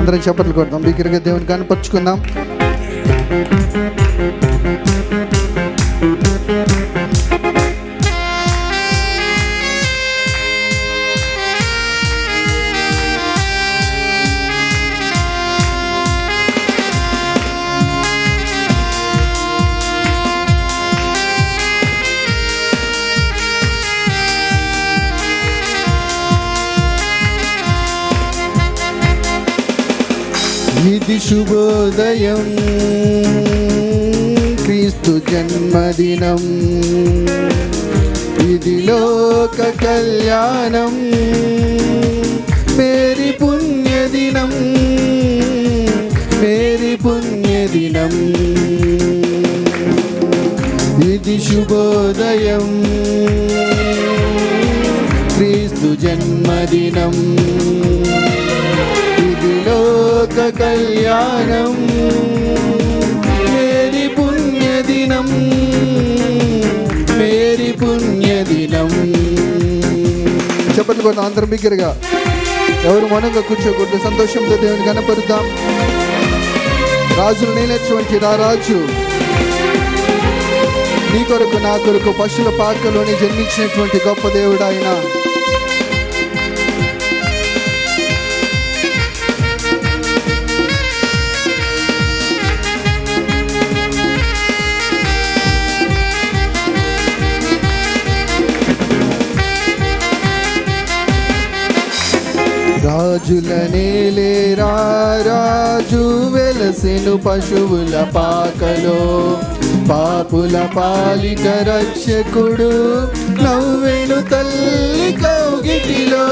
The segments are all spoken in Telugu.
అందరం చప్పట్లు కొడదాం, బిగ్గరగా దేవుని కనపరుచుకుందాం. ఇది శుభోదయం, క్రీస్తు జన్మదినం, ఇది లోక కళ్యాణం, మేరీ పుణ్యదినం, మేరీ పుణ్యదినం. ఇది శుభోదయం, క్రీస్తు జన్మదినం, లోక కళ్యాణం, మేరీ పుణ్యదినం, మేరీ పుణ్యదినం. చెప్పండి కొంత అందరం బిగ్గరగా, ఎవరు మౌనంగా కూర్చోకూడదు, సంతోషంతో దేవుని కనపరుద్దాం. రాజులు నేలటువంటి రారాజు, నీ కొరకు నా కొరకు పశువుల పాకలోని జన్మించినటువంటి గొప్ప దేవుడు ఆయన. రాజుల నేలేరా రాజు వెలసెను పశువుల పాకలో, పాపుల పాలిక రక్షకుడు నవ్వెను తల్లి కౌగిటిలో.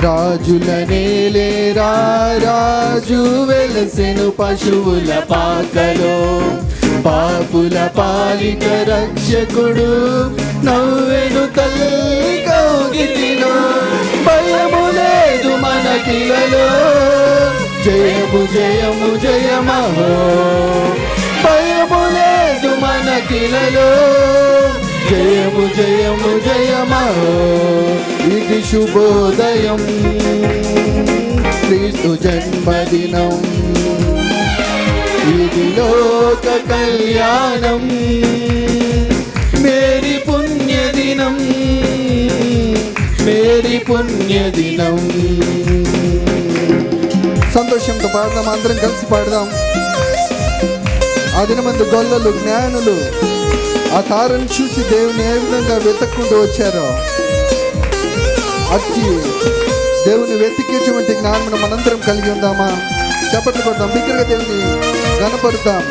రాజుల నేలేరా రాజు వెలసెను పశువుల పాకలో, పాపుల పాలిక రక్షకుడు నవ్వెను తల్లి కౌగిటిలో. భయము లేదు మనకిలలో, జయము జయము జయమహో. భయము లేదు మనకిలలో, జయము జయము జయమహో. ఇది శుభోదయం, క్రీస్తు జన్మదినం, ఇది లోక కళ్యాణం, మేరీ పుణ్యదినం, మేరీ పుణ్యదినం. సంతోషంతో పాడదాం, అందరం కలిసి పాడదాం. ఆ దినమందు గొల్లలు జ్ఞానులు ఆ తారను చూసి దేవుని ఏ విధంగా వెతుక్కుంటూ వచ్చారో, అట్టి దేవుని వెతికేటువంటి జ్ఞానం మనందరం కలిగి ఉందామా? చప్పట్లు కొడదాం, బిగ్గరగా దేవుని కనపడతాం.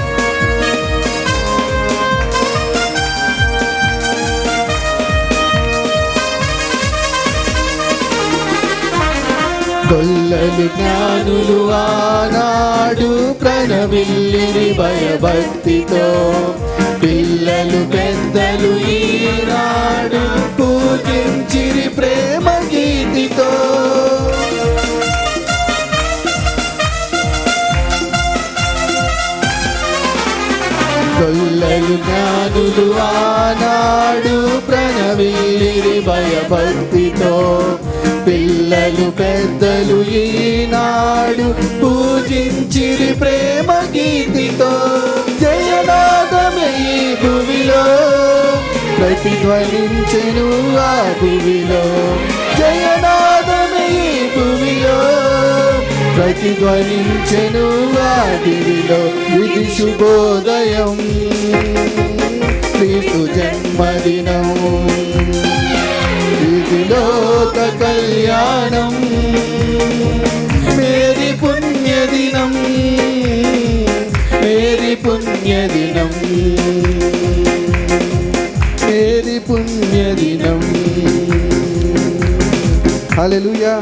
గొల్లలు జ్ఞానులు ఆనాడు ప్రణవిల్లిరి భయభక్తితో, పిల్లలు పెద్దలు ఈనాడు పూజించిరి ప్రేమ గీతితో. గొల్లలు జ్ఞానులు ఆనాడు ప్రణవిల్లిరి భయభక్తితో, పిల్లలు పెద్దలు ఈనాడు పూజించిరి ప్రేమ గీతితో. జయనాదమే ఈ భూమిలో ప్రతిధ్వనించెను ఆ భూమిలో, జయనాదమే ఈ భూమిలో ప్రతిధ్వనించెను ఆ దివిలో. ఇది శుభోదయం, క్రీస్తు జన్మదినం, ఇది లోక కళ్యాణం, మేరీ పుణ్యదినం, మేరీ పుణ్యదినం, మేరీ పుణ్యదినం. హల్లెలూయా.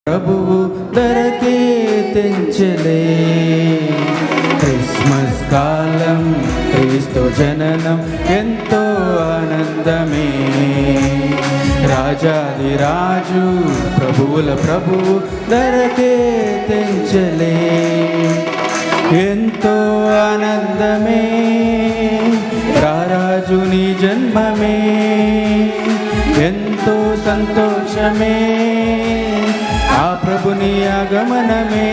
ప్రభువు ధరకే తెంచలే, క్రిస్మస్ కాలం క్రీస్తు జననం ఎంతో ఆనందమే. రాజాది రాజు ప్రభువుల ప్రభువు ధరకే తెంచలే, ఎంతో ఆనందమే రారాజుని జన్మమే, ఎంతో సంతోషమే ఆ ప్రభుని ఆగమనమే,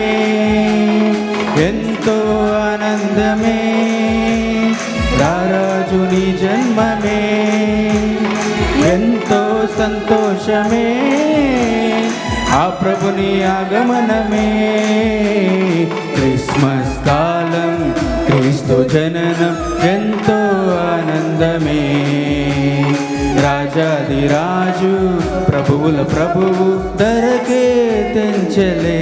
ఎంతో ఆనందమే రారాజుని జన్మమే, ఎంతో సంతోషమే ఆ ప్రభుని ఆగమనమే. క్రిస్మస్ కాలం క్రీస్తు జననం ఎంతో ఆనందమే, రాజాది రాజు ప్రభువుల ప్రభువు ధరకే తెంచలే.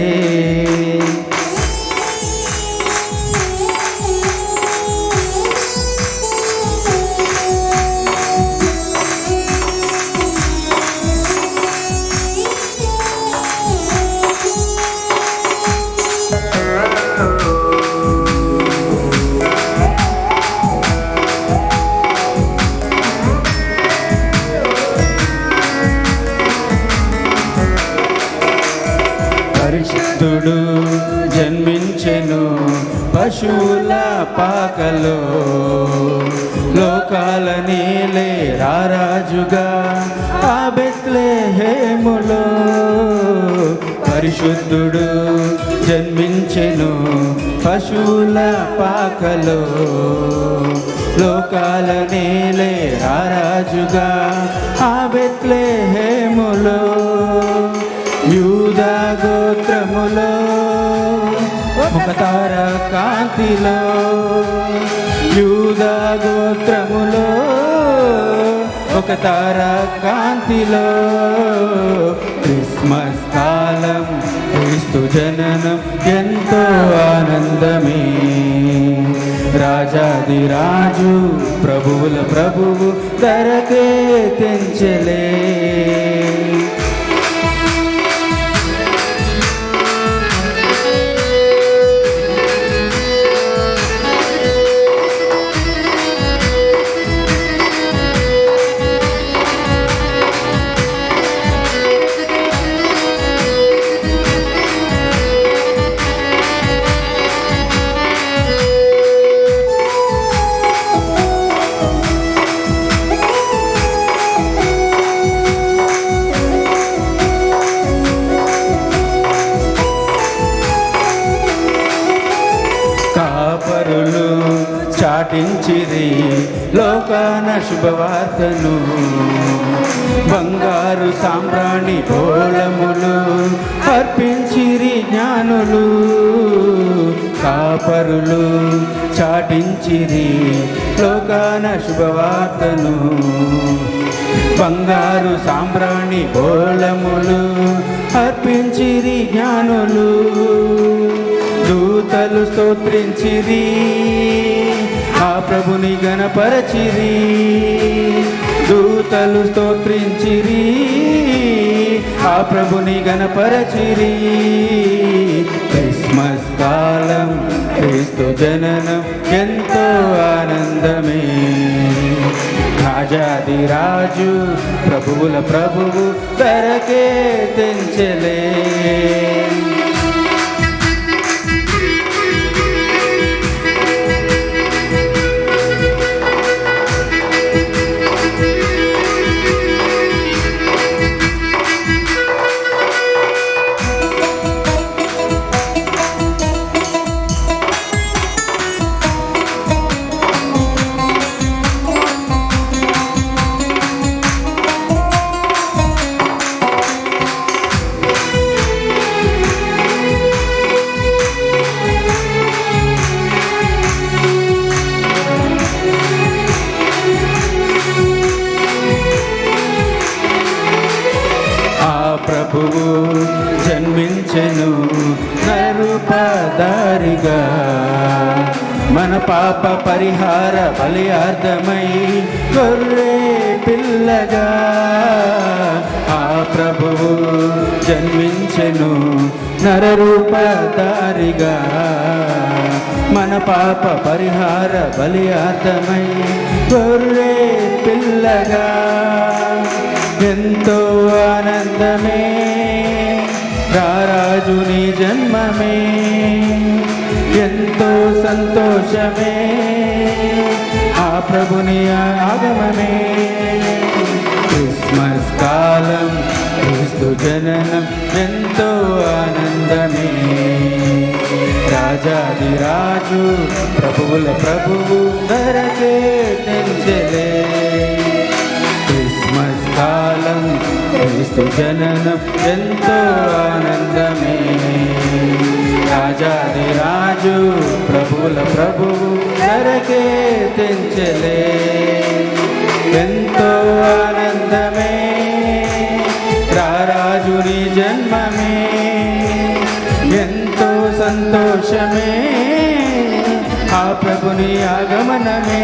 పరిశుద్ధుడు జన్మించెను పశువుల పాకలో, లోకాల నీలే రారాజుగా ఆ బెత్లెహేములో. పరిశుద్ధుడు జన్మించెను పశువుల పాకలో, లోకాల నీలే రారాజుగా ఆ బెత్లెహేములో. యూదా గోత్రములో ఒక తార కాంతిలో, యూదా గోత్రములో ఒక తార కాంతిలో. క్రిస్మస్ కాలం క్రీస్తు జననం ఎంతో ఆనందమే, రాజాది రాజు ప్రభువుల ప్రభువు ధరకే తెంచలే. కాపరులు చాటించిరి లోకాన శుభవార్తను, బంగారు సాంబ్రాణి బోళములు అర్పించిరి జ్ఞానులు. కాపరులు చాటించిరి లోకాన శుభవార్తను, బంగారు సాంబ్రాణి బోళములు అర్పించిరి జ్ఞానులు. దూతలు స్తోత్రించిరి ఆ ప్రభుని గణపరచిరి, దూతలు స్తోత్రించిరి ఆ ప్రభుని గణపరచిరి. క్రిస్మస్ కాలం క్రీస్తు జననం ఎంతో ఆనందమే, రాజాది రాజు ప్రభువుల ప్రభువు ధరకే తెంచలే. ప్రభువు జన్మించెను నరరూపధారిగా, మన పాప పరిహార బలియార్థమై గొర్రె పిల్లగా. ఆ ప్రభువు జన్మించెను నరరూపధారిగా, మన పాప పరిహార బలియార్థమై గొర్రె పిల్లగా. ఎంతో ఆనందమే రారాజుని జన్మమే, ఎంతో సంతోషమే ఆ ప్రభుని ఆగమమే. క్రిస్మస్ కాలం క్రీస్తు జననం ఎంతో ఆనందమే. రాజాదిరాజు ప్రభువుల ప్రభువు ధరకే తెంచెలే. క్రిస్మస్ కాలం క్రీస్తు జననం ఎంతో ఆనందమే. రాజాదిరాజు ప్రభువుల ప్రభువు ధరకే తెంచెలే. ఎంతో ఆనందమే రారాజుని జన్మమే. ఎంతో సంతోషమే ఆ ప్రభుని ఆగమనమే.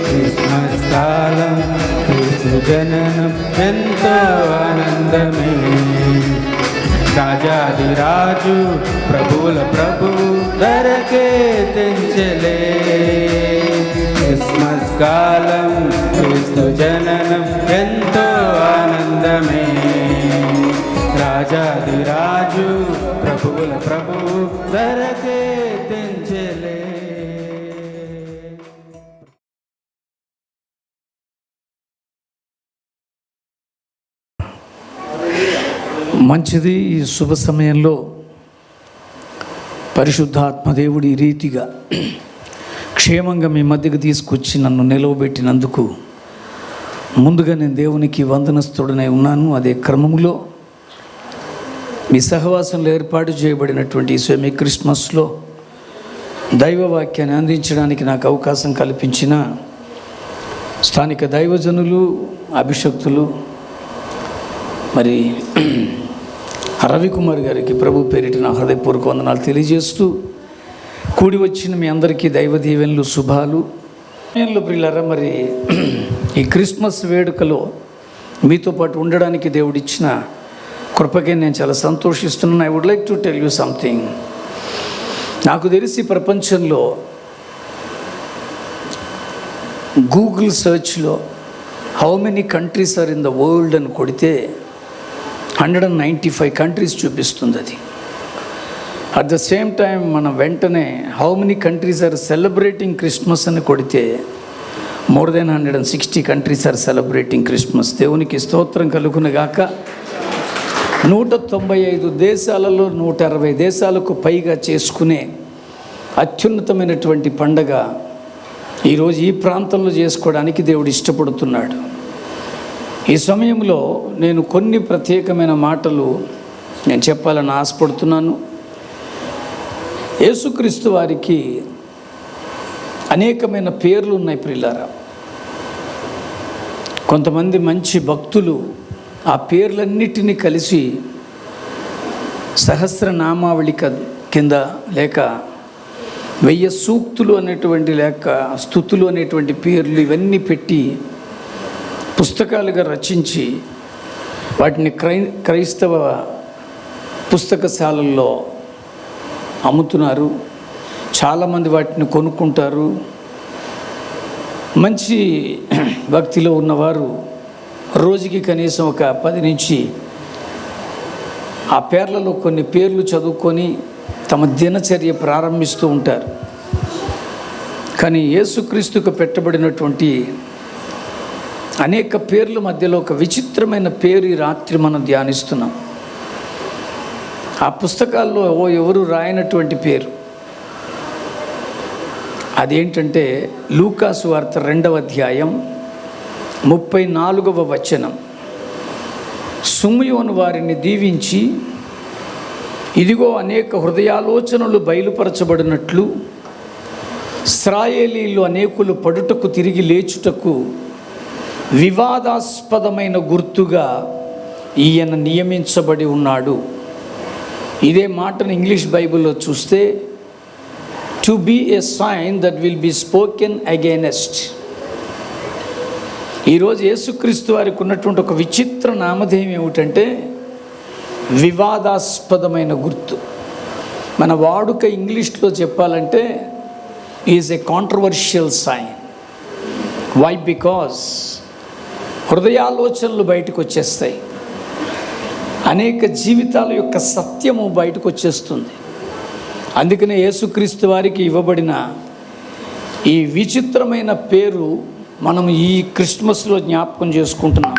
క్రిస్మస్ కాలం క్రీస్తు జననం ఎంతో ఆనందమే. రాజాదిరాజు ప్రభువుల ప్రభువు ధరకే తెంచెలే. క్రిస్మస్ కాలం క్రీస్తు జననం ఎంతో ఆనందమే. రాజాదిరాజు ప్రభువుల ప్రభువు ధరకే తెంచెలే. మంచిది. ఈ శుభ సమయంలో పరిశుద్ధాత్మదేవుడు ఈ రీతిగా క్షేమంగా మీ మధ్యకు తీసుకొచ్చి నన్ను నిలవబెట్టినందుకు ముందుగా నేను దేవునికి వందనస్తుడనై ఉన్నాను. అదే క్రమంలో మీ సహవాసంలో ఏర్పాటు చేయబడినటువంటి ఈ సెమీ క్రిస్మస్లో దైవవాక్యాన్ని అందించడానికి నాకు అవకాశం కల్పించిన స్థానిక దైవజనులు, అభిషక్తులు, మరి రవికుమార్ గారికి ప్రభు పేరిట నా హృదయపూర్వక వందనాలు తెలియజేస్తూ, కూడి వచ్చిన మీ అందరికీ దైవ దీవెనలు, శుభాలు. ప్రియులారా, మరి ఈ క్రిస్మస్ వేడుకలో మీతో పాటు ఉండడానికి దేవుడిచ్చిన కృపకే నేను చాలా సంతోషిస్తున్నాను. I would like to tell you something. నాకు తెలిసి ప్రపంచంలో గూగుల్ సర్చ్లో how many countries are in the world అని కొడితే 195 కంట్రీస్ చూపిస్తుంది అది. అట్ ద సేమ్ టైం మనం వెంటనే how many countries are celebrating Christmas అని కొడితే more than 160 countries are celebrating Christmas. దేవునికి స్తోత్రం కలుగునుగాక. 195 దేశాలలో 160 దేశాలకు పైగా చేసుకునే అత్యున్నతమైనటువంటి పండగ ఈరోజు ఈ ప్రాంతంలో చేసుకోవడానికి దేవుడు ఇష్టపడుతున్నాడు. ఈ సమయంలో నేను కొన్ని ప్రత్యేకమైన మాటలు నేను చెప్పాలని ఆశపడుతున్నాను. యేసుక్రీస్తు వారికి అనేకమైన పేర్లు ఉన్నాయి ప్రియులారా. కొంతమంది మంచి భక్తులు ఆ పేర్లన్నిటినీ కలిసి సహస్రనామావళి కింద లేక 1000 సూక్తులు అనేటువంటి లేక స్తుతులు అనేటువంటి పేర్లు ఇవన్నీ పెట్టి పుస్తకాలుగా రచించి వాటిని క్రైస్తవ పుస్తకశాలల్లో అమ్ముతున్నారు. చాలామంది వాటిని కొనుక్కుంటారు. మంచి భక్తిలో ఉన్నవారు రోజుకి కనీసం ఒక 10 నుంచి ఆ పేర్లలో కొన్ని పేర్లు చదువుకొని తమ దినచర్య ప్రారంభిస్తూ ఉంటారు. కానీ యేసుక్రీస్తుకు పెట్టబడినటువంటి అనేక పేర్ల మధ్యలో ఒక విచిత్రమైన పేరు ఈ రాత్రి మనం ధ్యానిస్తున్నాం. ఆ పుస్తకాల్లో ఎవరు రాయనటువంటి పేరు అదేంటంటే లూకాసు వార్త 2వ అధ్యాయం 34వ వచనం. సుమయోను వారిని దీవించి, ఇదిగో అనేక హృదయాలోచనలు బయలుపరచబడినట్లు ఇశ్రాయేలీయులు అనేకులు పడుటకు తిరిగి లేచుటకు వివాదాస్పదమైన గుర్తుగా ఈయన నియమించబడి ఉన్నాడు. ఇదే మాటను ఇంగ్లీష్ బైబిల్లో చూస్తే to be a sign that will be spoken against. ఈరోజు యేసుక్రీస్తు వారికి ఉన్నటువంటి ఒక విచిత్ర నామధేయం ఏమిటంటే వివాదాస్పదమైన గుర్తు. మన వాడుక ఇంగ్లీష్లో చెప్పాలంటే is a controversial sign. Why? Because హృదయాలోచనలు బయటకు వచ్చేస్తాయి. అనేక జీవితాల యొక్క సత్యము బయటకు వచ్చేస్తుంది. అందుకనే యేసుక్రీస్తు వారికి ఇవ్వబడిన ఈ విచిత్రమైన పేరు మనం ఈ క్రిస్మస్లో జ్ఞాపకం చేసుకుంటున్నాం.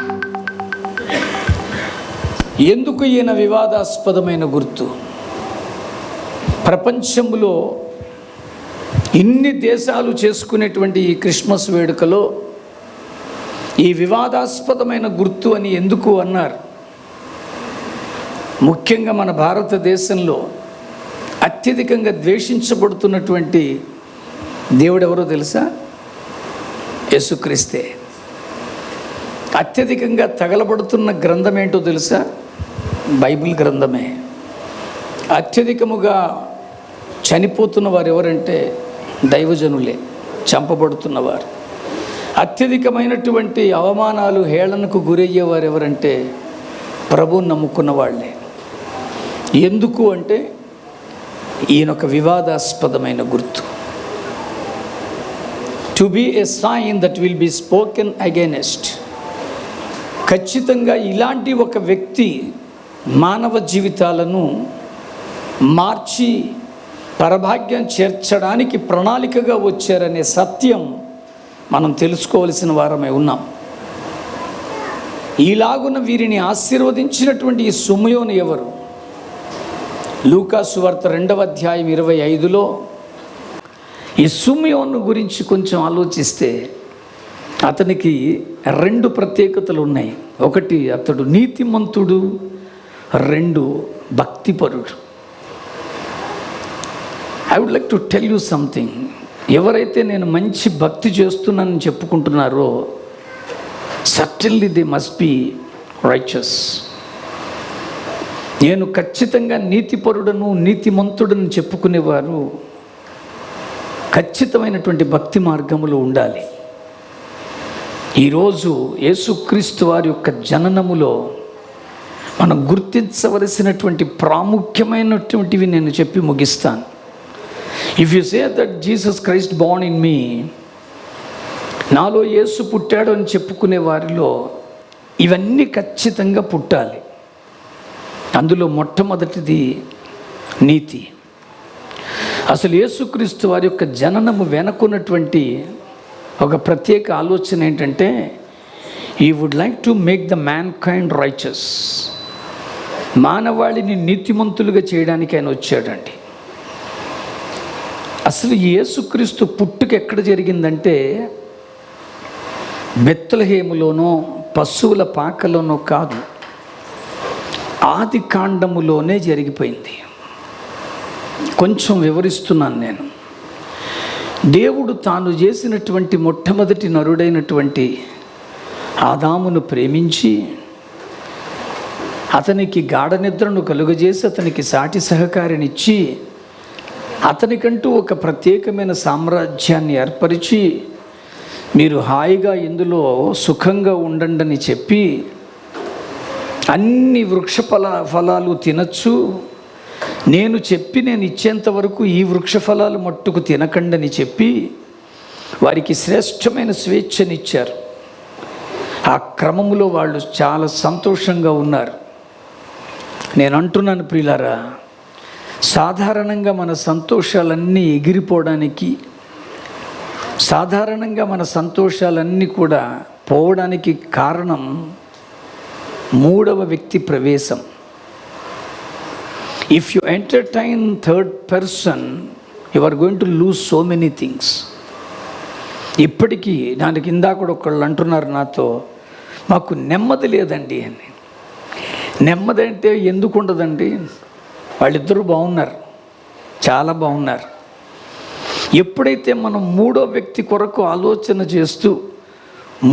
ఎందుకు ఈయన వివాదాస్పదమైన గుర్తు? ప్రపంచంలో ఇన్ని దేశాలు చేసుకునేటువంటి ఈ క్రిస్మస్ వేడుకలో ఈ వివాదాస్పదమైన గుర్తు అని ఎందుకు అన్నారు? ముఖ్యంగా మన భారతదేశంలో అత్యధికంగా ద్వేషించబడుతున్నటువంటి దేవుడు ఎవరో తెలుసా? యేసుక్రీస్తే. అత్యధికంగా తగలబడుతున్న గ్రంథం ఏంటో తెలుసా? బైబిల్ గ్రంథమే. అత్యధికముగా చనిపోతున్న వారు ఎవరంటే దైవజనులే, చంపబడుతున్నవారు. అత్యధికమైనటువంటి అవమానాలు, హేళనకు గురయ్యేవారు ఎవరంటే ప్రభువుని నమ్ముకున్న వాళ్ళే. ఎందుకు అంటే ఈయనొక వివాదాస్పదమైన గుర్తు. To be a sign that will be spoken against. ఖచ్చితంగా ఇలాంటి ఒక వ్యక్తి మానవ జీవితాలను మార్చి పరభాగ్యం చేర్చడానికి ప్రణాళికగా వచ్చారనే సత్యం మనం తెలుసుకోవలసిన వారమై ఉన్నాం. ఈలాగున వీరిని ఆశీర్వదించినటువంటి ఈ సుమయోను ఎవరు? లూకా సువార్త 2వ అధ్యాయం 25లో ఈ సుమయోను గురించి కొంచెం ఆలోచిస్తే అతనికి 2 ప్రత్యేకతలు ఉన్నాయి. ఒకటి, అతడు నీతిమంతుడు. 2, భక్తిపరుడు. I would like to tell you something. ఎవరైతే నేను మంచి భక్తి చేస్తున్నానని చెప్పుకుంటున్నారో certainly they must be righteous. నేను ఖచ్చితంగా నీతిపరుడను, నీతిమంతుడని చెప్పుకునేవారు ఖచ్చితమైనటువంటి భక్తి మార్గములో ఉండాలి. ఈరోజు యేసుక్రీస్తు వారి యొక్క జననములో మనం గుర్తించవలసినటువంటి ప్రాముఖ్యమైనటువంటివి నేను చెప్పి ముగిస్తాను. If you say that Jesus Christ Born in me, నాలో యేసు పుట్టాడు అని చెప్పుకునే వారిలో ఇవన్నీ ఖచ్చితంగా పుట్టాలి. అందులో మొట్టమొదటిది నీతి. అసలు యేసుక్రీస్తు వారి యొక్క జననము వెనుకున్నటువంటి ఒక ప్రత్యేక ఆలోచన ఏంటంటే, he would like to make the mankind righteous. మానవాళిని నీతిమంతులుగా చేయడానికి ఆయన వచ్చాడండి. అసలు ఈ యేసుక్రీస్తు పుట్టుక ఎక్కడ జరిగిందంటే బెత్లెహేములోనో పశువుల పాకలోనో కాదు, ఆది కాండములోనే జరిగిపోయింది. కొంచెం వివరిస్తున్నాను నేను. దేవుడు తాను చేసినటువంటి మొట్టమొదటి నరుడైనటువంటి ఆదామును ప్రేమించి అతనికి గాఢ నిద్రను కలుగజేసి అతనికి సాటి సహకారినిచ్చి అతనికంటూ ఒక ప్రత్యేకమైన సామ్రాజ్యాన్ని ఏర్పరిచి మీరు హాయిగా ఇందులో సుఖంగా ఉండండి అని చెప్పి అన్ని వృక్ష ఫలాలు తినచ్చు, నేను ఇచ్చేంత వరకు ఈ వృక్ష ఫలాలు మట్టుకు తినకండి అని చెప్పి వారికి శ్రేష్టమైన స్వేచ్ఛనిచ్చారు. ఆ క్రమంలో వాళ్ళు చాలా సంతోషంగా ఉన్నారు. నేను అంటున్నాను ప్రియులారా, సాధారణంగా మన సంతోషాలన్నీ ఎగిరిపోవడానికి, సాధారణంగా మన సంతోషాలన్నీ కూడా పోవడానికి కారణం 3వ వ్యక్తి ప్రవేశం. If you entertain third person you are going to lose so many things. ఇప్పటికీ దానికి ఇందాక కూడా ఒకళ్ళు అంటున్నారు నాతో, మాకు నెమ్మది లేదండి అని. నెమ్మది అంటే ఎందుకు ఉండదండి? వాళ్ళిద్దరూ బాగున్నారు, చాలా బాగున్నారు. ఎప్పుడైతే మనం 3వ వ్యక్తి కొరకు ఆలోచన చేస్తూ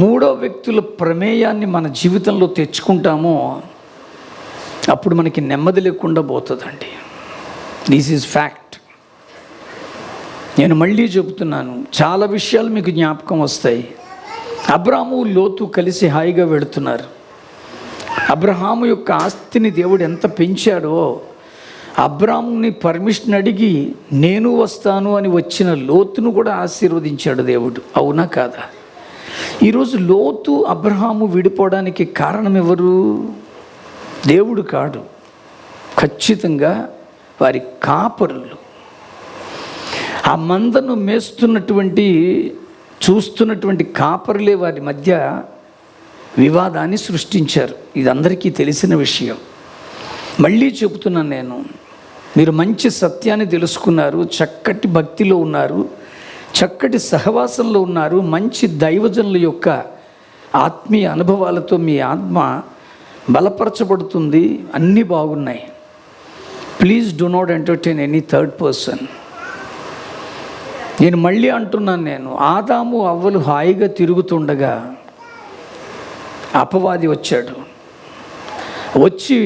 3వ వ్యక్తుల ప్రమేయాన్ని మన జీవితంలో తెచ్చుకుంటామో అప్పుడు మనకి నెమ్మది లేకుండా పోతుందండి. This is fact. నేను మళ్ళీ చెబుతున్నాను, చాలా విషయాలు మీకు జ్ఞాపకం వస్తాయి. అబ్రాహాము లోతు కలిసి హాయిగా వెళుతున్నారు. అబ్రహాము యొక్క ఆస్తిని దేవుడు ఎంత పెంచాడో, అబ్రాహాముని పర్మిషన్ అడిగి నేను వస్తాను అని వచ్చిన లోతును కూడా ఆశీర్వదించాడు దేవుడు. అవునా కాదా? ఈరోజు లోతు అబ్రహాము విడిపోవడానికి కారణం ఎవరు? దేవుడు కాడు, ఖచ్చితంగా వారి కాపరులు. ఆ మందను మేస్తున్నటువంటి చూస్తున్నటువంటి కాపరులే వారి మధ్య వివాదాన్ని సృష్టించారు. ఇది అందరికీ తెలిసిన విషయం. మళ్ళీ చెబుతున్నాను నేను, మీరు మంచి సత్యాన్ని తెలుసుకున్నారు, చక్కటి భక్తిలో ఉన్నారు, చక్కటి సహవాసంలో ఉన్నారు, మంచి దైవజనుల యొక్క ఆత్మీయ అనుభవాలతో మీ ఆత్మ బలపరచబడుతుంది, అన్నీ బాగున్నాయి. Please do not entertain any third person. నేను మళ్ళీ అంటున్నాను, నేను ఆదాము అవ్వలు హాయిగా తిరుగుతుండగా అపవాది వచ్చాడు. వచ్చి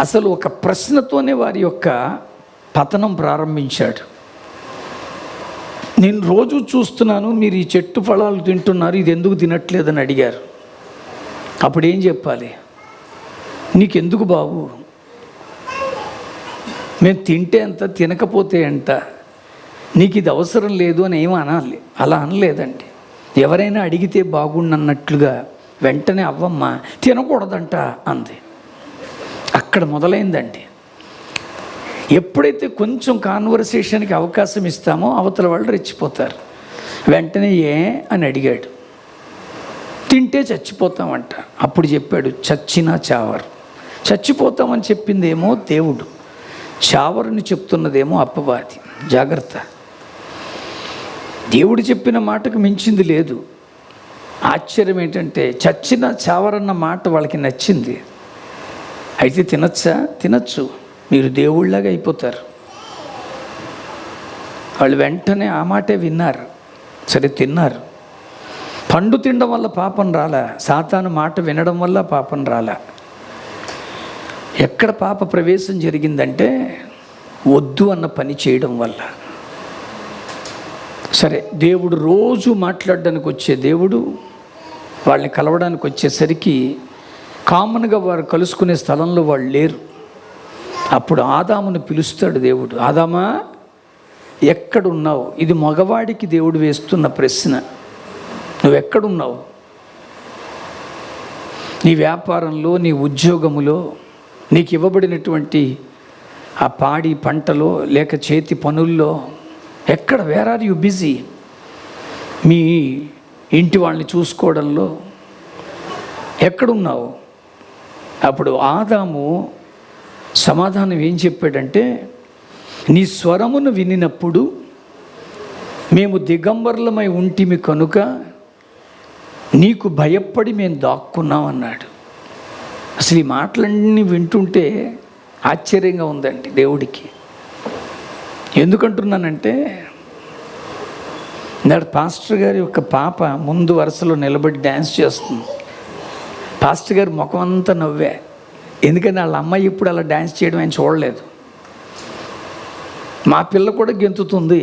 అసలు ఒక ప్రశ్నతోనే వారి యొక్క పతనం ప్రారంభించాడు. నేను రోజు చూస్తున్నాను, మీరు ఈ చెట్టు ఫలాలు తింటున్నారు, ఇది ఎందుకు తినట్లేదని అడిగారు. అప్పుడు ఏం చెప్పాలి? నీకెందుకు బాబు, మేము తింటే ఎంత తినకపోతే ఎంత, నీకు ఇది అవసరం లేదు అని ఏమీ అనాలి. అలా అనలేదండి. ఎవరైనా అడిగితే బాగుండన్నట్లుగా వెంటనే అవ్వమ్మ తినకూడదంట అంది. అక్కడ మొదలైందండి. ఎప్పుడైతే కొంచెం కాన్వర్సేషన్కి అవకాశం ఇస్తామో అవతల వాళ్ళు రెచ్చిపోతారు. వెంటనే ఏ అని అడిగాడు. తింటే చచ్చిపోతామంట. అప్పుడు చెప్పాడు, చచ్చినా చావరు. చచ్చిపోతామని చెప్పిందేమో దేవుడు, చావరుని చెప్తున్నదేమో అపవాది. జాగ్రత్త. దేవుడు చెప్పిన మాటకు మించింది లేదు. ఆశ్చర్యం ఏంటంటే చచ్చిన చావరన్న మాట వాళ్ళకి నచ్చింది. అయితే తినచ్చా? తినచ్చు, మీరు దేవుళ్ళలాగా అయిపోతారు. వాళ్ళు వెంటనే ఆ మాటే విన్నారు, సరే తిన్నారు. పండు తినడం వల్ల పాపం రాలా, సాతాను మాట వినడం వల్ల పాపం రాలా. ఎక్కడ పాప ప్రవేశం జరిగిందంటే వద్దు అన్న పని చేయడం వల్ల. సరే, దేవుడు రోజు మాట్లాడడానికి వచ్చే దేవుడు వాళ్ళని కలవడానికి వచ్చేసరికి కామన్గా వారు కలుసుకునే స్థలంలో వాళ్ళు లేరు. అప్పుడు ఆదామును పిలుస్తాడు దేవుడు. ఆదామా, ఎక్కడున్నావు? ఇది మగవాడికి దేవుడు వేస్తున్న ప్రశ్న. నువ్వెక్కడున్నావు? నీ వ్యాపారంలో, నీ ఉద్యోగములో, నీకు ఇవ్వబడినటువంటి ఆ పాడి పంటలో, లేక చేతి పనుల్లో ఎక్కడ? Where are you busy? మీ ఇంటి వాళ్ళని చూసుకోవడంలో ఎక్కడున్నావు? అప్పుడు ఆదాము సమాధానం ఏం చెప్పాడంటే, నీ స్వరమును వినినప్పుడు మేము దిగంబరులమై ఉంటిమి కనుక నీకు భయపడి మేము దాక్కున్నాం అన్నాడు. అసలు ఈ మాటలన్నీ వింటుంటే ఆశ్చర్యంగా ఉందండి దేవుడికి. ఎందుకంటున్నానంటే, నాడు పాస్టర్ గారి యొక్క పాప ముందు వరుసలో నిలబడి డ్యాన్స్ చేస్తుంది. పాస్టర్ గారి ముఖం అంతా నవ్వే. ఎందుకని వాళ్ళ అమ్మాయి ఇప్పుడు అలా డ్యాన్స్ చేయడం ఆయన చూడలేదు. మా పిల్ల కూడా గెంతుతుంది.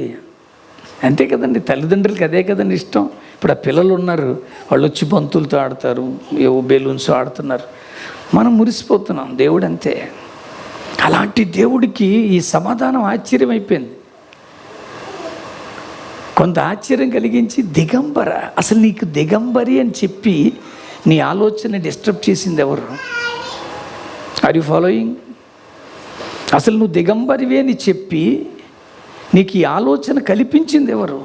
అంతే కదండి, తల్లిదండ్రులకి అదే కదండి ఇష్టం. ఇప్పుడు ఆ పిల్లలు ఉన్నారు, వాళ్ళు వచ్చి బంతులతో ఆడతారు, ఏవో బెలూన్స్ ఆడుతున్నారు, మనం మురిసిపోతున్నాం. దేవుడు అంతే. అలాంటి దేవుడికి ఈ సమాధానం ఆశ్చర్యం అయిపోయింది. కొంత ఆశ్చర్యం కలిగించి, దిగంబర, అసలు నీకు దిగంబరి అని చెప్పి నీ ఆలోచన డిస్టర్బ్ చేసింది ఎవరు? Are you following? అసలు నువ్వు దిగంబరివే అని చెప్పి నీకు ఈ ఆలోచన కల్పించింది ఎవరు?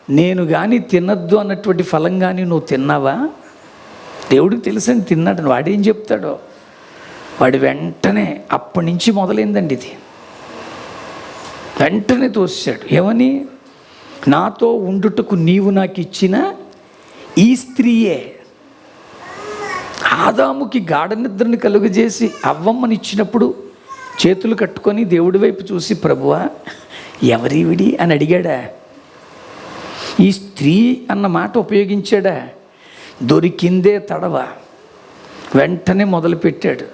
నేను కానీ తినద్దు అన్నటువంటి ఫలం కానీ నువ్వు తిన్నావా? దేవుడికి తెలుసని తిన్నాడు. వాడేం చెప్తాడో వాడు వెంటనే, అప్పటి నుంచి మొదలైందండి ఇది. వెంటనే తోసాడు. ఏమని? నాతో ఉండుటకు నీవు నాకు ఇచ్చిన ఈ స్త్రీయే. ఆదాముకి గాఢ నిద్రని కలుగజేసి అవ్వమ్మని ఇచ్చినప్పుడు చేతులు కట్టుకొని దేవుడి వైపు చూసి, ప్రభువా ఎవరివిడి అని అడిగాడా? ఈ స్త్రీ అన్న మాట ఉపయోగించాడా? దొరికిందే తడవ. వెంటనే మొదలుపెట్టాడు,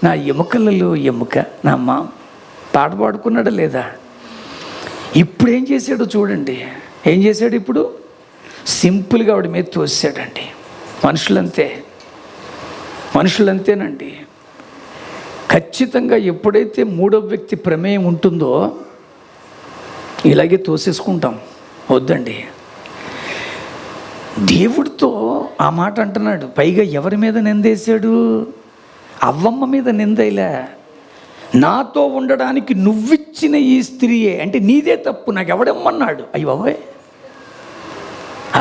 నా ఎముకలలో ఎముక, నా పాట పాడుకున్నాడా లేదా? ఇప్పుడు ఏం చేశాడు చూడండి. ఏం చేశాడు? ఇప్పుడు సింపుల్గా ఆవిడ మీద తోసాడండి. మనుషులంతేనండి. ఖచ్చితంగా ఎప్పుడైతే మూడో వ్యక్తి ప్రమేయం ఉంటుందో ఇలాగే తోసేసుకుంటాం. వద్దండి. దేవుడితో ఆ మాట అంటున్నాడు. పైగా ఎవరి మీద నిందేశాడు? అవ్వమ్మ మీద నిందైలా. నాతో ఉండడానికి నువ్విచ్చిన ఈ స్త్రీయే, అంటే నీదే తప్పు, నాకు ఎవడమ్మన్నాడు? అయ్యి బాబోయ్,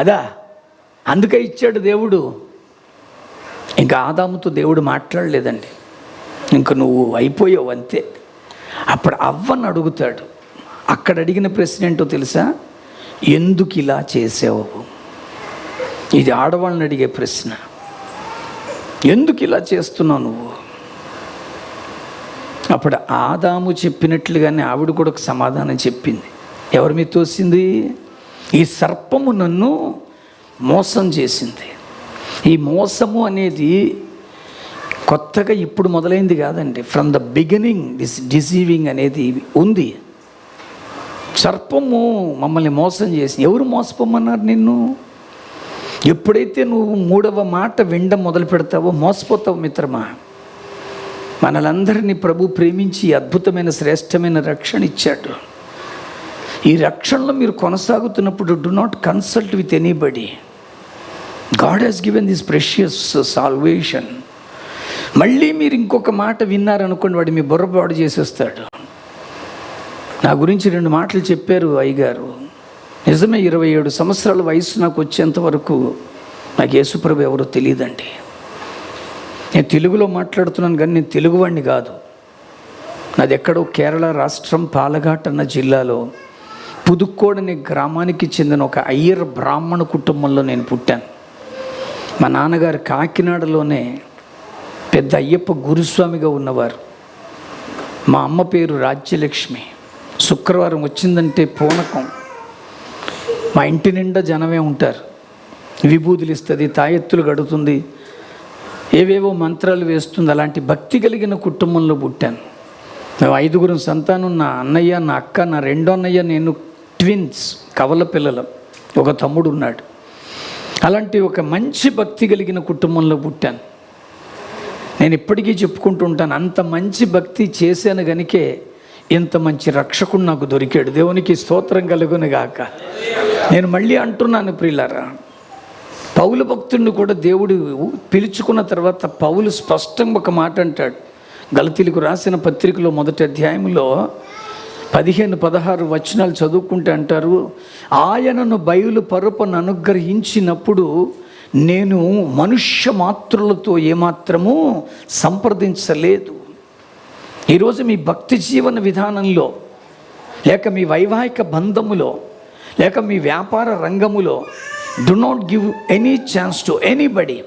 అదా అందుకే ఇచ్చాడు దేవుడు. ఇంకా ఆదాముతో దేవుడు మాట్లాడలేదండి, ఇంక నువ్వు అయిపోయావు అంతే. అప్పుడు అవ్వని అడుగుతాడు. అక్కడ అడిగిన ప్రశ్న ఏంటో తెలుసా? ఎందుకు ఇలా చేసావు? ఇది ఆడవాళ్ళని అడిగే ప్రశ్న. ఎందుకు ఇలా చేస్తున్నావు నువ్వు? అప్పుడు ఆదాము చెప్పినట్లుగానే ఆవిడ కూడా ఒక సమాధానం చెప్పింది. ఎవరి మీద తోసింది? ఈ సర్పము నన్ను మోసం చేసింది. ఈ మోసము అనేది కొత్తగా ఇప్పుడు మొదలైంది కాదండి. From the beginning this deceiving అనేది ఉంది. సర్పము మమ్మల్ని మోసం చేసి, ఎవరు మోసపోమన్నారు నిన్ను? ఎప్పుడైతే నువ్వు మూడవ మాట వినడం మొదలు పెడతావో మోసపోతావు మిత్రమా. మనలందరినీ ప్రభు ప్రేమించి అద్భుతమైన శ్రేష్టమైన రక్షణ ఇచ్చాడు. ఈ రక్షణలో మీరు కొనసాగుతున్నప్పుడు do not consult with anybody. God has given this precious salvation. మళ్ళీ మీరు ఇంకొక మాట విన్నారనుకోండి, వాడు మీ బుర్రపాడు చేసేస్తాడు. నా గురించి 2 మాటలు చెప్పారు అయ్యగారు. నిజమే, 27 సంవత్సరాల వయసు నాకు వచ్చేంత వరకు నాకు యేసుప్రభు ఎవరో తెలియదండి. నేను తెలుగులో మాట్లాడుతున్నాను కానీ నేను తెలుగువాడిని కాదు. నాది ఎక్కడో కేరళ రాష్ట్రం పాలఘాట్ అన్న జిల్లాలో పుదుక్కోడ్ అనే గ్రామానికి చెందిన ఒక అయ్యర్ బ్రాహ్మణ కుటుంబంలో నేను పుట్టాను. మా నాన్నగారు కాకినాడలోనే పెద్ద అయ్యప్ప గురుస్వామిగా ఉన్నవారు. మా అమ్మ పేరు రాజ్యలక్ష్మి. శుక్రవారం వచ్చిందంటే పూనకం. మా ఇంటి నిండా జనమే ఉంటారు. విభూతులు ఇస్తుంది, తాయెత్తులు గడుతుంది, ఏవేవో మంత్రాలు వేస్తుంది. అలాంటి భక్తి కలిగిన కుటుంబంలో పుట్టాను. మేము 5 సంతానం. నా అన్నయ్య, నా అక్క, నా 2వ అన్నయ్య, నేను ట్విన్స్, కవల పిల్లలు. ఒక తమ్ముడు ఉన్నాడు. అలాంటి ఒక మంచి భక్తి కలిగిన కుటుంబంలో పుట్టాను. నేను ఇప్పటికీ చెప్పుకుంటూ ఉంటాను, అంత మంచి భక్తి చేశాను గనుకే ఇంత మంచి రక్షకుడు నాకు దొరికాడు. దేవునికి స్తోత్రం కలుగును గాక. నేను మళ్ళీ అంటున్నాను ప్రియులారా, పౌలు భక్తుడిని కూడా దేవుడు పిలుచుకున్న తర్వాత పౌలు స్పష్టంగా ఒక మాట అంటాడు. గలతీలకు రాసిన పత్రికలో 1వ అధ్యాయంలో 15-16 వచనాలు చదువుకుంటే అంటారు, ఆయనను బయలు పరుపను అనుగ్రహించినప్పుడు నేను మనుష్య మాతృలతో ఏమాత్రము సంప్రదించలేదు. ఈరోజు మీ భక్తి జీవన విధానంలో, లేక మీ వైవాహిక బంధములో, లేక మీ వ్యాపార రంగములో do not give any chance to anybody.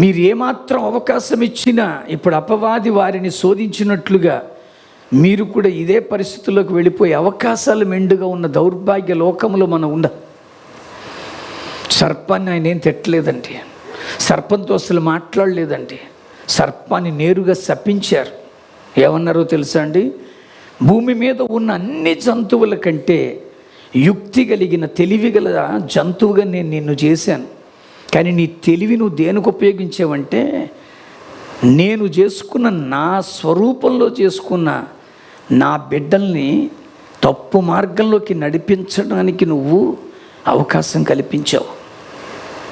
మీరు ఏమాత్రం అవకాశం ఇచ్చినా ఇప్పుడు అపవాది వారిని శోధించినట్లుగా మీరు కూడా ఇదే పరిస్థితుల్లోకి వెళ్ళిపోయే అవకాశాలు మెండుగా ఉన్న దౌర్భాగ్య లోకంలో మనం ఉండ. సర్పాన్ని ఆయన ఏం తిట్టలేదండి, సర్పంతో అసలు మాట్లాడలేదండి. సర్పాన్ని నేరుగా శపించారు. ఏమన్నారో తెలుసా అండి? భూమి మీద ఉన్న అన్ని జంతువుల కంటే యుక్తి కలిగిన తెలివిగల జంతువుగా నేను నిన్ను చేశాను, కానీ నీ తెలివి నువ్వు దేనికి ఉపయోగించావంటే నేను చేసుకున్న నా స్వరూపంలో చేసుకున్న నా బిడ్డల్ని తప్పు మార్గంలోకి నడిపించడానికి నువ్వు అవకాశం కల్పించావు.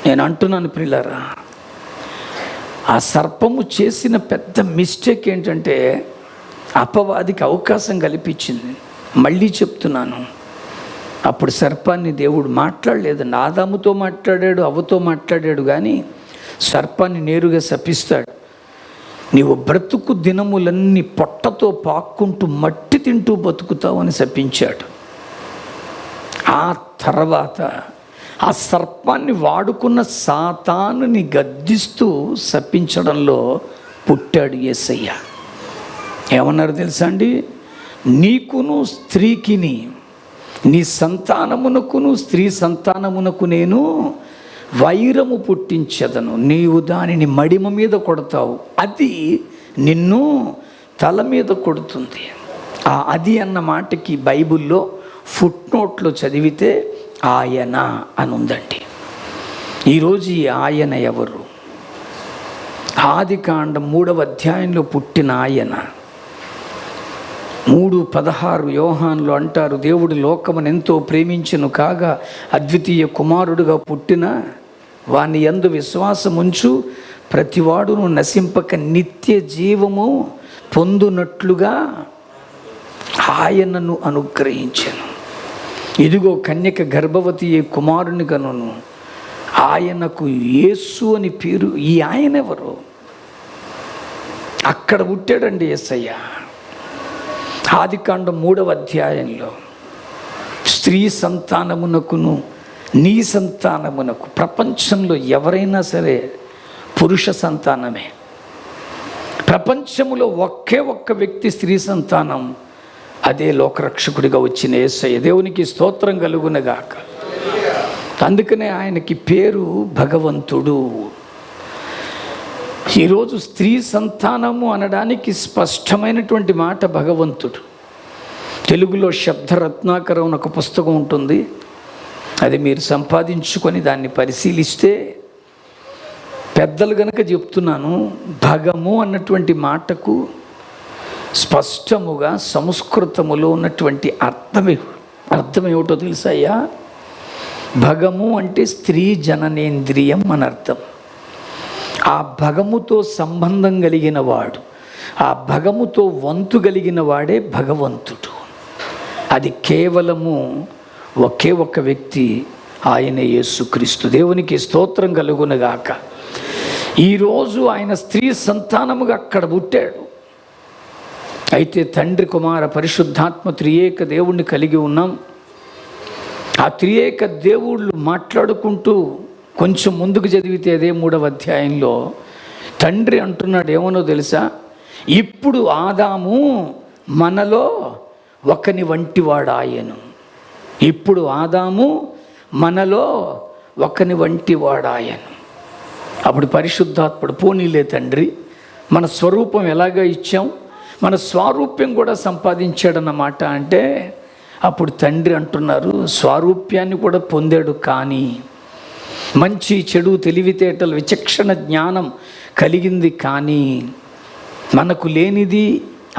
నేను అంటున్నాను ప్రియులారా, ఆ సర్పము చేసిన పెద్ద మిస్టేక్ ఏంటంటే అపవాదికి అవకాశం కల్పించింది. మళ్ళీ చెప్తున్నాను, అప్పుడు సర్పాన్ని దేవుడు మాట్లాడలేదండి. ఆదాముతో మాట్లాడాడు, అవ్వతో మాట్లాడాడు, కానీ సర్పాన్ని నేరుగా శపిస్తాడు. నీవు బ్రతుకు దినములన్నీ పొట్టతో పాక్కుంటూ మట్టి తింటూ బతుకుతావు అని శపించాడు. ఆ తర్వాత ఆ సర్పాన్ని వాడుకున్న సాతానుని గద్దిస్తూ శపించడంలో పుట్టాడు యేసయ్య. ఏమన్నారు తెలుసా అండి? నీకును స్త్రీకిని, నీ సంతానమునకును స్త్రీ సంతానమునకు నేను వైరము పుట్టించదను, నీవు దానిని మడిమ మీద కొడతావు, అది నిన్ను తల మీద కొడుతుంది. ఆ అది అన్న మాటకి బైబిల్లో ఫుట్ నోట్లో చదివితే ఆయన అని ఉందండి. ఈరోజు ఈ ఆయన ఎవరు? ఆదికాండం 3వ అధ్యాయంలో పుట్టిన ఆయన. 3:16 యోహానులో అంటారు, దేవుడు లోకమును ఎంతో ప్రేమించెను కాగా అద్వితీయ కుమారుడుగా పుట్టిన వాని యందు విశ్వాసముంచు ప్రతివాడును నశింపక నిత్య జీవము పొందునట్లుగా ఆయనను అనుగ్రహించెను. ఇదిగో కన్యక గర్భవతి కుమారుని కనును, ఆయనకు యేసు అని పేరు. ఈ ఆయన ఎవరు? అక్కడ పుట్టాడండి యేసయ్య. ఆదికాండం 3వ అధ్యాయంలో స్త్రీ సంతానమునకును నీ సంతానమునకు, ప్రపంచంలో ఎవరైనా సరే పురుష సంతానమే. ప్రపంచంలో ఒకే ఒక్క వ్యక్తి స్త్రీ సంతానం, అదే లోకరక్షకుడిగా వచ్చిన యేసయ్య. దేవునికి స్తోత్రం కలుగునగాక. అందుకనే ఆయనకి పేరు భగవంతుడు. ఈరోజు స్త్రీ సంతానము అనడానికి స్పష్టమైనటువంటి మాట భగవంతుడు. తెలుగులో శబ్దరత్నాకరం అని ఒక పుస్తకం ఉంటుంది, అది మీరు సంపాదించుకొని దాన్ని పరిశీలిస్తే, పెద్దలు గనక చెప్తున్నాను, భగము అన్నటువంటి మాటకు స్పష్టముగా సంస్కృతములో ఉన్నటువంటి అర్థమేమిటో తెలుసాయ్యా? భగము అంటే స్త్రీ జననేంద్రియం అని అర్థం. ఆ భగముతో సంబంధం కలిగిన వాడు, ఆ భగముతో వంతు కలిగిన వాడే భగవంతుడు. అది కేవలము ఒకే ఒక్క వ్యక్తి, ఆయన యేసుక్రీస్తు. దేవునికి స్తోత్రం కలుగునగాక. ఈరోజు ఆయన స్త్రీ సంతానముగా అక్కడ పుట్టాడు. అయితే తండ్రి, కుమార, పరిశుద్ధాత్మ త్రియేక దేవుణ్ణి కలిగి ఉన్నాం. ఆ త్రియేక దేవుళ్ళు మాట్లాడుకుంటూ కొంచెం ముందుకు చదివితే అదే 3వ అధ్యాయంలో తండ్రి అంటున్నాడు, ఏమనో తెలుసా? ఇప్పుడు ఆదాము మనలో ఒకని వంటివాడాయను. ఇప్పుడు ఆదాము మనలో ఒకని వంటివాడాయను. అప్పుడు పరిశుద్ధాత్ముడు, పోనీలే తండ్రి, మన స్వరూపం ఎలాగా ఇచ్చాం, మన స్వారూప్యం కూడా సంపాదించాడన్నమాట. అంటే అప్పుడు తండ్రి అంటున్నారు, స్వారూప్యాన్ని కూడా పొందాడు, కానీ మంచి చెడు తెలివితేటలు విచక్షణ జ్ఞానం కలిగింది, కానీ మనకు లేనిది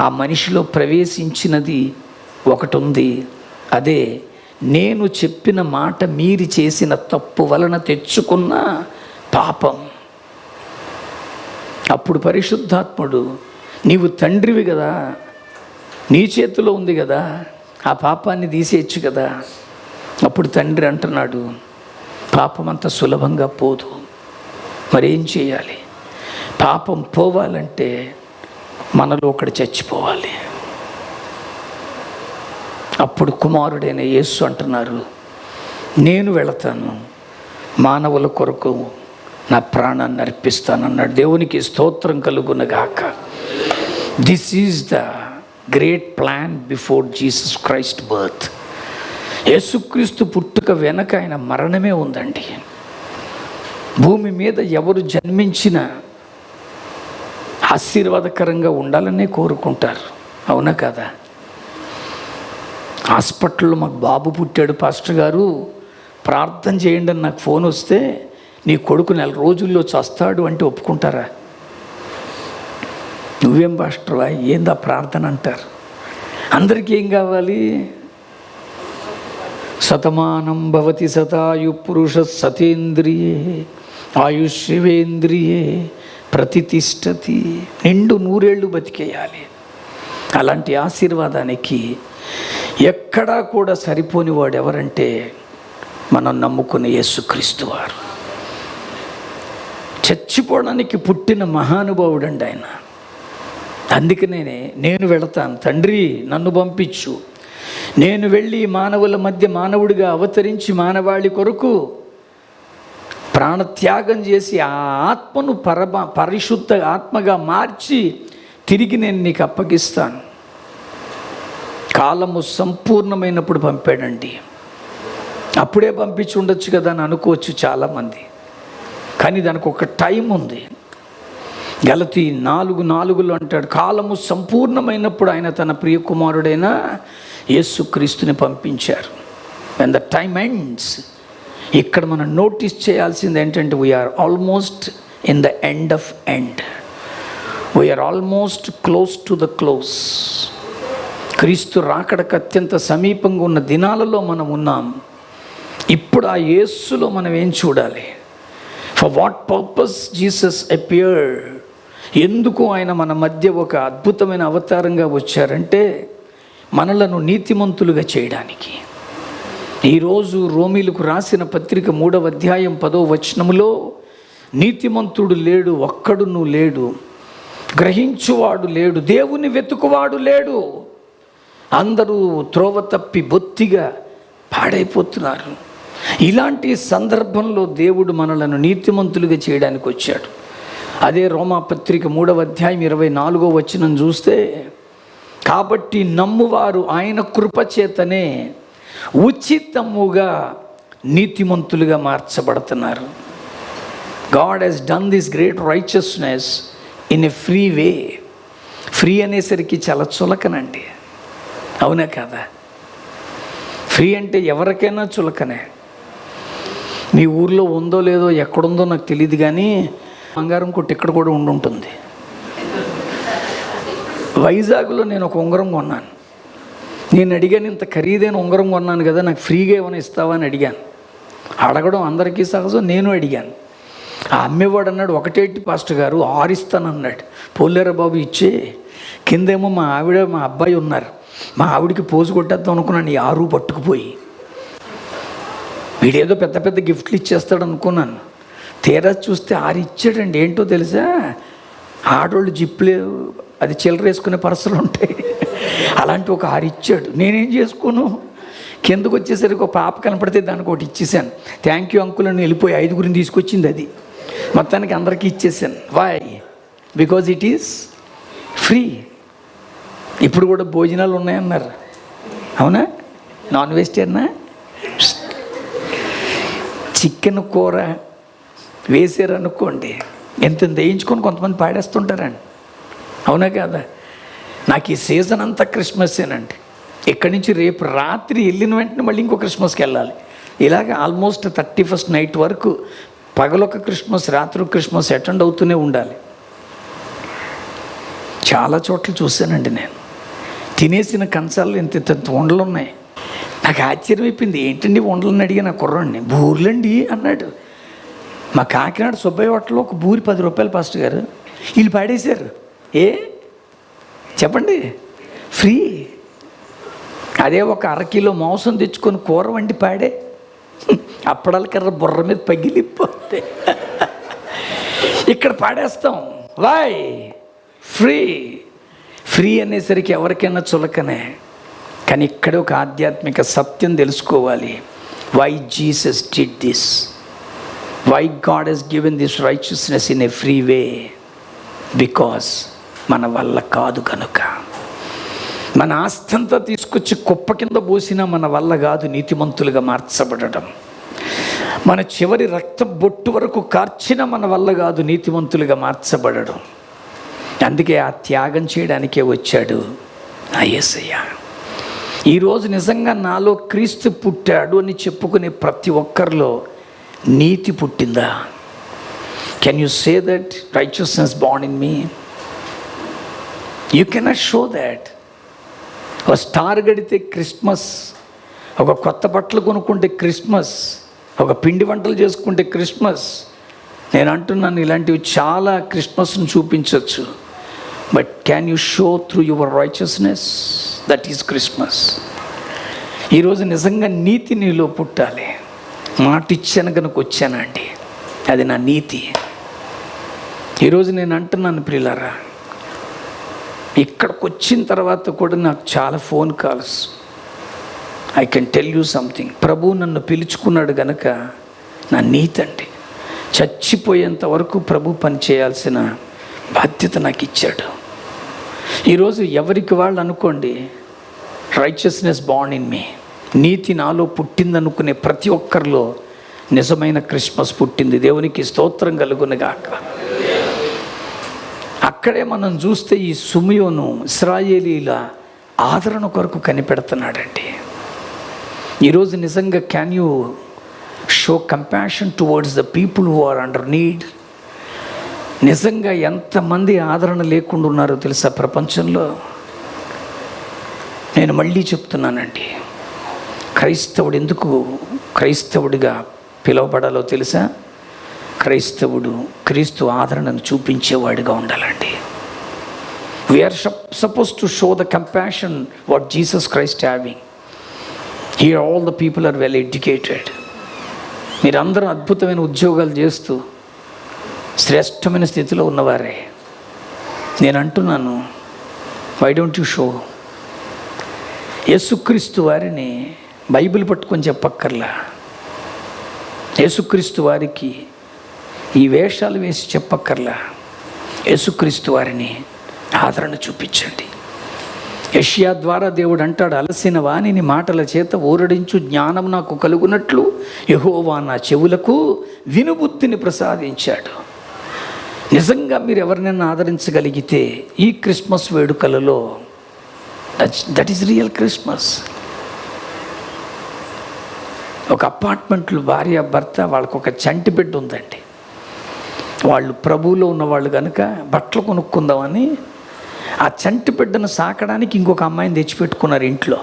ఆ మనిషిలో ప్రవేశించినది ఒకటి ఉంది. అదే నేను చెప్పిన మాట మీరు చేసిన తప్పు వలన తెచ్చుకున్న పాపం. అప్పుడు పరిశుద్ధాత్ముడు, నీవు తండ్రివి కదా, నీ చేతిలో ఉంది కదా, ఆ పాపాన్ని తీసేయచ్చు కదా. అప్పుడు తండ్రి అంటున్నాడు, పాపం అంత సులభంగా పోదు, మరేం చేయాలి? పాపం పోవాలంటే మనలో ఒకడు చచ్చిపోవాలి. అప్పుడు కుమారుడైన యేసు అంటున్నారు, నేను వెళతాను, మానవుల కొరకు నా ప్రాణాన్ని అర్పిస్తానన్నాడు. దేవునికి స్తోత్రం కలుగునగాక. This is the great plan before Jesus Christ birth. యేసుక్రీస్తు పుట్టుక వెనక ఆయన మరణమే ఉందండి. భూమి మీద ఎవరు జన్మించినా ఆశీర్వాదకరంగా ఉండాలనే కోరుకుంటారు, అవునా కదా? హాస్పిటల్లో మాకు బాబు పుట్టాడు పాస్టర్ గారు, ప్రార్థన చేయండి అని నాకు ఫోన్ వస్తే, నీ కొడుకు 4 రోజుల్లో చస్తాడు అంటే ఒప్పుకుంటారా? నువ్వేం పాస్టర్వా, ఏందా ప్రార్థన అంటారు. అందరికీ ఏం కావాలి? శతమానం భవతి శతాయు పురుష సతేంద్రియే ఆయుష్యేంద్రియే ప్రతిష్టతి. నిండు 100 ఏళ్ళు బతికేయాలి. అలాంటి ఆశీర్వాదానికి ఎక్కడా కూడా సరిపోని వాడు ఎవరంటే మనం నమ్ముకున్న యేసుక్రీస్తు వారు. చచ్చిపోవడానికి పుట్టిన మహానుభావుడండి ఆయన. అందుకనే నేను వెళతాను, తండ్రి నన్ను పంపించు, నేను వెళ్ళి మానవుల మధ్య మానవుడిగా అవతరించి మానవాళి కొరకు ప్రాణత్యాగం చేసి ఆ ఆత్మను పరిశుద్ధ ఆత్మగా మార్చి తిరిగి నేను నీకు అప్పగిస్తాను. కాలము సంపూర్ణమైనప్పుడు పంపాడండి. అప్పుడే పంపించి ఉండొచ్చు కదా అని అనుకోవచ్చు చాలామంది, కానీ దానికి ఒక టైం ఉంది. గలతీ 4:4 అంటాడు, కాలము సంపూర్ణమైనప్పుడు ఆయన తన ప్రియ కుమారుడైన యేసుక్రీస్తుని పంపించారు. when the time ends, ఇక్కడ మనం నోటీస్ చేయాల్సింది ఏంటంటే, we are almost in the end of end, we are almost close to the close. క్రీస్తు రాకడకు అత్యంత సమీపంగా ఉన్న దినాలలో మనం ఉన్నాం. ఇప్పుడు ఆ యేసులో మనం ఏం చూడాలి? For what purpose Jesus appeared, ఎందుకు ఆయన మన మధ్య ఒక అద్భుతమైన అవతారంగా వచ్చారంటే మనలను నీతిమంతులుగా చేయడానికి. ఈరోజు రోమీలకు రాసిన పత్రిక 3వ అధ్యాయం 10వ వచనములో నీతిమంతుడు లేడు, ఒక్కడును లేడు, గ్రహించువాడు లేడు, దేవుని వెతుకువాడు లేడు, అందరూ త్రోవ తప్పి బొత్తిగా పాడైపోతున్నారు. ఇలాంటి సందర్భంలో దేవుడు మనలను నీతిమంతులుగా చేయడానికి వచ్చాడు. అదే రోమాపత్రిక 3వ అధ్యాయం 24వ వచనం చూస్తే, కాబట్టి నమ్మువారు ఆయన కృపచేతనే ఉచితముగా నీతిమంతులుగా మార్చబడుతున్నారు. God has done this great righteousness in a free way. Free అనేసరికి చాలా చులకనండి, అవునా కదా? ఫ్రీ అంటే ఎవరికైనా చులకనే. మీ ఊర్లో ఉందో లేదో, ఎక్కడుందో నాకు తెలియదు, కానీ బంగారం కొట్టి ఇక్కడ కూడా ఉండుంటుంది. వైజాగ్లో నేను ఒక ఉంగరం కొన్నాను. నేను అడిగాను, ఇంత ఖరీదైన ఉంగరం కొన్నాను కదా, నాకు ఫ్రీగా ఏమైనా ఇస్తావా అని అడిగాను. అడగడం అందరికీ సహజం, నేను అడిగాను. ఆ అమ్మేవాడు అన్నాడు, ఒకటేంటి పాస్టర్ గారు, 6 ఇస్తానన్నాడు. పోలేరా బాబు ఇచ్చే. కిందేమో మా ఆవిడ మా అబ్బాయి ఉన్నారు. మా ఆవిడికి పోజు కొట్టేద్దాం అనుకున్నాను, ఈ 6 పట్టుకుపోయి. వీడేదో పెద్ద పెద్ద గిఫ్ట్లు ఇచ్చేస్తాడు అనుకున్నాను. తీరా చూస్తే 6 ఇచ్చాడండి. ఏంటో తెలుసా, ఆడోళ్ళు జిప్లే అది చిల్లర వేసుకునే పర్సులు ఉంటాయి, అలాంటి ఒక 6 ఇచ్చాడు. నేనేం చేసుకోను, కిందకు వచ్చేసరికి ఒక పాప కనపడితే దానికి ఒకటి ఇచ్చేసాను. థ్యాంక్ యూ అంకుల్ అని వెళ్ళిపోయి 5గురిని తీసుకొచ్చింది అది. మొత్తానికి అందరికీ ఇచ్చేసాను. Why? Because it is free. ఇప్పుడు కూడా భోజనాలు ఉన్నాయన్నారు, అవునా? నాన్ వెజిటేరియనా? చికెన్ కూర వేసారనుకోండి, ఎంత వేయించుకొని కొంతమంది పాడేస్తుంటారండి, అవునా కదా? నాకు ఈ సీజన్ అంతా క్రిస్మస్సేనండి. ఇక్కడి నుంచి రేపు రాత్రి వెళ్ళిన వెంటనే మళ్ళీ ఇంకో క్రిస్మస్కి వెళ్ళాలి. ఇలాగ ఆల్మోస్ట్ 31st నైట్ వరకు పగలొక క్రిస్మస్, రాత్రి క్రిస్మస్ అటెండ్ అవుతూనే ఉండాలి. చాలా చోట్ల చూశానండి నేను. తినేసిన కంచాలు ఇంత ఉండలు ఉన్నాయి. నాకు ఆశ్చర్యం అయిపోయింది, ఏంటండి ఉండలని అడిగా నా కుర్రాడిని. బూర్లండి అన్నాడు. మా కాకినాడ సుబ్బయ్య హోటల్లో ఒక బూరి 10 రూపాయలు పాస్టర్ గారు. వీళ్ళు పాడేశారు. ఏ చెప్పండి, ఫ్రీ. అదే ఒక 1/2 కిలో మాంసం తెచ్చుకొని కూర వండి పాడే, అప్పడాల కర్ర బుర్ర మీద పగిలిపోతే ఇక్కడ పాడేస్తాం. వై? ఫ్రీ. ఫ్రీ అనేసరికి ఎవరికైనా చులకనే. కానీ ఇక్కడ ఒక ఆధ్యాత్మిక సత్యం తెలుసుకోవాలి. Why Jesus did this, why God has given this righteousness in a free way. Because మన వల్ల కాదు కనుక. మన ఆస్తంతా తీసుకొచ్చి కుప్ప కింద పోసినా మన వల్ల కాదు నీతిమంతులుగా మార్చబడడం. మన చివరి రక్త బొట్టు వరకు కార్చిన మన వల్ల కాదు నీతిమంతులుగా మార్చబడడం. అందుకే ఆ త్యాగం చేయడానికే వచ్చాడు ఆ యేసయ్య. ఈరోజు నిజంగా నాలో క్రీస్తు పుట్టాడు అని చెప్పుకునే ప్రతి ఒక్కరిలో నీతి పుట్టిందా? Can you say that righteousness born in me? You cannot show that. ఒక స్టార్ గడితే క్రిస్మస్, ఒక కొత్త బట్టలు కొనుక్కుంటే క్రిస్మస్, ఒక పిండి వంటలు చేసుకుంటే క్రిస్మస్. నేను అంటున్నాను, ఇలాంటివి చాలా క్రిస్మస్ను చూపించవచ్చు. But can you show through your righteousness? That is Christmas. ఈరోజు నిజంగా నీతి నీలో పుట్టాలి. మాట ఇచ్చాను కనుక వచ్చానండి, అది నా నీతి. ఈరోజు నేను అంటున్నాను ప్రియులారా, ఇక్కడికి వచ్చిన తర్వాత కూడా నాకు చాలా phone calls. I can tell you something. ప్రభు నన్ను పిలుచుకున్నాడు కనుక నా నీతి అండి. చచ్చిపోయేంత వరకు ప్రభు పని చేయాల్సిన బాధ్యత నాకు ఇచ్చాడు. ఈరోజు ఎవరికి వాళ్ళు అనుకోండి, రైచియస్నెస్ బార్న్ ఇన్ మీ, నీతి నాలో పుట్టిందనుకునే ప్రతి ఒక్కరిలో నిజమైన క్రిస్మస్ పుట్టింది. దేవునికి స్తోత్రం కలుగునుగాక. అక్కడే మనం చూస్తే ఈ సిమియోను ఇశ్రాయేలీల ఆదరణ కొరకు కనిపెడుతున్నాడండి. ఈరోజు నిజంగా can you show compassion towards the people who are under need? నిజంగా ఎంతమంది ఆదరణ లేకుండా ఉన్నారో తెలుసా ప్రపంచంలో? నేను మళ్ళీ చెప్తున్నానండి, క్రైస్తవుడు ఎందుకు క్రైస్తవుడిగా పిలువబడాలో తెలుసా? క్రైస్తవుడు క్రీస్తు ఆదరణను చూపించేవాడిగా ఉండాలండి. We are suppose to show the compassion what Jesus Christ having. Here all the people are well educated. మీరందరూ అద్భుతమైన ఉద్యోగాలు చేస్తూ శ్రేష్టమైన స్థితిలో ఉన్నవారే. నేను అంటున్నాను, వై డోంట్ యు షో? యేసుక్రీస్తు వారిని బైబిల్ పట్టుకొని చెప్పక్కర్లా. యేసుక్రీస్తు వారికి ఈ వేషాలు వేసి చెప్పక్కర్లా. యేసుక్రీస్తు వారిని ఆదరణ చూపించండి. యెషయా ద్వారా దేవుడు అంటాడు, అలసిన వానిని మాటల చేత ఊరడించు జ్ఞానం నాకు కలుగునట్లు యెహోవా నా చెవులకు వినుబుద్ధిని ప్రసాదించాడు. నిజంగా మీరు ఎవరినైనా ఆదరించగలిగితే ఈ క్రిస్మస్ వేడుకలలో దట్ ఈస్ రియల్ క్రిస్మస్. ఒక అపార్ట్మెంట్లో భార్య భర్త, వాళ్ళకు ఒక చంటి బిడ్డ ఉందండి. వాళ్ళు ప్రభువులో ఉన్నవాళ్ళు కనుక బట్టలు కొనుక్కుందామని ఆ చంటి బిడ్డను సాకడానికి ఇంకొక అమ్మాయిని తెచ్చిపెట్టుకున్నారు ఇంట్లో.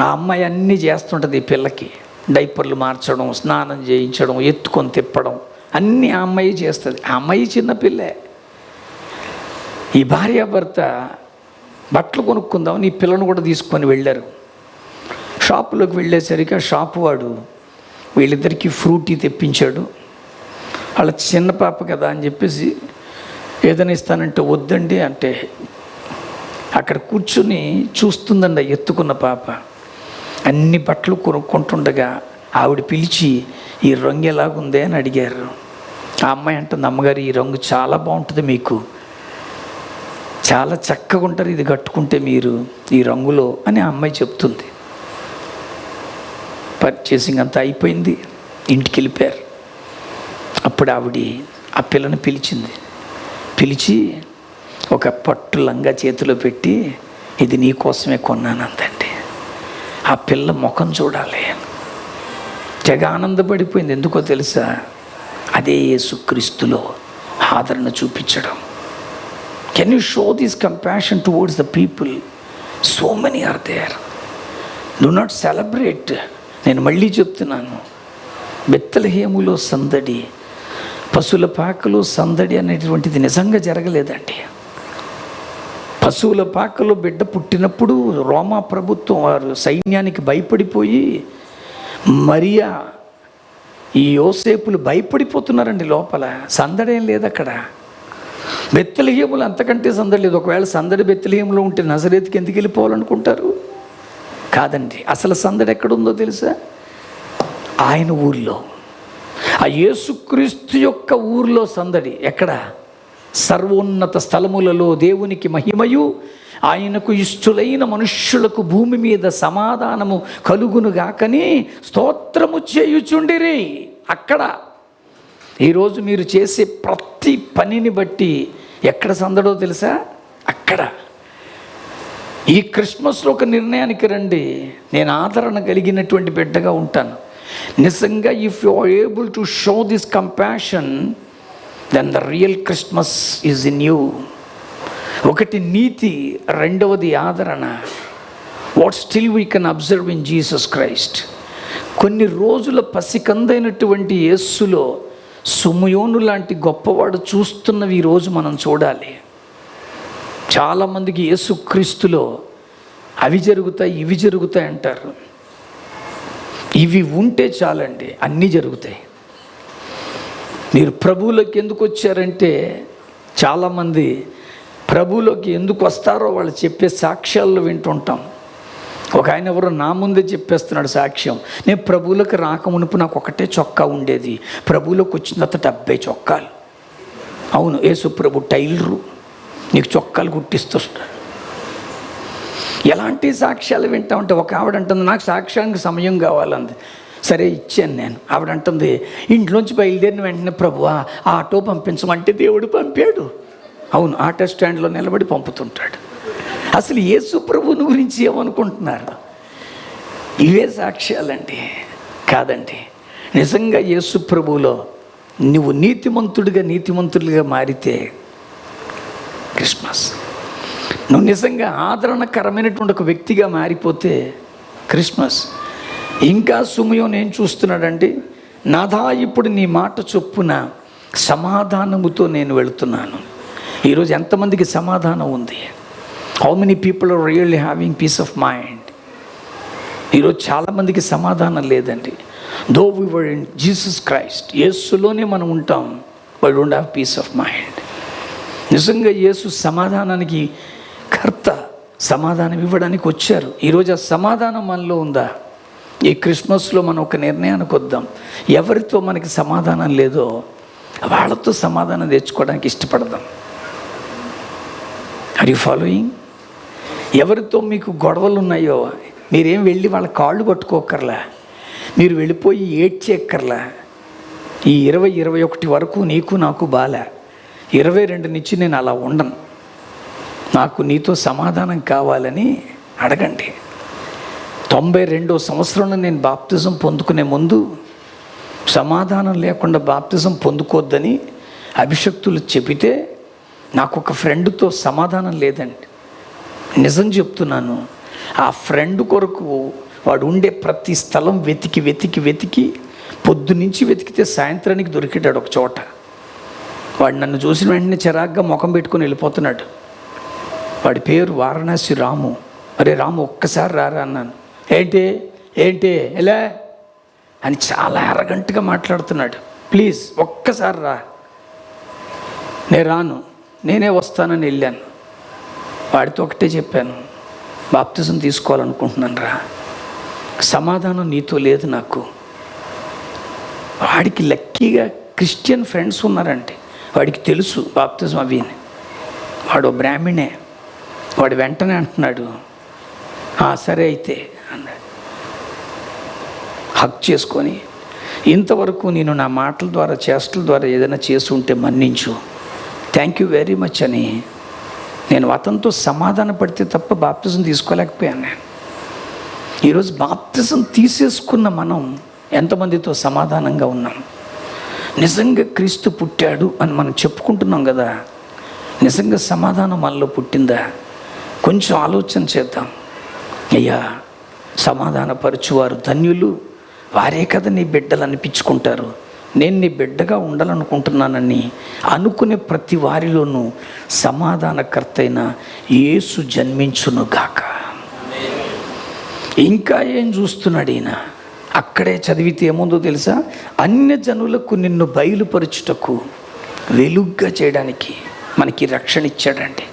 ఆ అమ్మాయి అన్నీ చేస్తుంటుంది ఈ పిల్లకి. డైపర్లు మార్చడం, స్నానం చేయించడం, ఎత్తుకొని తిప్పడం అన్నీ ఆ అమ్మాయి చేస్తుంది. ఆ అమ్మాయి చిన్నపిల్లే. ఈ భార్యాభర్త బట్టలు కొనుక్కుందామని ఈ పిల్లను కూడా తీసుకొని వెళ్ళారు. షాపులోకి వెళ్ళేసరికి ఆ షాపు వాడు వీళ్ళిద్దరికీ ఫ్రూటీ తెప్పించాడు. వాళ్ళ చిన్న పాప కదా అని చెప్పేసి ఏదైనా ఇస్తానంటే వద్దండి అంటే అక్కడ కూర్చుని చూస్తుందండి ఎత్తుకున్న పాప. అన్ని బట్టలు కొనుక్కుంటుండగా ఆవిడ పిలిచి, ఈ రంగు ఎలాగుందే అని అడిగారు. ఆ అమ్మాయి అంటుంది, అమ్మగారు ఈ రంగు చాలా బాగుంటుంది, మీకు చాలా చక్కగా ఉంటారు ఇది కట్టుకుంటే మీరు ఈ రంగులో అని ఆ అమ్మాయి చెప్తుంది. పర్చేసింగ్ అంతా అయిపోయింది, ఇంటికి వెళ్ళిపోయారు. అప్పుడు ఆవిడ ఆ పిల్లని పిలిచి ఒక పట్టు లంగా చేతిలో పెట్టి, ఇది నీ కోసమే కొన్నాను అందండి. ఆ పిల్ల ముఖం చూడాలి, తెగ ఆనందపడిపోయింది. ఎందుకో తెలుసా? అదే యేసుక్రీస్తులో ఆదరణ చూపించడం. Can you show this compassion towards the people? So many are there. Do not celebrate. నేను మళ్ళీ చెప్తున్నాను, బెత్లెహేములో సందడి, పశువుల పాకలో సందడి అనేటువంటిది నిజంగా జరగలేదండి. పశువుల పాకలో బిడ్డ పుట్టినప్పుడు రోమా ప్రభుత్వం వారు సైన్యానికి భయపడిపోయి మరియా ఈ యోసేపులు భయపడిపోతున్నారండి. లోపల సందడేం లేదు అక్కడ. బెత్లెహేములు అంతకంటే సందడి లేదు. ఒకవేళ సందడి బెత్లెహేములో ఉంటే నజరేతుకి ఎందుకు వెళ్ళిపోవాలనుకుంటారు? కాదండి, అసలు సందడి ఎక్కడుందో తెలుసా? ఆయన ఊర్లో, ఆ యేసుక్రీస్తు యొక్క ఊర్లో సందడి. ఎక్కడ? సర్వోన్నత స్థలములలో దేవునికి మహిమయు ఆయనకు ఇష్టులైన మనుష్యులకు భూమి మీద సమాధానము కలుగునుగాకని స్తోత్రము చేయుచుండిరి. అక్కడ ఈరోజు మీరు చేసే ప్రతి పనిని బట్టి ఎక్కడ సందడో తెలుసా? అక్కడ. ఈ క్రిస్మస్లో ఒక నిర్ణయానికి రండి, నేను ఆదరణ కలిగినటువంటి బిడ్డగా ఉంటాను. నిజంగా if you are able to show this compassion, then the real Christmas is in you. ఒకటి నీతి, రెండవది ఆదరణ. What still we can observe in Jesus Christ. కొన్ని రోజుల పసికందైనటువంటి యేస్సులో సుమయోను లాంటి గొప్పవాడు చూస్తున్నవి ఈరోజు మనం చూడాలి. చాలామందికి యేసుక్రీస్తులో అవి జరుగుతాయి ఇవి జరుగుతాయి అంటారు. ఇవి ఉంటే చాలండి, అన్నీ జరుగుతాయి. మీరు ప్రభువులోకి ఎందుకు వచ్చారంటే, చాలామంది ప్రభువులోకి ఎందుకు వస్తారో వాళ్ళు చెప్పే సాక్ష్యాల్లో వింటుంటాం. ఒక ఆయన ఎవరో నా ముందే చెప్పేస్తున్నాడు సాక్ష్యం, నేను ప్రభువులోకి రాకమునుపు నాకు ఒకటే చొక్కా ఉండేది, ప్రభువులోకి వచ్చిన తర్వాత 70 చొక్కాలు. అవును, యేసు ప్రభు టైలరు, నీకు చొక్కాలు కుట్టిస్తున్నాడు. ఎలాంటి సాక్ష్యాలు వింటామంటే, ఒక ఆవిడ అంటుంది నాకు సాక్ష్యానికి సమయం కావాలంది. సరే ఇచ్చాను నేను. ఆవిడ అంటుంది ఇంట్లోంచి బయలుదేరిన వెంటనే ప్రభువా ఆటో పంపించమంటే దేవుడు పంపాడు. అవును, ఆటో స్టాండ్లో నిలబడి పంపుతుంటాడు. అసలు యేసు ప్రభువుని గురించి ఏమనుకుంటున్నారు? ఇవే సాక్ష్యాలండి. కాదండి, నిజంగా యేసు ప్రభువులో నువ్వు నీతిమంతుడిగా మారితే క్రిస్మస్. నువ్వు నిజంగా ఆదరణకరమైనటువంటి ఒక వ్యక్తిగా మారిపోతే క్రిస్మస్. ఇంకా సుమయోను ఏం చూస్తున్నాడండి? నాథా, ఇప్పుడు నీ మాట చొప్పున సమాధానముతో నేను వెళుతున్నాను. ఈరోజు ఎంతమందికి సమాధానం ఉంది? How many people are really having peace of mind? ఈరోజు చాలామందికి సమాధానం లేదండి. Though we were in Jesus Christ, యేసులోనే మనం ఉంటాం, but don't have peace of mind. నిజంగా యేసు సమాధానానికి కర్త, సమాధానం ఇవ్వడానికి వచ్చారు. ఈరోజు ఆ సమాధానం మనలో ఉందా? ఈ క్రిస్మస్లో మనం ఒక నిర్ణయానికి వద్దాం. ఎవరితో మనకి సమాధానం లేదో వాళ్ళతో సమాధానం తెచ్చుకోవడానికి ఇష్టపడదాం. Are you following? ఎవరితో మీకు గొడవలు ఉన్నాయో మీరేం వెళ్ళి వాళ్ళ కాళ్ళు పట్టుకోకర్లా, మీరు వెళ్ళిపోయి ఏడ్చేక్కర్లా. ఈ 2021 వరకు నీకు నాకు బాలే, 22 నుంచి నేను అలా ఉండను, నాకు నీతో సమాధానం కావాలని అడగండి. 92వ సంవత్సరంలో నేను బాప్తిజం పొందుకునే ముందు సమాధానం లేకుండా బాప్తిజం పొందుకోవద్దని అభిషక్తులు చెబితే నాకు ఒక ఫ్రెండ్తో సమాధానం లేదండి. నిజం చెప్తున్నాను. ఆ ఫ్రెండ్ కొరకు వాడు ఉండే ప్రతి స్థలం వెతికి పొద్దునుంచి వెతికితే సాయంత్రానికి దొరికాడు ఒక చోట. వాడు నన్ను చూసిన వెంటనే చిరాగ్గా ముఖం పెట్టుకొని వెళ్ళిపోతున్నాడు. వాడి పేరు వారణాసి రాము. అరే రాము, ఒక్కసారి రారా అన్నాను. ఏంటి ఎలా అని చాలా అరగంటగా మాట్లాడుతున్నాడు. ప్లీజ్ ఒక్కసారి రా. నేను రాను, నేనే వస్తానని వెళ్ళాను. వాడితో ఒకటే చెప్పాను, బాప్తిజం తీసుకోవాలనుకుంటున్నాను రా. సమాధానం నీతో లేదు నాకు. వాడికి లక్కీగా క్రిస్టియన్ ఫ్రెండ్స్ ఉన్నారంటే వాడికి తెలుసు బాప్తిజం అవి. వాడు బ్రాహ్మణే. వాడు వెంటనే అంటున్నాడు, సరే అయితే అన్నాడు. హక్ చేసుకొని, ఇంతవరకు నేను నా మాటల ద్వారా చేష్టల ద్వారా ఏదైనా చేసి ఉంటే మన్నించు, థ్యాంక్ యూ వెరీ మచ్ అని నేను అతనితో సమాధాన పడితే తప్ప బాప్తిజం తీసుకోలేకపోయాను. నేను ఈరోజు బాప్తిజం తీసేసుకున్న మనం ఎంతమందితో సమాధానంగా ఉన్నాం? నిజంగా క్రీస్తు పుట్టాడు అని మనం చెప్పుకుంటున్నాం కదా, నిజంగా సమాధానం మనలో పుట్టిందా? కొంచెం ఆలోచన చేద్దాం. అయ్యా, సమాధానపరచువారు ధన్యులు, వారే కదా నీ బిడ్డలు అనిపించుకుంటారు. నేను నీ బిడ్డగా ఉండాలనుకుంటున్నానని అనుకునే ప్రతి వారిలోనూ సమాధానకర్త అయిన యేసు జన్మించునుగాక. ఇంకా ఏం చూస్తున్నాడు ఈయన? అక్కడే చదివితే ఏముందో తెలుసా? అన్యజనులకు నిన్ను బయలుపరచుటకు, వెలుగ్గా చేయడానికి మనకి రక్షణ ఇచ్చాడండి.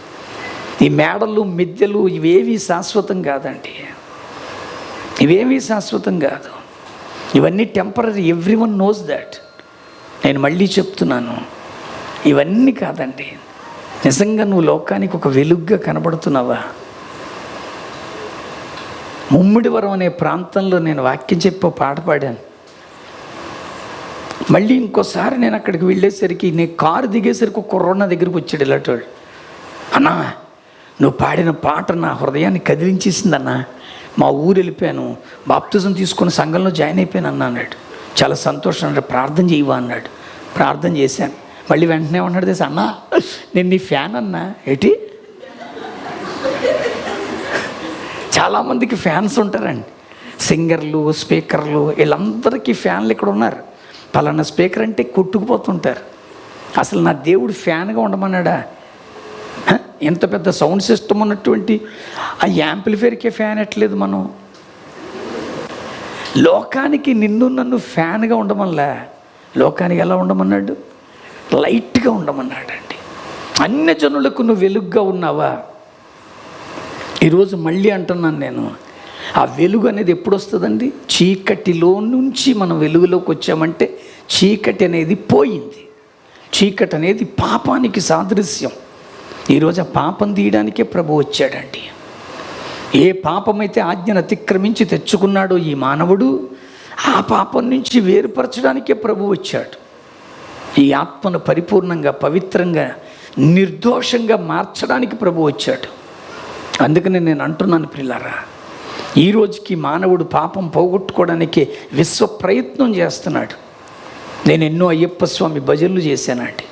ఈ మేడలు మిద్దెలు ఇవేవి శాశ్వతం కాదండి, ఇవేమీ శాశ్వతం కాదు. ఇవన్నీ టెంపరరీ. Everyone knows that. నేను మళ్ళీ చెప్తున్నాను, ఇవన్నీ కాదండి. నిజంగా నువ్వు లోకానికి ఒక వెలుగ్గా కనబడుతున్నావా? ముమ్మిడివరం అనే ప్రాంతంలో నేను వాక్యం చెప్పి పాట పాడాను. మళ్ళీ ఇంకోసారి నేను అక్కడికి వెళ్ళేసరికి, నేను కారు దిగేసరికి ఒక కుర్రోడు నా దగ్గరికి వచ్చాడు. ఇలాంటి అన్నా, నువ్వు పాడిన పాట నా హృదయాన్ని కదిలించేసిందన్నా, మా ఊరు వెళ్ళిపోయాను, బాప్తిజం తీసుకుని సంఘంలో జాయిన్ అయిపోయాను అన్నా అన్నాడు. చాలా సంతోషం అన్నాడు. ప్రార్థన చేయవా అన్నాడు. ప్రార్థన చేశాను. మళ్ళీ వెంటనే ఉన్నాడు తెలుసా, అన్నా నేను నీ ఫ్యాన్ అన్నా. ఏంటి? చాలామందికి ఫ్యాన్స్ ఉంటారండి, సింగర్లు, స్పీకర్లు, వీళ్ళందరికీ ఫ్యాన్లు ఇక్కడ ఉన్నారు. పలానా స్పీకర్ అంటే కొట్టుకుపోతుంటారు. అసలు నా దేవుడు ఫ్యాన్గా ఉండమన్నాడా? ఎంత పెద్ద సౌండ్ సిస్టమ్ ఉన్నటువంటి ఆ యాంప్లిఫైర్కే ఫ్యాన్ ఎట్లేదు మనం. లోకానికి నిన్ను నన్ను ఫ్యాన్గా ఉండమనలే, లోకానికి ఎలా ఉండమన్నాడు? లైట్గా ఉండమన్నాడు అండి. అన్య జనులకు నువ్వు వెలుగుగా ఉన్నావా? ఈరోజు మళ్ళీ అంటున్నాను నేను, ఆ వెలుగు అనేది ఎప్పుడు వస్తుందండి? చీకటిలో నుంచి మనం వెలుగులోకి వచ్చామంటే చీకటి అనేది పోయింది. చీకటి అనేది పాపానికి సాదృశ్యం. ఈరోజు ఆ పాపం తీయడానికే ప్రభు వచ్చాడండి. ఏ పాపమైతే ఆజ్ఞను అతిక్రమించి తెచ్చుకున్నాడో ఈ మానవుడు, ఆ పాపం నుంచి వేరుపరచడానికే ప్రభు వచ్చాడు. ఈ ఆత్మను పరిపూర్ణంగా, పవిత్రంగా, నిర్దోషంగా మార్చడానికి ప్రభు వచ్చాడు. అందుకని నేను అంటున్నాను ప్రియులారా, ఈ రోజుకి మానవుడు పాపం పోగొట్టుకోవడానికి విశ్వ ప్రయత్నం చేస్తున్నాడు. నేను ఎన్నో అయ్యప్ప స్వామి భజనలు చేశానండి,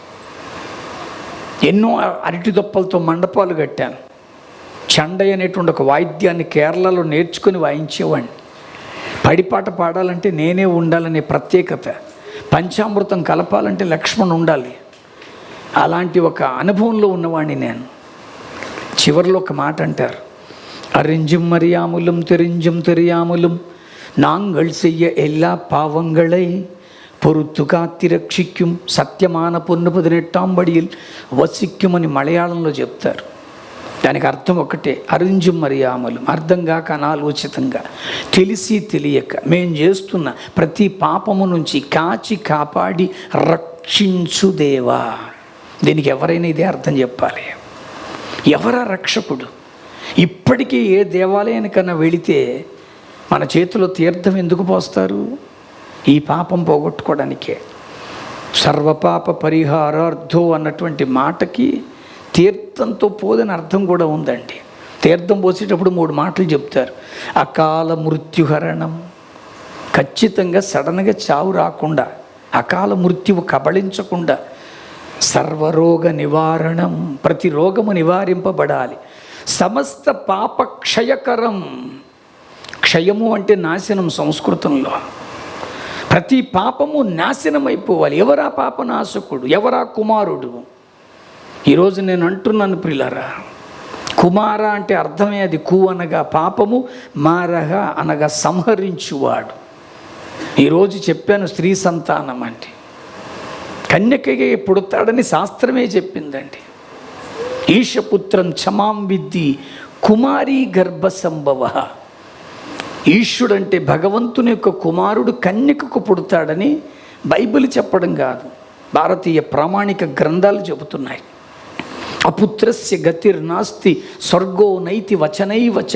ఎన్నో అరటి దొప్పలతో మండపాలు కట్టాను. చండై అనేటువంటి ఒక వాయిద్యాన్ని కేరళలో నేర్చుకుని వాయించేవాడిని. పడిపాట పాడాలంటే నేనే ఉండాలనే ప్రత్యేకత. పంచామృతం కలపాలంటే లక్ష్మణ్ ఉండాలి. అలాంటి ఒక అనుభవంలో ఉన్నవాడిని నేను. చివరిలో ఒక మాట అంటారు, அறிஞ்சும் அறியாமலும் தெரிஞ்சும் தெரியாமலும் நாங்கள் செய்ய எல்லா பாவங்களை பொறுத்து காத்தி రక్షిக்கும் సత్యమాన పొన్ను 18వ బడిயில் వసిక్కుమని మలయాళంలో చెప్తారు. దానికి అర్థం ఒకటే, అరింజుం మరియామలు, అర్థం కాక అనాలోచితంగా తెలిసి తెలియక మేం చేస్తున్న ప్రతి పాపము నుంచి కాచి కాపాడి రక్షించు దేవా. దీనికి ఎవరైనా ఇదే అర్థం చెప్పాలి. ఎవరా రక్షకుడు? ఇప్పటికీ ఏ దేవాలయానికన్నా వెళితే మన చేతిలో తీర్థం ఎందుకు పోస్తారు? ఈ పాపం పోగొట్టుకోవడానికే. సర్వపాప పరిహారార్థో అన్నటువంటి మాటకి తీర్థంతో పోదని అర్థం కూడా ఉందండి. తీర్థం పోసేటప్పుడు 3 మాటలు చెప్తారు. అకాల మృత్యుహరణం, ఖచ్చితంగా సడన్గా చావు రాకుండా, అకాల మృత్యువు కబళించకుండా. సర్వరోగ నివారణం, ప్రతి రోగము నివారింపబడాలి. సమస్త పాప క్షయకరం, క్షయము అంటే నాశనం సంస్కృతంలో. ప్రతి పాపము నాశనం అయిపోవాలి. ఎవరా పాపనాశకుడు? ఎవరా కుమారుడు? ఈరోజు నేను అంటున్నాను ప్రియులారా, కుమార అంటే అర్థమే అది. కు అనగా పాపము, మారహ అనగా సంహరించువాడు. ఈరోజు చెప్పాను స్త్రీ సంతానం అంటే కన్యకగా పుడతాడని శాస్త్రమే చెప్పిందండి. ఈశపుత్రం క్షమాం విద్ధి కుమారీ గర్భ సంభవ. ఈశ్వరుడంటే భగవంతుని యొక్క కుమారుడు కన్యకకు పుడతాడని బైబిల్ చెప్పడం కాదు, భారతీయ ప్రామాణిక గ్రంథాలు చెబుతున్నాయి. అపుత్రస్య గతిర్నాస్తి స్వర్గో నైతి వచనైవచ.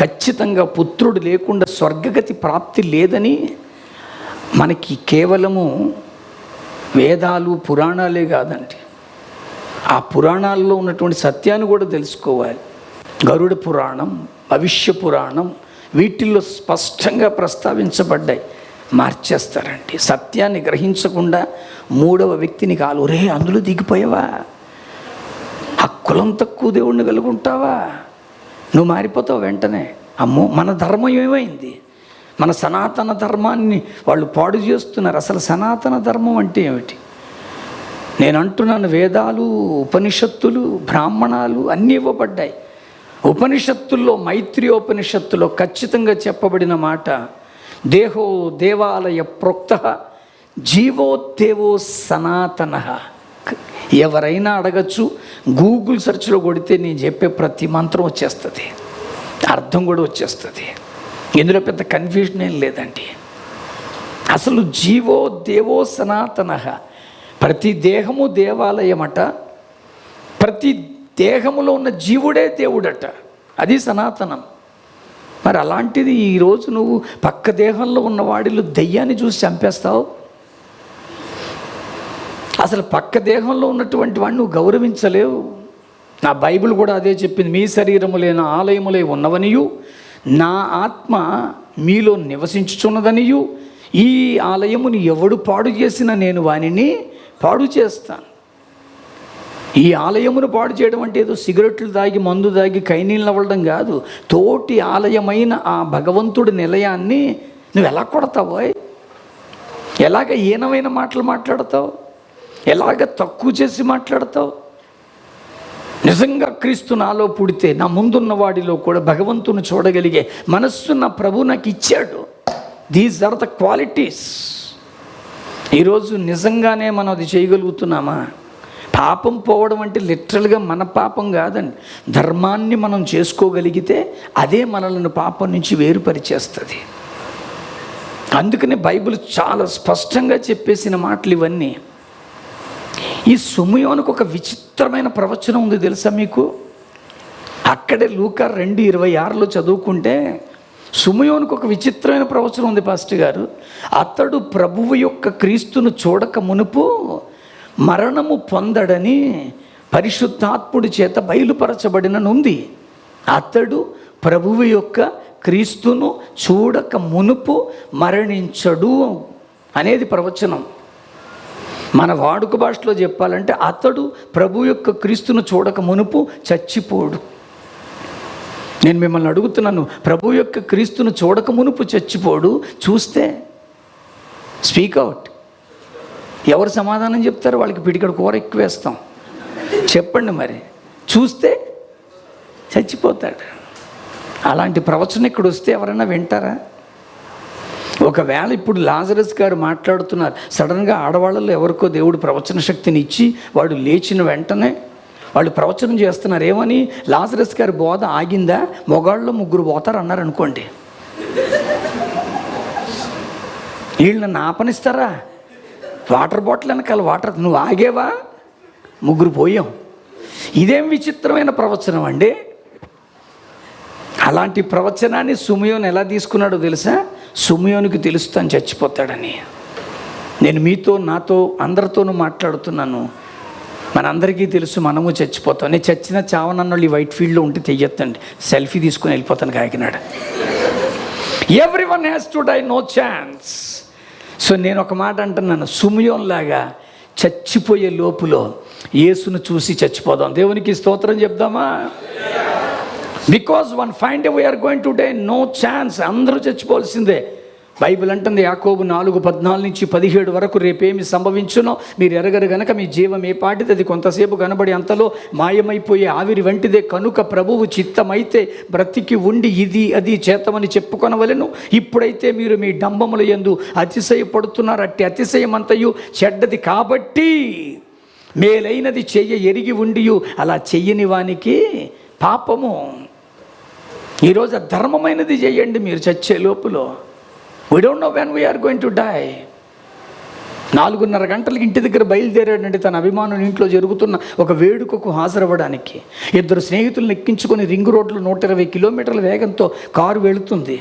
ఖచ్చితంగా పుత్రుడు లేకుండా స్వర్గగతి ప్రాప్తి లేదని మనకి కేవలము వేదాలు పురాణాలే కాదండి, ఆ పురాణాల్లో ఉన్నటువంటి సత్యాన్ని కూడా తెలుసుకోవాలి. గరుడ పురాణం, భవిష్య పురాణం వీటిల్లో స్పష్టంగా ప్రస్తావించబడ్డాయి. మార్చేస్తారండి. సత్యాన్ని గ్రహించకుండా 3వ వ్యక్తిని కాలు, ఒరే అందులో దిగిపోయావా, ఆ కులం తక్కువ దేవుణ్ణి కలుగుంటావా, నువ్వు మారిపోతావు వెంటనే. అమ్మో మన ధర్మం ఏమైంది? మన సనాతన ధర్మాన్ని వాళ్ళు పాడు చేస్తున్నారు. అసలు సనాతన ధర్మం అంటే ఏమిటి? నేను అంటున్నాను, వేదాలు, ఉపనిషత్తులు, బ్రాహ్మణాలు అన్నీ ఇవ్వబడ్డాయి. ఉపనిషత్తుల్లో, మైత్రియోపనిషత్తులో ఖచ్చితంగా చెప్పబడిన మాట, దేహో దేవాలయ ప్రోక్త జీవోత్తేవో సనాతన. ఎవరైనా అడగచ్చు, గూగుల్ సెర్చ్లో కొడితే నేను చెప్పే ప్రతి మంత్రం వచ్చేస్తుంది, అర్థం కూడా వచ్చేస్తుంది. ఇందులో పెద్ద కన్ఫ్యూజన్ ఏం లేదండి. అసలు జీవో దేవో సనాతన. ప్రతి దేహము దేవాలయమట, ప్రతి దేహములో ఉన్న జీవుడే దేవుడట, అది సనాతనం. మరి అలాంటిది ఈరోజు నువ్వు పక్క దేహంలో ఉన్న వాడిలో దెయ్యాన్ని చూసి చంపేస్తావు. అసలు పక్క దేహంలో ఉన్నటువంటి వాడిని నువ్వు గౌరవించలేవు. నా బైబిల్ కూడా అదే చెప్పింది, మీ శరీరములైన ఆలయములై ఉన్నవనియు నా ఆత్మ మీలో నివసించుచున్నదనియు ఈ ఆలయముని ఎవడు పాడు చేసినా నేను వానిని పాడు చేస్తాను. ఈ ఆలయమును పాడు చేయడం అంటే ఏదో సిగరెట్లు తాగి, మందు తాగి, కైనీళ్ళు అవ్వడం కాదు. తోటి ఆలయమైన ఆ భగవంతుడి నిలయాన్ని నువ్వు ఎలా కొడతావో, ఎలాగ హీనమైన మాటలు మాట్లాడతావు, ఎలాగ తక్కువ చేసి మాట్లాడతావు? నిజంగా క్రీస్తు నాలో పుడితే నా ముందున్న వాడిలో కూడా భగవంతుని చూడగలిగే మనస్సు నా ప్రభు నాకు ఇచ్చాడు. These are the qualities. ఈరోజు నిజంగానే మనం అది చేయగలుగుతున్నామా? పాపం పోవడం అంటే లిటరల్గా మన పాపం కాదండి, ధర్మాన్ని మనం చేసుకోగలిగితే అదే మనల్ని పాపం నుంచి వేరుపరిచేస్తుంది. అందుకనే బైబిల్ చాలా స్పష్టంగా చెప్పేసిన మాటలు ఇవన్నీ. ఈ సుమయోనికి ఒక విచిత్రమైన ప్రవచనం ఉంది తెలుసా మీకు? అక్కడే లూకా 2:26లో చదువుకుంటే సుమయోనికి ఒక విచిత్రమైన ప్రవచనం ఉంది పాస్టర్ గారు. అతడు ప్రభువు యొక్క క్రీస్తును చూడక మునుపు మరణము పొందడని పరిశుద్ధాత్ముడి చేత బయలుపరచబడిననుంది. అతడు ప్రభువు యొక్క క్రీస్తును చూడక మునుపు మరణించడు అనేది ప్రవచనం. మన వాడుక భాషలో చెప్పాలంటే అతడు ప్రభు యొక్క క్రీస్తును చూడక మునుపు చచ్చిపోడు. నేను మిమ్మల్ని అడుగుతున్నాను, ప్రభు యొక్క క్రీస్తును చూడక మునుపు చచ్చిపోడు, చూస్తే స్పీక్ అవుట్. ఎవరు సమాధానం చెప్తారు? వాళ్ళకి పిడికడు కూర ఎక్కువ వేస్తాం. చెప్పండి మరి. చూస్తే చచ్చిపోతాడు. అలాంటి ప్రవచనం ఇక్కడ వస్తే ఎవరైనా వింటారా? ఒకవేళ ఇప్పుడు లాజరస్ గారు మాట్లాడుతున్నారు, సడన్గా ఆడవాళ్ళలో ఎవరికో దేవుడు ప్రవచన శక్తిని ఇచ్చి వాడు లేచిన వెంటనే వాళ్ళు ప్రవచనం చేస్తున్నారు. ఏమని? లాజరస్ గారి బోధ ఆగిందా, మొగాళ్ళలో 3 పోతారు అన్నారు అనుకోండి. వీళ్ళు నన్ను ఆపనిస్తారా? వాటర్ బాటిల్ వెనకాల వాటర్, నువ్వు ఆగేవా, 3 పోయాం. ఇదేం విచిత్రమైన ప్రవచనం అండి. అలాంటి ప్రవచనాన్ని సుమయోను ఎలా తీసుకున్నాడో తెలుసా? సుమయోనికి తెలుస్తాను చచ్చిపోతాడని. నేను మీతో, నాతో, అందరితోనూ మాట్లాడుతున్నాను. మనందరికీ తెలుసు మనము చచ్చిపోతాం. నేను చచ్చిన చావనన్నోళ్ళు ఈ వైట్ ఫీల్డ్లో ఉంటే తెయ్యొద్దండి, సెల్ఫీ తీసుకుని వెళ్ళిపోతాను Kakinada. Everyone has to die, no chance. So నేను ఒక మాట అంటున్నాను, సుమయోన్లాగా చచ్చిపోయే లోపులో యేసును చూసి చచ్చిపోదాం. దేవునికి స్తోత్రం చెప్దామా? Because one fine we're going to die, no chance. అందరూ చచ్చిపోవాల్సిందే. బైబిల్ అంటుంది యాకోబు 4:14-17 వరకు, రేపేమి సంభవించునో మీరు ఎరగరు గనక మీ జీవం ఏ పాటిది అది కొంతసేపు కనబడి అంతలో మాయమైపోయే ఆవిరి వంటిదే. కనుక ప్రభువు చిత్తమైతే బ్రతికి ఉండి ఇది అది చేతమని చెప్పుకొనవలెను. ఇప్పుడైతే మీరు మీ డంబముల యందు అతిశయపడుతున్నారు. అట్టి అతిశయమంతయు చెడ్డది కాబట్టి మేలైనది చెయ్య ఎరిగి ఉండియు అలా చెయ్యని వానికి పాపము. ఈరోజు ధర్మమైనది చేయండి మీరు చచ్చే లోపులో. We don't know when we are going to die. 4:30 గంటలకి ఇంటి దగ్గర బయలుదేరాడండి తన అభిమానుల ఇంట్లో జరుగుతున్న ఒక వేడుకకు హాజరవ్వడానికి. 2 స్నేహితులను ఎక్కించుకొని రింగ్ రోడ్లో 120 కిలోమీటర్ల వేగంతో కారు వెళుతుంది.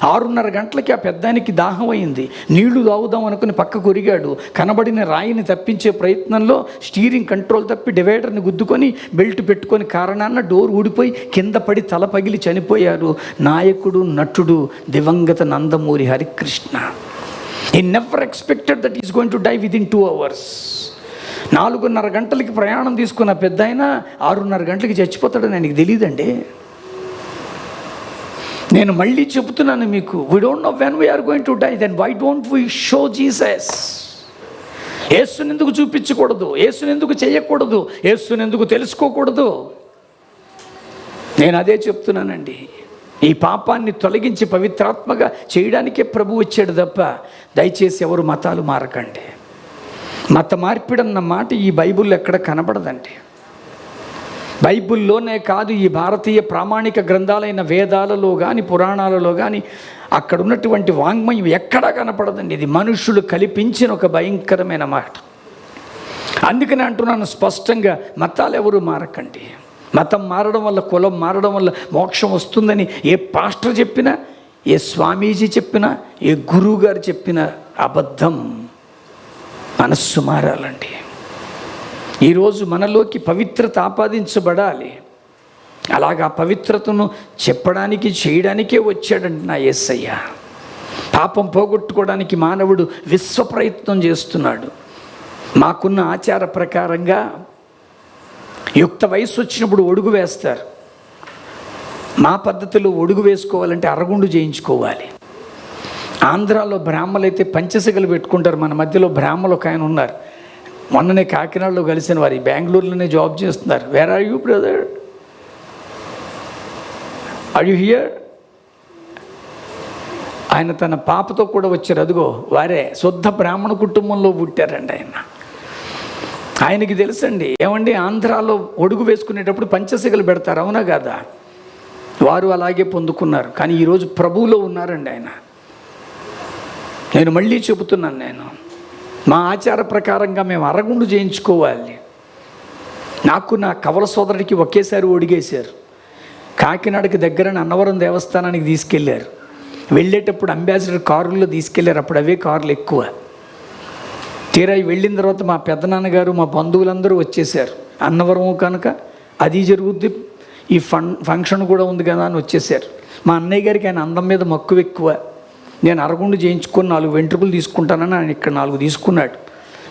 6:30 గంటలకి ఆ పెద్దానికి దాహం అయింది. నీళ్లు తాగుదాం అనుకుని పక్కకు ఒరిగాడు. కనబడిన రాయిని తప్పించే ప్రయత్నంలో స్టీరింగ్ కంట్రోల్ తప్పి డివైడర్ని గుద్దుకొని బెల్ట్ పెట్టుకొని కారణాన డోర్ ఊడిపోయి కింద పడి తల పగిలి చనిపోయారు నాయకుడు, నటుడు, దివంగత Nandamuri Harikrishna. He never expected that he is going to die within 2 hours. 4:30 గంటలకి ప్రయాణం తీసుకున్న పెద్ద ఆయన 6:30 గంటలకి చచ్చిపోతాడని ఆయనకి తెలియదండి. నేను మళ్ళీ చెబుతున్నాను మీకు, we don't know when we are going to die, then why don't we show Jesus? యేసుని ఎందుకు చూపించకూడదు? యేసుని ఎందుకు చేయకూడదు? యేసుని ఎందుకు తెలుసుకోకూడదు? నేను అదే చెప్తున్నానండి. ఈ పాపాన్ని తొలగించి పవిత్రాత్మగా చేయడానికే ప్రభు వచ్చాడు తప్ప దయచేసి ఎవరు మతాలు మారకండి. మత మార్పిడన్న మాట ఈ బైబిల్లో ఎక్కడ కనబడదండి. బైబిల్లోనే కాదు, ఈ భారతీయ ప్రామాణిక గ్రంథాలైన వేదాలలో కానీ పురాణాలలో కానీ అక్కడ ఉన్నటువంటి వాంగ్మయం ఎక్కడా కనపడదండి. ఇది మనుషులు కల్పించిన ఒక భయంకరమైన మాట. అందుకని అంటున్నాను స్పష్టంగా, మతాలు ఎవరు మారకండి. మతం మారడం వల్ల, కులం మారడం వల్ల మోక్షం వస్తుందని ఏ పాస్టర్ చెప్పినా, ఏ స్వామీజీ చెప్పినా, ఏ గురువు గారు చెప్పినా అబద్ధం. మనస్సు మారాలండి. ఈరోజు మనలోకి పవిత్రత ఆపాదించబడాలి. అలాగా పవిత్రతను చెప్పడానికి చేయడానికే వచ్చాడండి నా యేసయ్య. పాపం పోగొట్టుకోవడానికి మానవుడు విశ్వ ప్రయత్నం చేస్తున్నాడు. మాకున్న ఆచార ప్రకారంగా యుక్త వయసు వచ్చినప్పుడు ఒడుగు వేస్తారు. మా పద్ధతిలో ఒడుగు వేసుకోవాలంటే అరగుండు చేయించుకోవాలి. ఆంధ్రాలో బ్రాహ్మలు అయితే పంచసిగలు పెట్టుకుంటారు. మన మధ్యలో బ్రాహ్మలు ఒక ఆయన ఉన్నారు, మొన్ననే కాకినాడలో కలిసిన వారు, బెంగళూరులోనే జాబ్ చేస్తున్నారు. Where are you brother? Are you here? ఆయన తన పాపతో కూడా వచ్చారు. అదిగో వారే శుద్ధ బ్రాహ్మణ కుటుంబంలో పుట్టారండి ఆయన. ఆయనకి తెలుసండి, ఏమండి ఆంధ్రాలో ఒడుగు వేసుకునేటప్పుడు పంచసిగలు పెడతారు, అవునా కాదా? వారు అలాగే పొందుకున్నారు. కానీ ఈరోజు ప్రభువులో ఉన్నారండి ఆయన. నేను మళ్ళీ చెబుతున్నాను, నేను మా ఆచార ప్రకారంగా మేము అరగుండు చేయించుకోవాలి. నాకు నా కవల సోదరుడికి ఒకేసారి ఒడిగేశారు. కాకినాడకి దగ్గరని అన్నవరం దేవస్థానానికి తీసుకెళ్లారు. వెళ్ళేటప్పుడు అంబాసిడర్ కారుల్లో తీసుకెళ్లారు. అప్పుడు అవే కార్లు ఎక్కువ. తీరా వెళ్ళిన తర్వాత మా పెద్దనాన్నగారు, మా బంధువులందరూ వచ్చేసారు. అన్నవరం కనుక అది జరుగుద్ది, ఈ ఫంక్షన్ కూడా ఉంది కదా అని వచ్చేసారు. మా అన్నయ్య గారికి ఆయన అందం మీద మక్కువ ఎక్కువ. నేను అరగుండు చేయించుకొని 4 వెంట్రుకలు తీసుకుంటానని ఆయన ఇక్కడ 4 తీసుకున్నాడు.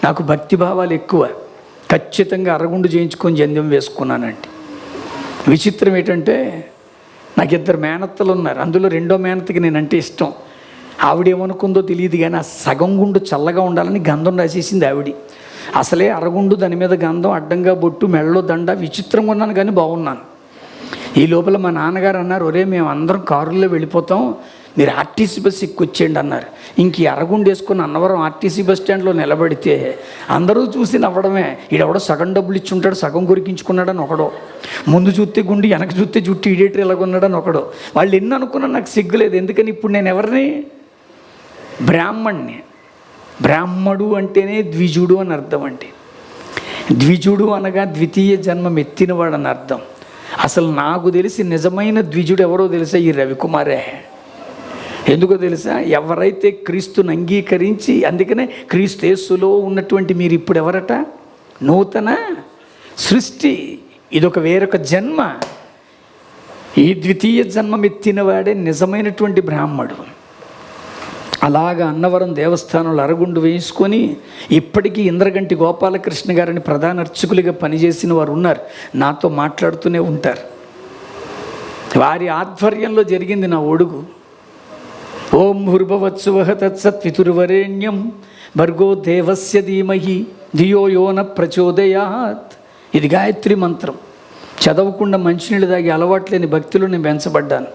నాకు భక్తి భావాలు ఎక్కువ. ఖచ్చితంగా అరగుండు చేయించుకొని జంధ్యం వేసుకున్నానండి. విచిత్రం ఏంటంటే నాకు 2 మేనత్తలు ఉన్నారు. అందులో రెండో మేనత్తకి నేనంటే ఇష్టం. ఆవిడేమనుకుందో తెలియదు కానీ ఆ సగం గుండు చల్లగా ఉండాలని గంధం రాసేసింది ఆవిడ. అసలే అరగుండు, దాని మీద గంధం, అడ్డంగా బొట్టు, మెడలో దండ, విచిత్రంగా ఉన్నాను కానీ బాగున్నాను. ఈ లోపల మా నాన్నగారు అన్నారు, ఒరే మేము అందరం కారులో వెళ్ళిపోతాం, మీరు ఆర్టీసీ బస్ ఎక్కొచ్చేయండి అన్నారు. ఇంక అరగుండు వేసుకుని అన్నవరం ఆర్టీసీ బస్ స్టాండ్లో నిలబడితే అందరూ చూసి నవ్వడమే. ఈడెవడో సగం డబ్బులు ఇచ్చి ఉంటాడు, సగం గురికించుకున్నాడని ఒకడో, ముందు చూస్తే గుండి వెనక చూస్తే జుట్టు ఈడేటర్ ఎలాగున్నాడని ఒకడో. వాళ్ళు ఎన్ని అనుకున్నా నాకు సిగ్గులేదు. ఎందుకని ఇప్పుడు నేను ఎవరిని? బ్రాహ్మణ్ణి. బ్రాహ్మడు అంటేనే ద్విజుడు అని అర్థం అండి. ద్విజుడు అనగా ద్వితీయ జన్మం ఎత్తినవాడు అని అర్థం. అసలు నాకు తెలిసి నిజమైన ద్విజుడు ఎవరో తెలుసా? ఈ రవికుమారే. ఎందుకో తెలుసా? ఎవరైతే క్రీస్తుని అంగీకరించి, అందుకనే క్రీస్తు యేసులో ఉన్నటువంటి మీరు ఇప్పుడు ఎవరట? నూతన సృష్టి. ఇదొక వేరొక జన్మ. ఈ ద్వితీయ జన్మం ఎత్తినవాడే నిజమైనటువంటి బ్రాహ్మడు. అలాగా అన్నవరం దేవస్థానంలో అరగుండు వేసుకొని ఇప్పటికీ ఇంద్రగంటి గోపాలకృష్ణ గారిని ప్రధాన అర్చకులుగా పనిచేసిన వారు ఉన్నారు, నాతో మాట్లాడుతూనే ఉంటారు. వారి ఆధ్వర్యంలో జరిగింది నా ఒడుగు. ఓం భూర్భువస్సువః తత్సత్వితుర్వరేణ్యం భర్గో దేవస్య ధీమహి ధియో యో న ప్రచోదయాత్. ఇది గాయత్రి మంత్రం. చదవకుండా మంచినీళ్ళు తాగి అలవాట్లేని భక్తిలో నేను పెంచబడ్డాను.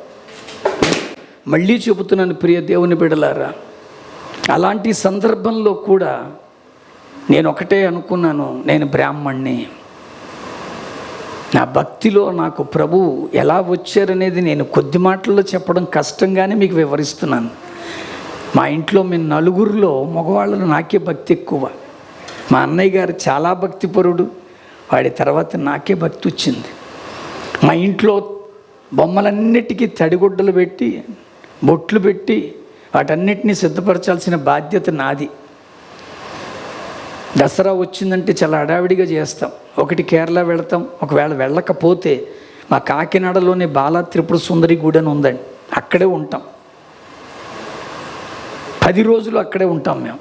మళ్ళీ చెబుతున్నాను ప్రియ దేవుని బిడ్డలారా, అలాంటి సందర్భంలో కూడా నేను ఒకటే అనుకున్నాను, నేను బ్రాహ్మణ్ణి. నా భక్తిలో నాకు ప్రభు ఎలా వచ్చారనేది నేను కొద్ది మాటల్లో చెప్పడం కష్టంగానే మీకు వివరిస్తున్నాను. మా ఇంట్లో మేము నలుగురిలో మగవాళ్ళలో నాకే భక్తి ఎక్కువ. మా అన్నయ్య గారు చాలా భక్తిపరుడు, వాడి తర్వాత నాకే భక్తి వచ్చింది. మా ఇంట్లో బొమ్మలన్నిటికీ తడిగుడ్డలు పెట్టి, బొట్లు పెట్టి, వాటన్నిటినీ సిద్ధపరచాల్సిన బాధ్యత నాది. దసరా వచ్చిందంటే చాలా హడావిడిగా చేస్తాం. ఒకటి కేరళ వెళతాం, ఒకవేళ వెళ్ళకపోతే మా కాకినాడలోనే బాలా త్రిపుర సుందరి గుడి అని ఉందండి, అక్కడే ఉంటాం. 10 రోజులు అక్కడే ఉంటాం మేము.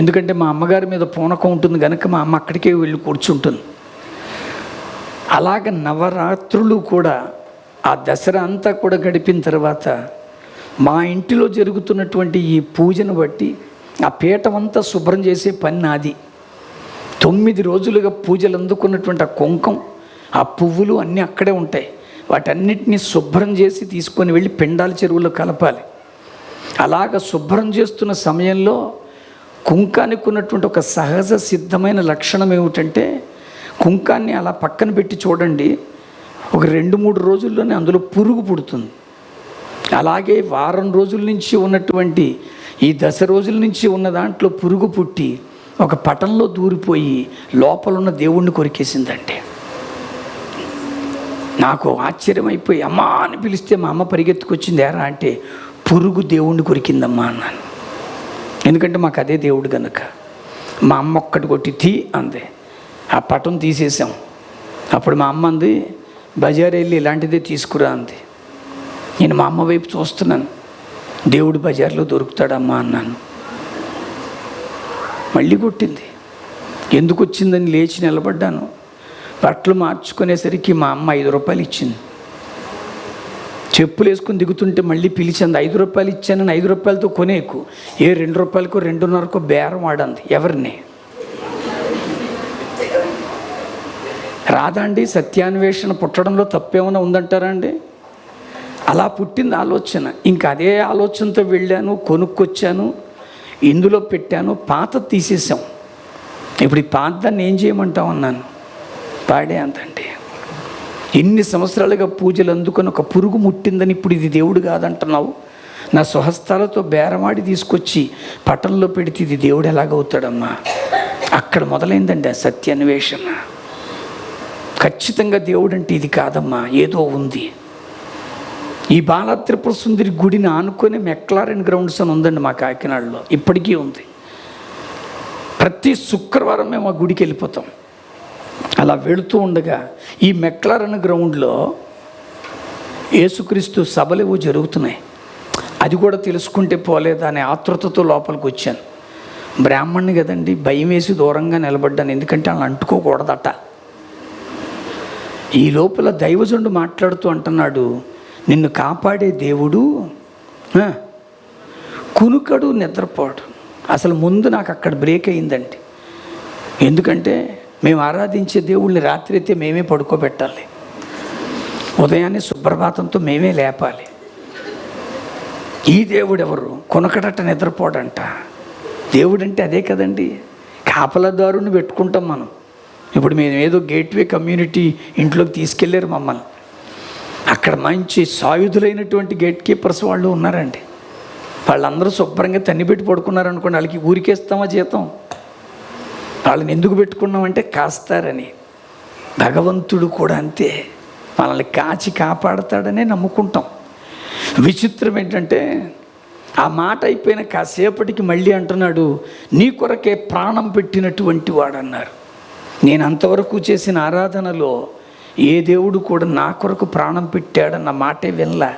ఎందుకంటే మా అమ్మగారి మీద పూనకం ఉంటుంది కనుక మా అమ్మ అక్కడికే వెళ్ళి కూర్చుంటుంది. అలాగ నవరాత్రులు కూడా ఆ దసరా అంతా కూడా గడిపిన తర్వాత మా ఇంటిలో జరుగుతున్నటువంటి ఈ పూజను బట్టి ఆ పీఠం అంతా శుభ్రం చేసే పని నాది. 9 రోజులుగా పూజలు అందుకున్నటువంటి ఆ కుంకం, ఆ పువ్వులు అన్నీ అక్కడే ఉంటాయి. వాటన్నిటినీ శుభ్రం చేసి తీసుకొని వెళ్ళి పిండాల చెరువులో కలపాలి. అలాగ శుభ్రం చేస్తున్న సమయంలో కుంకానికి ఉన్నటువంటి ఒక సహజ సిద్ధమైన లక్షణం ఏమిటంటే, కుంకాన్ని అలా పక్కన పెట్టి చూడండి, ఒక 2-3 రోజుల్లోనే అందులో పురుగు పుడుతుంది. అలాగే వారం రోజుల నుంచి ఉన్నటువంటి ఈ 10 రోజుల నుంచి ఉన్న దాంట్లో పురుగు పుట్టి ఒక పటంలో దూరిపోయి లోపల ఉన్న దేవుణ్ణి కొరికేసిందంటే నాకు ఆశ్చర్యమైపోయి అమ్మా అని పిలిస్తే మా అమ్మ పరిగెత్తుకొచ్చింది. ఏరా అంటే పురుగు దేవుణ్ణి కొరికిందమ్మా అన్నాను. ఎందుకంటే మాకు అదే దేవుడు కనుక. మా అమ్మ ఒక్కటి కొట్టి తీ అంది. ఆ పటం తీసేసాం. అప్పుడు మా అమ్మ అంది, బజార్ వెళ్ళి ఇలాంటిదే తీసుకురా అంది. నేను మా అమ్మ వైపు చూస్తున్నాను. దేవుడు బజార్లో దొరుకుతాడమ్మా అన్నాను. మళ్ళీ కొట్టింది. ఎందుకు వచ్చిందని లేచి నిలబడ్డాను. బట్టలు మార్చుకునేసరికి మా అమ్మ 5 రూపాయలు ఇచ్చింది. చెప్పులు వేసుకుని దిగుతుంటే మళ్ళీ పిలిచింది. 5 రూపాయలు ఇచ్చానని 5 రూపాయలతో కొనేకు, ఏ 2 రూపాయలకో 2.5కో బేరం ఆడంది. ఎవరిని? రాదా అండి? సత్యాన్వేషణ పుట్టడంలో తప్పేమైనా ఉందంటారా అండి? అలా పుట్టింది ఆలోచన. ఇంకా అదే ఆలోచనతో వెళ్ళాను, కొనుక్కొచ్చాను, ఇందులో పెట్టాను. పాత తీసేసాం. ఇప్పుడు ఈ పాత దాన్ని ఏం చేయమంటాం అన్నాను. పాడే అంతండి. ఎన్ని సంవత్సరాలుగా పూజలు అందుకొని ఒక పురుగు ముట్టిందని ఇప్పుడు ఇది దేవుడు కాదంటున్నావు. నా స్వహస్తాలతో బేరమాడి తీసుకొచ్చి పటంలో పెడితే ఇది దేవుడు ఎలాగవుతాడమ్మా? అక్కడ మొదలైందండి ఆ సత్యాన్వేషణ. ఖచ్చితంగా దేవుడు అంటే ఇది కాదమ్మా, ఏదో ఉంది. ఈ బాలా త్రిపుర సుందరి గుడిని ఆనుకొని మెక్లారెన్ గ్రౌండ్స్ అని ఉందండి మా కాకినాడలో, ఇప్పటికీ ఉంది. ప్రతి శుక్రవారం మేము ఆ గుడికి వెళ్ళిపోతాం. అలా వెళుతూ ఉండగా ఈ మెక్లారెన్ గ్రౌండ్లో యేసుక్రీస్తు సభలేవో జరుగుతున్నాయి. అది కూడా తెలుసుకుంటే పోలేదా అనే ఆతృతతో లోపలికి వచ్చాను. బ్రాహ్మణ్ణి కదండి, భయం వేసి దూరంగా నిలబడ్డాను. ఎందుకంటే వాళ్ళని అంటుకోకూడదట. ఈ లోపల దైవజనుడు మాట్లాడుతూ అంటున్నాడు, నిన్ను కాపాడే దేవుడు కునుకడు నిద్రపోడు. అసలు ముందు నాకు అక్కడ బ్రేక్ అయిందండి. ఎందుకంటే మేము ఆరాధించే దేవుళ్ళని రాత్రి అయితే మేమే పడుకోబెట్టాలి, ఉదయాన్నే సుప్రభాతంతో మేమే లేపాలి. ఈ దేవుడు ఎవరు? కొనకడట నిద్రపోడంట. దేవుడు అంటే అదే కదండి. కాపలాదారుని పెట్టుకుంటాం మనం. ఇప్పుడు మేము ఏదో గేట్వే కమ్యూనిటీ ఇంట్లోకి తీసుకెళ్ళారు మమ్మల్ని. అక్కడ మంచి సాయుధులైనటువంటి గేట్ కీపర్స్ వాళ్ళు ఉన్నారండి. వాళ్ళందరూ శుభ్రంగా తన్ని పెట్టి పడుకున్నారనుకోండి, వాళ్ళకి ఊరికేస్తామా జీతం? వాళ్ళని ఎందుకు పెట్టుకున్నామంటే కాస్తారని. భగవంతుడు కూడా అంతే, మనల్ని కాచి కాపాడతాడనే నమ్ముకుంటాం. విచిత్రం ఏంటంటే ఆ మాట అయిపోయిన కాసేపటికి మళ్ళీ అంటున్నాడు, నీ కొరకే ప్రాణం పెట్టినటువంటి వాడన్నారు. నేను అంతవరకు చేసిన ఆరాధనలో ఏ దేవుడు కూడా నా కొరకు ప్రాణం పెట్టాడన్న మాటే వినలా.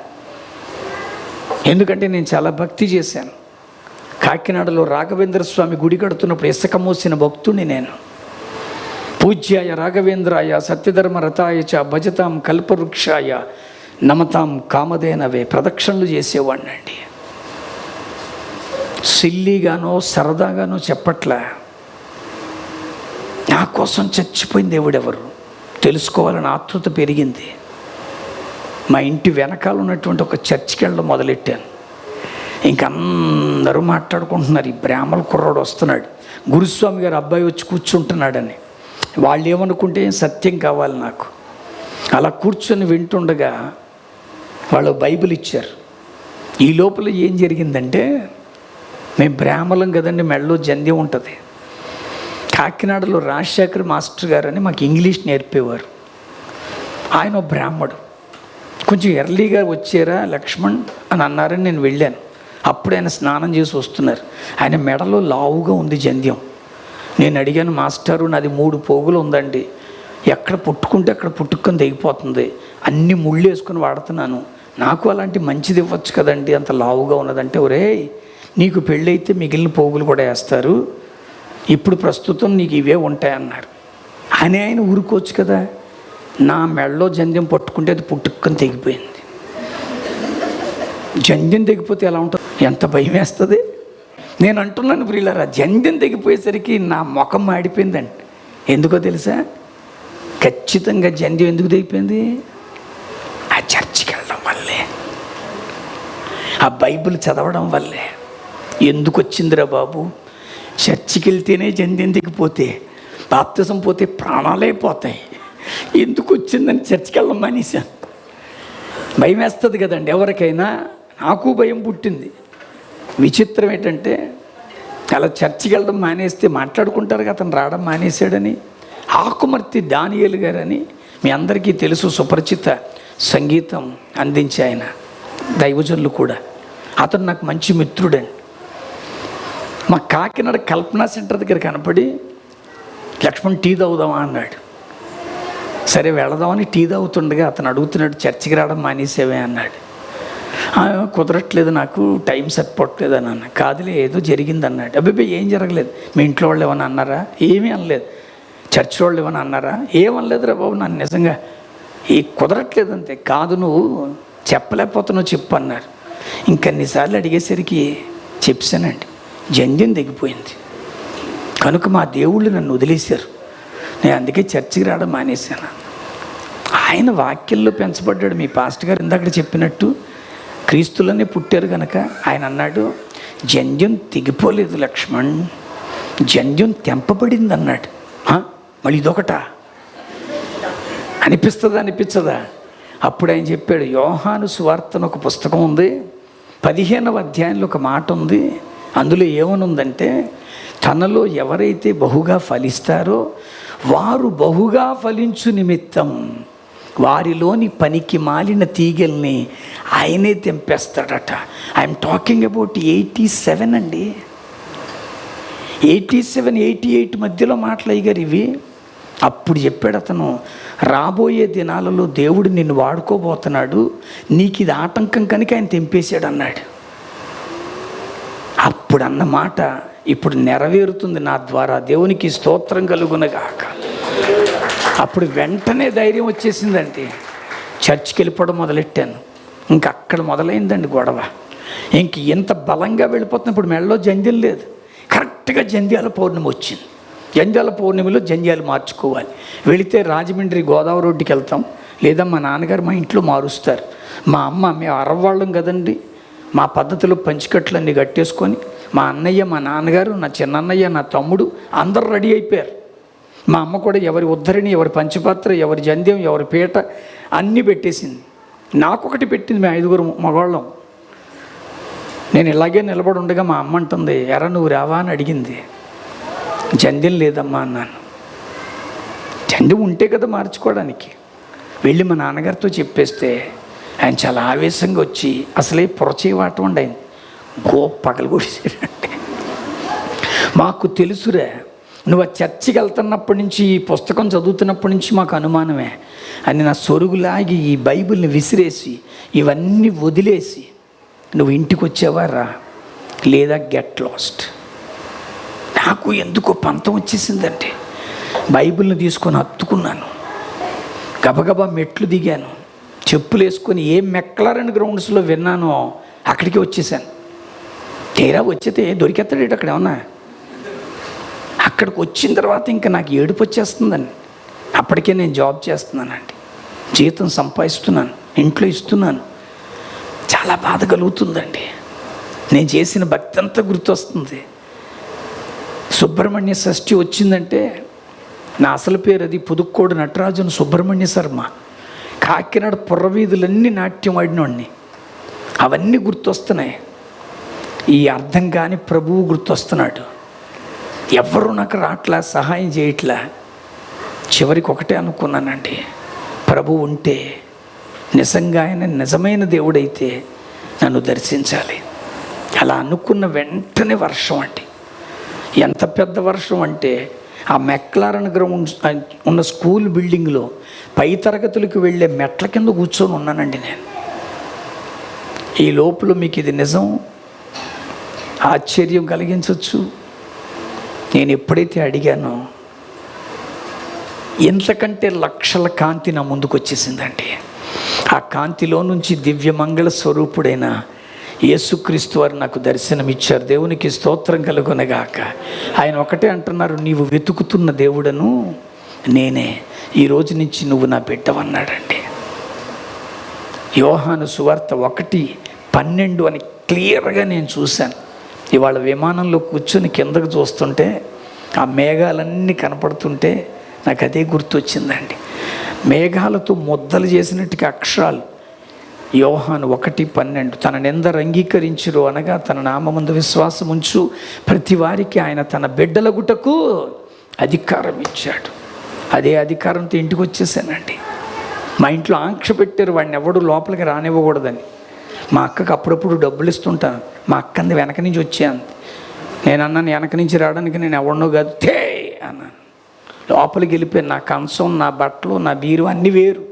ఎందుకంటే నేను చాలా భక్తి చేశాను. కాకినాడలో రాఘవేంద్ర స్వామి గుడి కడుతున్నప్పుడు ఇసుక మోసిన భక్తుడిని నేను. పూజ్యాయ రాఘవేంద్రాయ సత్యధర్మ రథాయ చ భజతాం కల్పవృక్షాయ నమతాం కామధేనవే ప్రదక్షిణలు చేసేవాడిని అండి. సిల్లీగానో సరదాగానో చెప్పట్లా. నా కోసం చచ్చిపోయిన దేవుడు ఎవరు తెలుసుకోవాలని ఆతృత పెరిగింది. మా ఇంటి వెనకాల ఉన్నటువంటి ఒక చర్చికి వెళ్ళడం మొదలెట్టాను. ఇంక అందరూ మాట్లాడుకుంటున్నారు, ఈ బ్రాహ్మణ కుర్రాడు వస్తున్నాడు, గురుస్వామి గారు అబ్బాయి వచ్చి కూర్చుంటున్నాడని. వాళ్ళు ఏమనుకుంటే సత్యం కావాలి నాకు. అలా కూర్చొని వింటుండగా వాళ్ళు బైబిల్ ఇచ్చారు. ఈ లోపల ఏం జరిగిందంటే, మేము బ్రాహ్మణం కదండి, మెడలో జంధ్యం ఉంటుంది. కాకినాడలో రాజశేఖర్ మాస్టర్ గారు అని మాకు ఇంగ్లీష్ నేర్పేవారు. ఆయన బ్రాహ్మడు. కొంచెం ఎర్లీగా వచ్చారా లక్ష్మణ్ అని అన్నారని నేను వెళ్ళాను. అప్పుడు ఆయన స్నానం చేసి వస్తున్నారు. ఆయన మెడలో లావుగా ఉంది జంధ్యం. నేను అడిగాను, మాస్టారు నాది 3 పోగులు ఉందండి, ఎక్కడ పుట్టుకుంటే అక్కడ పుట్టుకొని తెగిపోతుంది, అన్ని ముళ్ళు వేసుకొని వాడుతున్నాను, నాకు అలాంటి మంచిది ఇవ్వచ్చు కదండి, అంత లావుగా ఉన్నదంటే, ఒరే నీకు పెళ్ళైతే మిగిలిన పోగులు కూడా వేస్తారు, ఇప్పుడు ప్రస్తుతం నీకు ఇవే ఉంటాయన్నారు. అని ఆయన ఊరుకోవచ్చు కదా. నా మెడలో జంధ్యం పట్టుకుంటే అది పుట్టుకొని తెగిపోయింది. జంధ్యం తెగిపోతే ఎలా ఉంటుంది? ఎంత భయం వేస్తుంది. నేను అంటున్నాను ప్రియులారా, జంధ్యం తెగిపోయేసరికి నా ముఖం మాడిపోయిందండి. ఎందుకో తెలుసా? ఖచ్చితంగా జంధ్యం ఎందుకు తెగిపోయింది? ఆ చర్చికి వెళ్ళడం వల్లే, ఆ బైబిల్ చదవడం వల్లే. ఎందుకు వచ్చిందిరా బాబు? చర్చికి వెళ్తేనే జంధ్యం తెగిపోతే, బాప్తిజం పోతే ప్రాణాలే పోతాయి. ఎందుకు వచ్చిందని చర్చికి వెళ్ళడం మానేశాను. భయం వేస్తుంది కదండి ఎవరికైనా. నాకు భయం పుట్టింది. విచిత్రం ఏంటంటే, అలా చర్చికి వెళ్ళడం మానేస్తే మాట్లాడుకుంటారు కదా అతను రావడం మానేశాడని. ఆకుమర్తి దానియేలు గారని మీ అందరికీ తెలుసు, సుపరిచిత సంగీతం అందించే ఆయన, దైవజనులు కూడా. అతను నాకు మంచి మిత్రుడండి. మా కాకినాడ కల్పనా సెంటర్ దగ్గర కనపడి, లక్ష్మణ్ టీ తాగుదామా అన్నాడు. సరే వెళదామని టీ తాగుతుండగా అతను అడుగుతున్నాడు, చర్చికి రావడం మానేసేవే అన్నాడు. కుదరట్లేదు, నాకు టైం సరిపోవట్లేదు అని అన్న. కాదులే ఏదో జరిగింది అన్నాడు. అబ్బాయి ఏం జరగలేదు. మీ ఇంట్లో వాళ్ళు ఏమన్నా అన్నారా? ఏమీ అనలేదు. చర్చ్ వాళ్ళు ఏమన్నా అన్నారా? ఏమనలేదురా బాబు, నన్ను నిజంగా ఈ కుదరట్లేదు అంతే. కాదు నువ్వు చెప్పలేకపోతున్నావు చెప్పు అన్నారు. ఇంకన్నిసార్లు అడిగేసరికి చెప్పానండి, జంధ్యం తెగిపోయింది. కనుక మా దేవుళ్ళు నన్ను వదిలేశారు, నేను అందుకే చర్చికి రావడం మానేశాను. ఆయన వాక్యంలో పెంచబడ్డాడు. మీ పాస్టర్ గారు ఇందాక చెప్పినట్టు క్రీస్తులోనే పుట్టారు కనుక ఆయన అన్నాడు, జంధ్యం తెగిపోలేదు లక్ష్మణ్, జంధ్యం తెంపబడింది అన్నాడు. మళ్ళీ ఇదొకట అనిపించదా? అప్పుడు ఆయన చెప్పాడు, యోహాను సువార్త అని ఒక పుస్తకం ఉంది, 15వ అధ్యాయంలో ఒక మాట ఉంది. అందులో ఏమనుందంటే, తనలో ఎవరైతే బహుగా ఫలిస్తారో వారు బహుగా ఫలించు నిమిత్తం వారిలోని పనికి మాలిన తీగల్ని ఆయనే తెంపేస్తాడట. ఐఎమ్ టాకింగ్ అబౌట్ 87 అండి. 87, 88 మధ్యలో మాటలు అయ్యారు ఇవి. అప్పుడు చెప్పాడు అతను, రాబోయే దినాలలో దేవుడు నిన్ను వాడుకోబోతున్నాడు, నీకు ఇది ఆటంకం కనుక ఆయన తెంపేశాడు అన్నాడు. అప్పుడు అన్న మాట ఇప్పుడు నెరవేరుతుంది నా ద్వారా. దేవునికి స్తోత్రం కలుగునగాక. అప్పుడు వెంటనే ధైర్యం వచ్చేసిందండి. చర్చికి వెళ్ళిపోవడం మొదలెట్టాను. ఇంకా అక్కడ మొదలైందండి గొడవ. ఇంక ఎంత బలంగా వెళ్ళిపోతున్నా. ఇప్పుడు మెడలో జంధ్యం లేదు. కరెక్ట్గా జంధ్యాల పౌర్ణమి వచ్చింది. జంధ్యాల పౌర్ణమిలో జంధ్యాలు మార్చుకోవాలి. వెళితే రాజమండ్రి గోదావరి రోడ్డుకి వెళ్తాం, లేదా మా నాన్నగారు మా ఇంట్లో మారుస్తారు. మా అమ్మ, మేము అరవవాళ్ళం కదండి, మా పద్ధతిలో పంచికట్లన్నీ కట్టేసుకొని మా అన్నయ్య, మా నాన్నగారు, నా చిన్నన్నయ్య, నా తమ్ముడు అందరూ రెడీ అయిపోయారు. మా అమ్మ కూడా ఎవరి ఉద్ధరిణి, ఎవరి పంచపాత్ర, ఎవరి జంధ్యం, ఎవరి పీట అన్నీ పెట్టేసింది. నాకొకటి పెట్టింది. మేము 5 మగవాళ్ళం. నేను ఇలాగే నిలబడి ఉండగా మా అమ్మ అంటుంది, ఎరా నువ్వు రావా అని అడిగింది. జంధ్యం లేదమ్మా అన్నాను. జంధ్యం ఉంటే కదా మార్చుకోవడానికి. వెళ్ళి మా నాన్నగారితో చెప్పేస్తే ఆయన చాలా ఆవేశంగా వచ్చి అసలే పొరచేవాటం అండి, ఆయన పగలు కొట్టేసాడంటే. మాకు తెలుసురా, నువ్వు ఆ చర్చికి వెళ్తున్నప్పటి నుంచి, ఈ పుస్తకం చదువుతున్నప్పటి నుంచి మాకు అనుమానమే అని నా సొరుగులాగి ఈ బైబిల్ని విసిరేసి ఇవన్నీ వదిలేసి నువ్వు ఇంటికి వచ్చేవారా, లేదా గెట్ లాస్ట్. నాకు ఎందుకో పంతం వచ్చేసిందంటే బైబిల్ని తీసుకొని హత్తుకున్నాను. గబగబా మెట్లు దిగాను, చెప్పులు వేసుకొని ఏ మెక్లారెన్ గ్రౌండ్స్లో విన్నానో అక్కడికి వచ్చేసాను. తీరా వచ్చితే దొరికేస్తాడు అక్కడ ఏమన్నా. అక్కడికి వచ్చిన తర్వాత ఇంకా నాకు ఏడుపు వచ్చేస్తుందండి. అప్పటికే నేను జాబ్ చేస్తున్నానండి, జీతం సంపాదిస్తున్నాను, ఇంట్లో ఇస్తున్నాను. చాలా బాధ కలుగుతుందండి. నేను చేసిన భక్తి అంతా గుర్తొస్తుంది. సుబ్రహ్మణ్య షష్ఠి వచ్చిందంటే నా అసలు పేరు అది పుదుక్కోడు నటరాజన్ సుబ్రహ్మణ్య శర్మ. కాకినాడ పుర్రవీధులన్నీ నాట్యం ఆడినోడిని. అవన్నీ గుర్తొస్తున్నాయి. ఈ అర్థం కాని ప్రభువు గుర్తొస్తున్నాడు. ఎవరు నాకు రాట్లా, సహాయం చేయట్లా. చివరికి ఒకటే అనుకున్నానండి, ప్రభు ఉంటే, నిజంగా ఆయన నిజమైన దేవుడైతే నన్ను దర్శించాలి. అలా అనుకున్న వెంటనే వర్షం అండి. ఎంత పెద్ద వర్షం అంటే ఆ మెక్లారన్ గ్రౌండ్స్ ఉన్న స్కూల్ బిల్డింగ్లో పై తరగతులకు వెళ్ళే మెట్ల కింద కూర్చొని ఉన్నానండి నేను. ఈ లోపల మీకు ఇది నిజం, ఆశ్చర్యం కలిగించవచ్చు. నేను ఎప్పుడైతే అడిగానో ఎంతకంటే లక్షల కాంతి నా ముందుకు వచ్చేసిందండి. ఆ కాంతిలో నుంచి దివ్యమంగళ స్వరూపుడైన యేసుక్రీస్తు వారు నాకు దర్శనమిచ్చారు. దేవునికి స్తోత్రం కలుగునగాక. ఆయన ఒకటే అంటున్నారు, నీవు వెతుకుతున్న దేవుడను నేనే, ఈ రోజు నుంచి నువ్వు నా బిడ్డవన్నాడండి. యోహాను సువార్త 1:12 అని క్లియర్గా నేను చూశాను. ఇవాళ విమానంలో కూర్చొని కిందకు చూస్తుంటే ఆ మేఘాలన్నీ కనపడుతుంటే నాకు అదే గుర్తొచ్చిందండి. మేఘాలతో ముద్దలు చేసినట్టుగా అక్షరాలు. యోహాను 1:12 తననెందరు అంగీకరించురు అనగా తన నామమందు విశ్వాసం ఉంచు ప్రతి వారికి ఆయన తన బిడ్డలగుటకు అధికారం ఇచ్చాడు. అదే అధికారంతో ఇంటికి వచ్చేసానండి. మా ఇంట్లో ఆంక్ష పెట్టారు, వాడిని ఎవడు లోపలికి రానివ్వకూడదని. మా అక్కకు అప్పుడప్పుడు డబ్బులు ఇస్తుంటాను. మా అక్కంది వెనక నుంచి వచ్చాను. నేను అన్నాను, వెనక నుంచి రావడానికి నేను ఎవడనో కాదు తే అన్నాను. లోపలికి వెళ్ళిపోయాను. నా కంచం, నా బట్టలు, నా బీరు అన్నీ వేరు.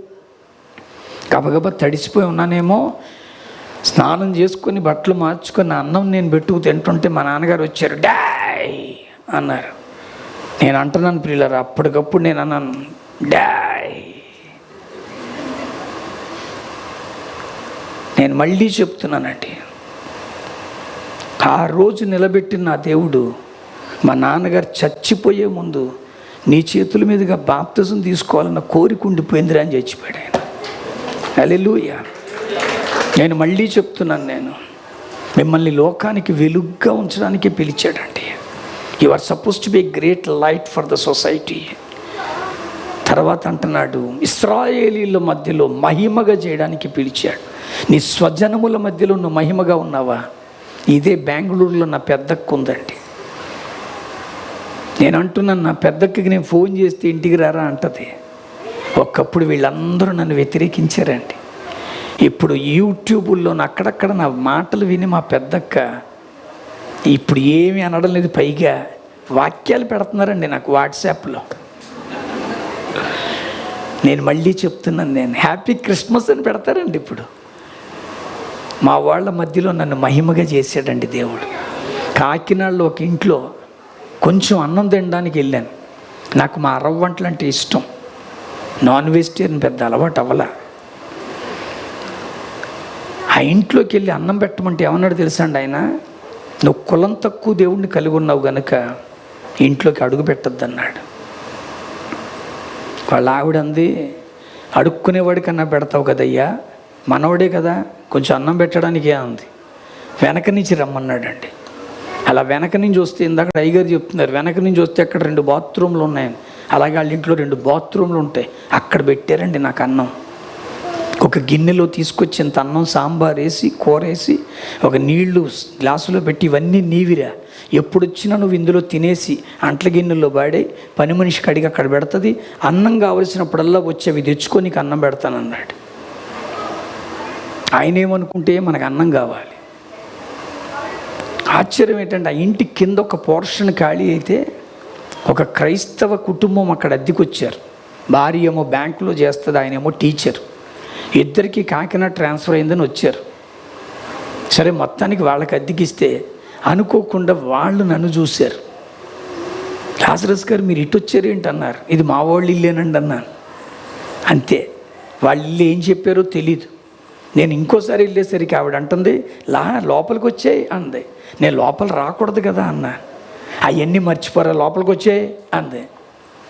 గబగబా తడిసిపోయి ఉన్నానేమో. స్నానం చేసుకొని బట్టలు మార్చుకొని అన్నం నేను పెట్టుకు తింటుంటే మా నాన్నగారు వచ్చారు. డాయ్ అన్నారు. నేను అంటున్నాను ప్రియులారా, అప్పటికప్పుడు నేను అన్నాను డాయ్. నేను మళ్ళీ చెప్తున్నానండి, ఆ రోజు నిలబెట్టిన నా దేవుడు మా నాన్నగారు చచ్చిపోయే ముందు నీ చేతుల మీదుగా బాప్తిజం తీసుకోవాలన్న కోరిక ఉండిపోయిందిరా అని చచ్చిపోయాడు ఆయన. హల్లెలూయా. నేను మళ్ళీ చెప్తున్నాను, నేను మిమ్మల్ని లోకానికి వెలుగ్గా ఉంచడానికి పిలిచాడండి. You are suppose to be a great light for the society. తర్వాత అంటున్నాడు, ఇశ్రాయేలీల మధ్యలో మహిమగా చేయడానికి పిలిచాడు. నీ స్వజనముల మధ్యలో నువ్వు మహిమగా ఉన్నావా? ఇదే బెంగళూరులో నా పెద్దక్క ఉందండి. నేను అంటున్నాను, నా పెద్దక్కకి నేను ఫోన్ చేస్తే ఇంటికి రారా అంటది. ఒకప్పుడు వీళ్ళందరూ నన్ను వ్యతిరేకించారండి. ఇప్పుడు యూట్యూబుల్లో అక్కడక్కడ నా మాటలు విని మా పెద్దక్క ఇప్పుడు ఏమీ అనడం లేదు, పైగా వాక్యాలు పెడుతున్నారండి నాకు వాట్సాప్లో. నేను మళ్ళీ చెప్తున్నాను, నేను హ్యాపీ క్రిస్మస్ అని పెడతారండి ఇప్పుడు. మా వాళ్ళ మధ్యలో నన్ను మహిమగా చేశాడండి దేవుడు. కాకినాడలో ఒక ఇంట్లో కొంచెం అన్నం తినడానికి వెళ్ళాను. నాకు మా అరవ వంటలు అంటే ఇష్టం. నాన్ వెజిటేరియన్ పెద్ద అలవాటు అవ్వలా. ఆ ఇంట్లోకి వెళ్ళి అన్నం పెట్టమంటే ఏమన్నాడు తెలుసా అండి ఆయన? నువ్వు కులం తక్కువ దేవుడిని కలిగి ఉన్నావు గనుక ఇంట్లోకి అడుగు పెట్టద్దన్నాడు. వాళ్ళ ఆవిడ అంది, అడుక్కునేవాడికన్నా పెడతావు కదయ్యా, మనవడే కదా, కొంచెం అన్నం పెట్టడానికే అంది. వెనక నుంచి రమ్మన్నాడండి. అలా వెనక నుంచి వస్తే, ఇందాక అయ్యగారు చెప్తున్నారు, వెనక నుంచి వస్తే అక్కడ 2 బాత్రూమ్లు ఉన్నాయని. అలాగే వాళ్ళ ఇంట్లో 2 బాత్రూమ్లు ఉంటాయి, అక్కడ పెట్టారండి నాకు అన్నం. ఒక గిన్నెలో తీసుకొచ్చి ఇంత అన్నం, సాంబార్ వేసి, కూర వేసి, ఒక నీళ్లు గ్లాసులో పెట్టి, ఇవన్నీ నీవిరా, ఎప్పుడు వచ్చినా నువ్వు ఇందులో తినేసి అంట్ల గిన్నెల్లో బాడే, పని మనిషికి అడిగి అక్కడ పెడుతుంది, అన్నం కావలసినప్పుడల్లా వచ్చి అవి తెచ్చుకొని నీకు అన్నం పెడతానన్నాడు. ఆయన ఏమనుకుంటే మనకు అన్నం కావాలి. ఆశ్చర్యం ఏంటంటే, ఆ ఇంటి కింద ఒక పోర్షన్ ఖాళీ అయితే ఒక క్రైస్తవ కుటుంబం అక్కడ అద్దెకొచ్చారు. భార్య ఏమో బ్యాంకులో చేస్తుంది, ఆయన ఏమో టీచర్. ఇద్దరికి కాకినాడ ట్రాన్స్ఫర్ అయిందని వచ్చారు. సరే, మొత్తానికి వాళ్ళకి అద్దెకిస్తే అనుకోకుండా వాళ్ళు నన్ను చూశారు. లాజరస్ గారు మీరు ఇటు వచ్చారు ఏంటన్నారు. ఇది మా వాళ్ళు ఇల్లేనండి అన్నాను. అంతే, వాళ్ళ ఇల్లు ఏం చెప్పారో తెలీదు. నేను ఇంకోసారి వెళ్ళేసరికి ఆవిడ అంటుంది, లోపలికి వచ్చాయి అంది. నేను లోపల రాకూడదు కదా అన్నా. అవన్నీ మర్చిపోరా, లోపలికి వచ్చాయి అంది.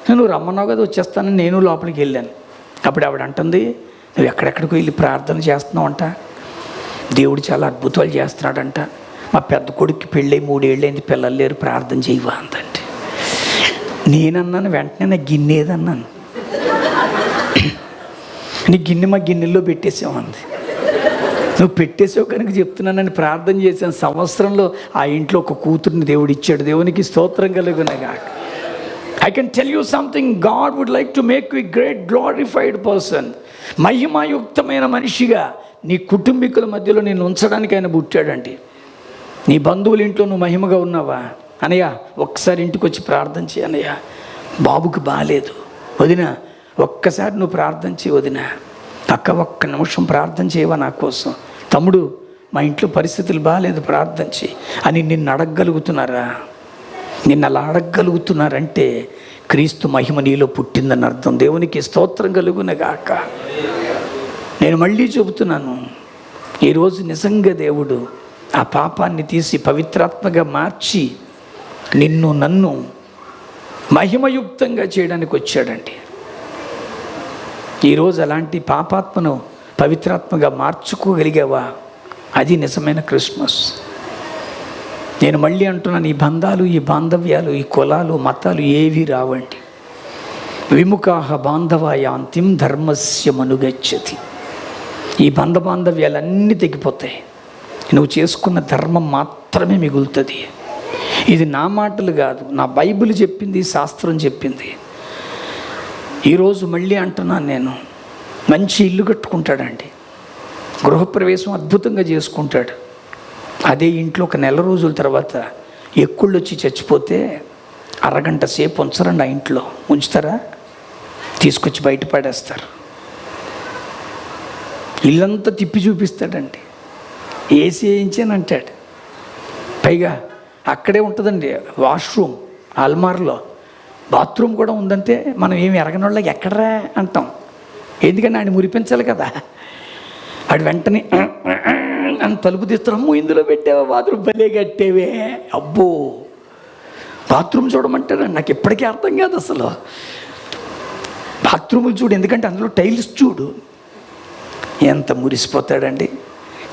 నువ్వు రమ్మన్నావు కదా, వచ్చేస్తానని నేను లోపలికి వెళ్ళాను. అప్పుడు ఆవిడ అంటుంది, నువ్వు ఎక్కడెక్కడికి వెళ్ళి ప్రార్థన చేస్తున్నావు అంట, దేవుడు చాలా అద్భుతాలు చేస్తున్నాడంట, మా పెద్ద కొడుక్కి పెళ్ళి 3 ఏళ్ళైంది, పిల్లలు లేరు, ప్రార్థన చేయవా అందంటే. నేనన్నాను వెంటనే, నా గిన్నె ఏదన్నాను. నీ గిన్నె మా గిన్నెల్లో పెట్టేసావు అంది. నువ్వు పెట్టేసావు కనుక చెప్తున్నానని ప్రార్థన చేశాను. సంవత్సరంలో ఆ ఇంట్లో ఒక కూతుర్ని దేవుడు ఇచ్చాడు. దేవునికి స్తోత్రం కలుగునగాక. I can tell you something, God would like to make you a great glorified person. మహిమాయుక్తమైన మనిషిగా నీ కుటుంబీకుల మధ్యలో నేను ఉంచడానికి ఆయన పుట్టాడండి. నీ బంధువుల ఇంట్లో నువ్వు మహిమగా ఉన్నావా? అనయ్య ఒక్కసారి ఇంటికి వచ్చి ప్రార్థన చేయి అనయ్య, బాబుకి బాగాలేదు వదిన, ఒక్కసారి నువ్వు ప్రార్థన చేయి వదిన, అక్క ఒక్క నిమిషం ప్రార్థన చేయవా నా కోసం, తమ్ముడు మా ఇంట్లో పరిస్థితులు బాగాలేదు ప్రార్థన చేయి అని నిన్ను అడగగలుగుతున్నారా? నిన్ను అలా అడగగలుగుతున్నారంటే క్రీస్తు మహిమ నీలో పుట్టిందని అర్థం. దేవునికి స్తోత్రం కలుగునగాక. నేను మళ్ళీ చెబుతున్నాను, ఈరోజు నిజంగా దేవుడు ఆ పాపాన్ని తీసి పవిత్రాత్మగా మార్చి నిన్ను నన్ను మహిమయుక్తంగా చేయడానికి వచ్చాడండి. ఈరోజు అలాంటి పాపాత్మను పవిత్రాత్మగా మార్చుకోగలిగావా? అది నిజమైన క్రిస్మస్. నేను మళ్ళీ అంటున్నాను, ఈ బంధాలు, ఈ బాంధవ్యాలు, ఈ కులాలు, మతాలు ఏవి రావండి. విముఖాహ బాంధవాయాంతిం ధర్మస్య మనుగచ్చతి. ఈ బాంధవ్యాలన్నీ తెగిపోతాయి, నువ్వు చేసుకున్న ధర్మం మాత్రమే మిగులుతుంది. ఇది నా మాటలు కాదు, నా బైబిల్ చెప్పింది, శాస్త్రం చెప్పింది. ఈరోజు మళ్ళీ అంటున్నాను, నేను మంచి ఇల్లు కట్టుకుంటాడండి, గృహప్రవేశం అద్భుతంగా చేసుకుంటాడు. అదే ఇంట్లో ఒక నెల రోజుల తర్వాత ఎక్కుళ్ళు వచ్చి చచ్చిపోతే అరగంట సేపు ఉంచరండి, ఆ ఇంట్లో ఉంచుతారా? తీసుకొచ్చి బయట పడేస్తారు. ఇల్లంతా తిప్పి చూపిస్తాడండి, ఏసీ వేయించాను అంటాడు. పైగా అక్కడే ఉంటుందండి వాష్రూమ్, అల్మార్లో బాత్రూమ్ కూడా ఉందంటే మనం ఏమి ఎరగని వాళ్ళకి ఎక్కడరా అంటాం. ఎందుకని ఆయన మురిపించాలి కదా. ఆడు వెంటనే అని తలుపు తీస్తాము, ఇందులో పెట్టావా బాత్రూమ్, భలే కట్టేవే, అబ్బో బాత్రూమ్ చూడమంటారా? నాకు ఎప్పటికీ అర్థం కాదు అసలు. బాత్రూములు చూడు, ఎందుకంటే అందులో టైల్స్ చూడు, ఎంత మురిసిపోతాడండి.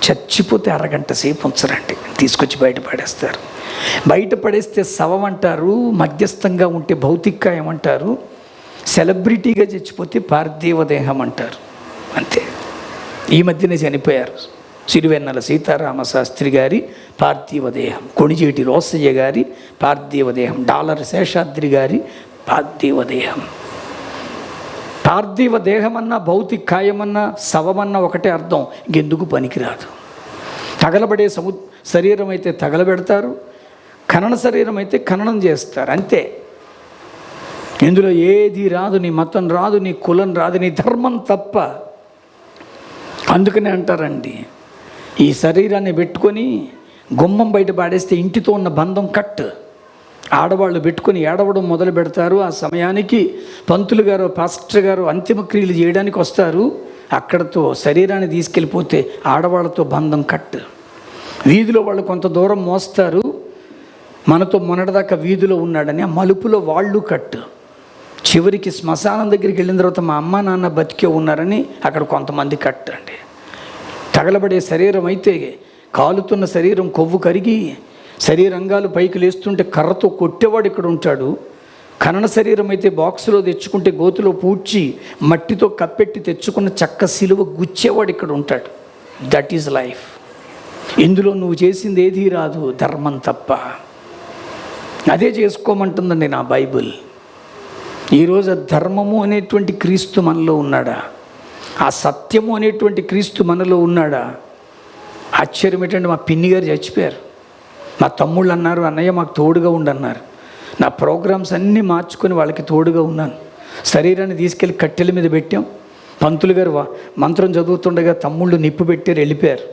చచ్చిపోతే అరగంట సేపు ఉంచరండి, తీసుకొచ్చి బయట పడేస్తారు. బయట పడేస్తే శవం అంటారు, మధ్యస్థంగా ఉంటే భౌతికాయం అంటారు, సెలబ్రిటీగా చచ్చిపోతే పార్థివ దేహం అంటారు. అంతే. ఈ మధ్యనే చనిపోయారు సిరివెన్నెల సీతారామ శాస్త్రి గారి పార్థివ దేహం, కొణిజేటి రోసయ్య గారి పార్థివ దేహం, డాలర్ శేషాద్రి గారి పార్థివ దేహం. పార్థివ దేహమన్నా భౌతికాయమన్నా శవమన్నా ఒకటే అర్థం, ఇంకెందుకు పనికిరాదు. తగలబడే శరీరం అయితే తగలబెడతారు, ఖనన శరీరం అయితే ఖననం చేస్తారు, అంతే. ఇందులో ఏది రాదు, నీ మతం రాదు, నీ కులం రాదు, నీ ధర్మం తప్ప. అందుకనే అంటారండి, ఈ శరీరాన్ని పెట్టుకొని గుమ్మం బయట పాడేస్తే ఇంటితో ఉన్న బంధం కట్. ఆడవాళ్ళు పెట్టుకొని ఏడవడం మొదలు పెడతారు. ఆ సమయానికి పంతులు గారు, పాస్టర్ గారు అంతిమ క్రియలు చేయడానికి వస్తారు. అక్కడతో శరీరాన్ని తీసుకెళ్ళిపోతే ఆడవాళ్ళతో బంధం కట్. వీధిలో వాళ్ళు కొంత దూరం మోస్తారు, మనతో మొన్నటిదాకా వీధిలో ఉన్నాడని ఆ మలుపులో వాళ్ళు కట్. చివరికి శ్మశానం దగ్గరికి వెళ్ళిన తర్వాత మా అమ్మ నాన్న బతికే ఉన్నారని అక్కడ కొంతమంది కట్ అండి. తగలబడే శరీరం అయితే, కాలుతున్న శరీరం కొవ్వు కరిగి శరీరంగాలు పైకి లేస్తుంటే కర్రతో కొట్టేవాడు ఇక్కడ ఉంటాడు. ఖనన శరీరం అయితే బాక్సులో తెచ్చుకుంటే గోతులో పూడ్చి మట్టితో కప్పెట్టి తెచ్చుకున్న చెక్క సిలువ గుచ్చేవాడు ఇక్కడ ఉంటాడు. That is life. ఇందులో నువ్వు చేసింది ఏదీ రాదు, ధర్మం తప్ప. అదే చేసుకోమంటుందండి నా బైబిల్. ఈరోజు ధర్మము అనేటువంటి క్రీస్తు మనలో ఉన్నాడా? ఆ సత్యము అనేటువంటి క్రీస్తు మనలో ఉన్నాడా? ఆశ్చర్యం ఏంటంటే మా పిన్ని గారు చచ్చిపోయారు. మా తమ్ముళ్ళు అన్నారు, అన్నయ్య మాకు తోడుగా ఉండన్నారు. నా ప్రోగ్రామ్స్ అన్నీ మార్చుకొని వాళ్ళకి తోడుగా ఉన్నాను. శరీరాన్ని తీసుకెళ్ళి కట్టెల మీద పెట్టాం. పంతులు గారు మంత్రం చదువుతుండగా తమ్ముళ్ళు నిప్పు పెట్టారు, వెళ్ళిపోయారు.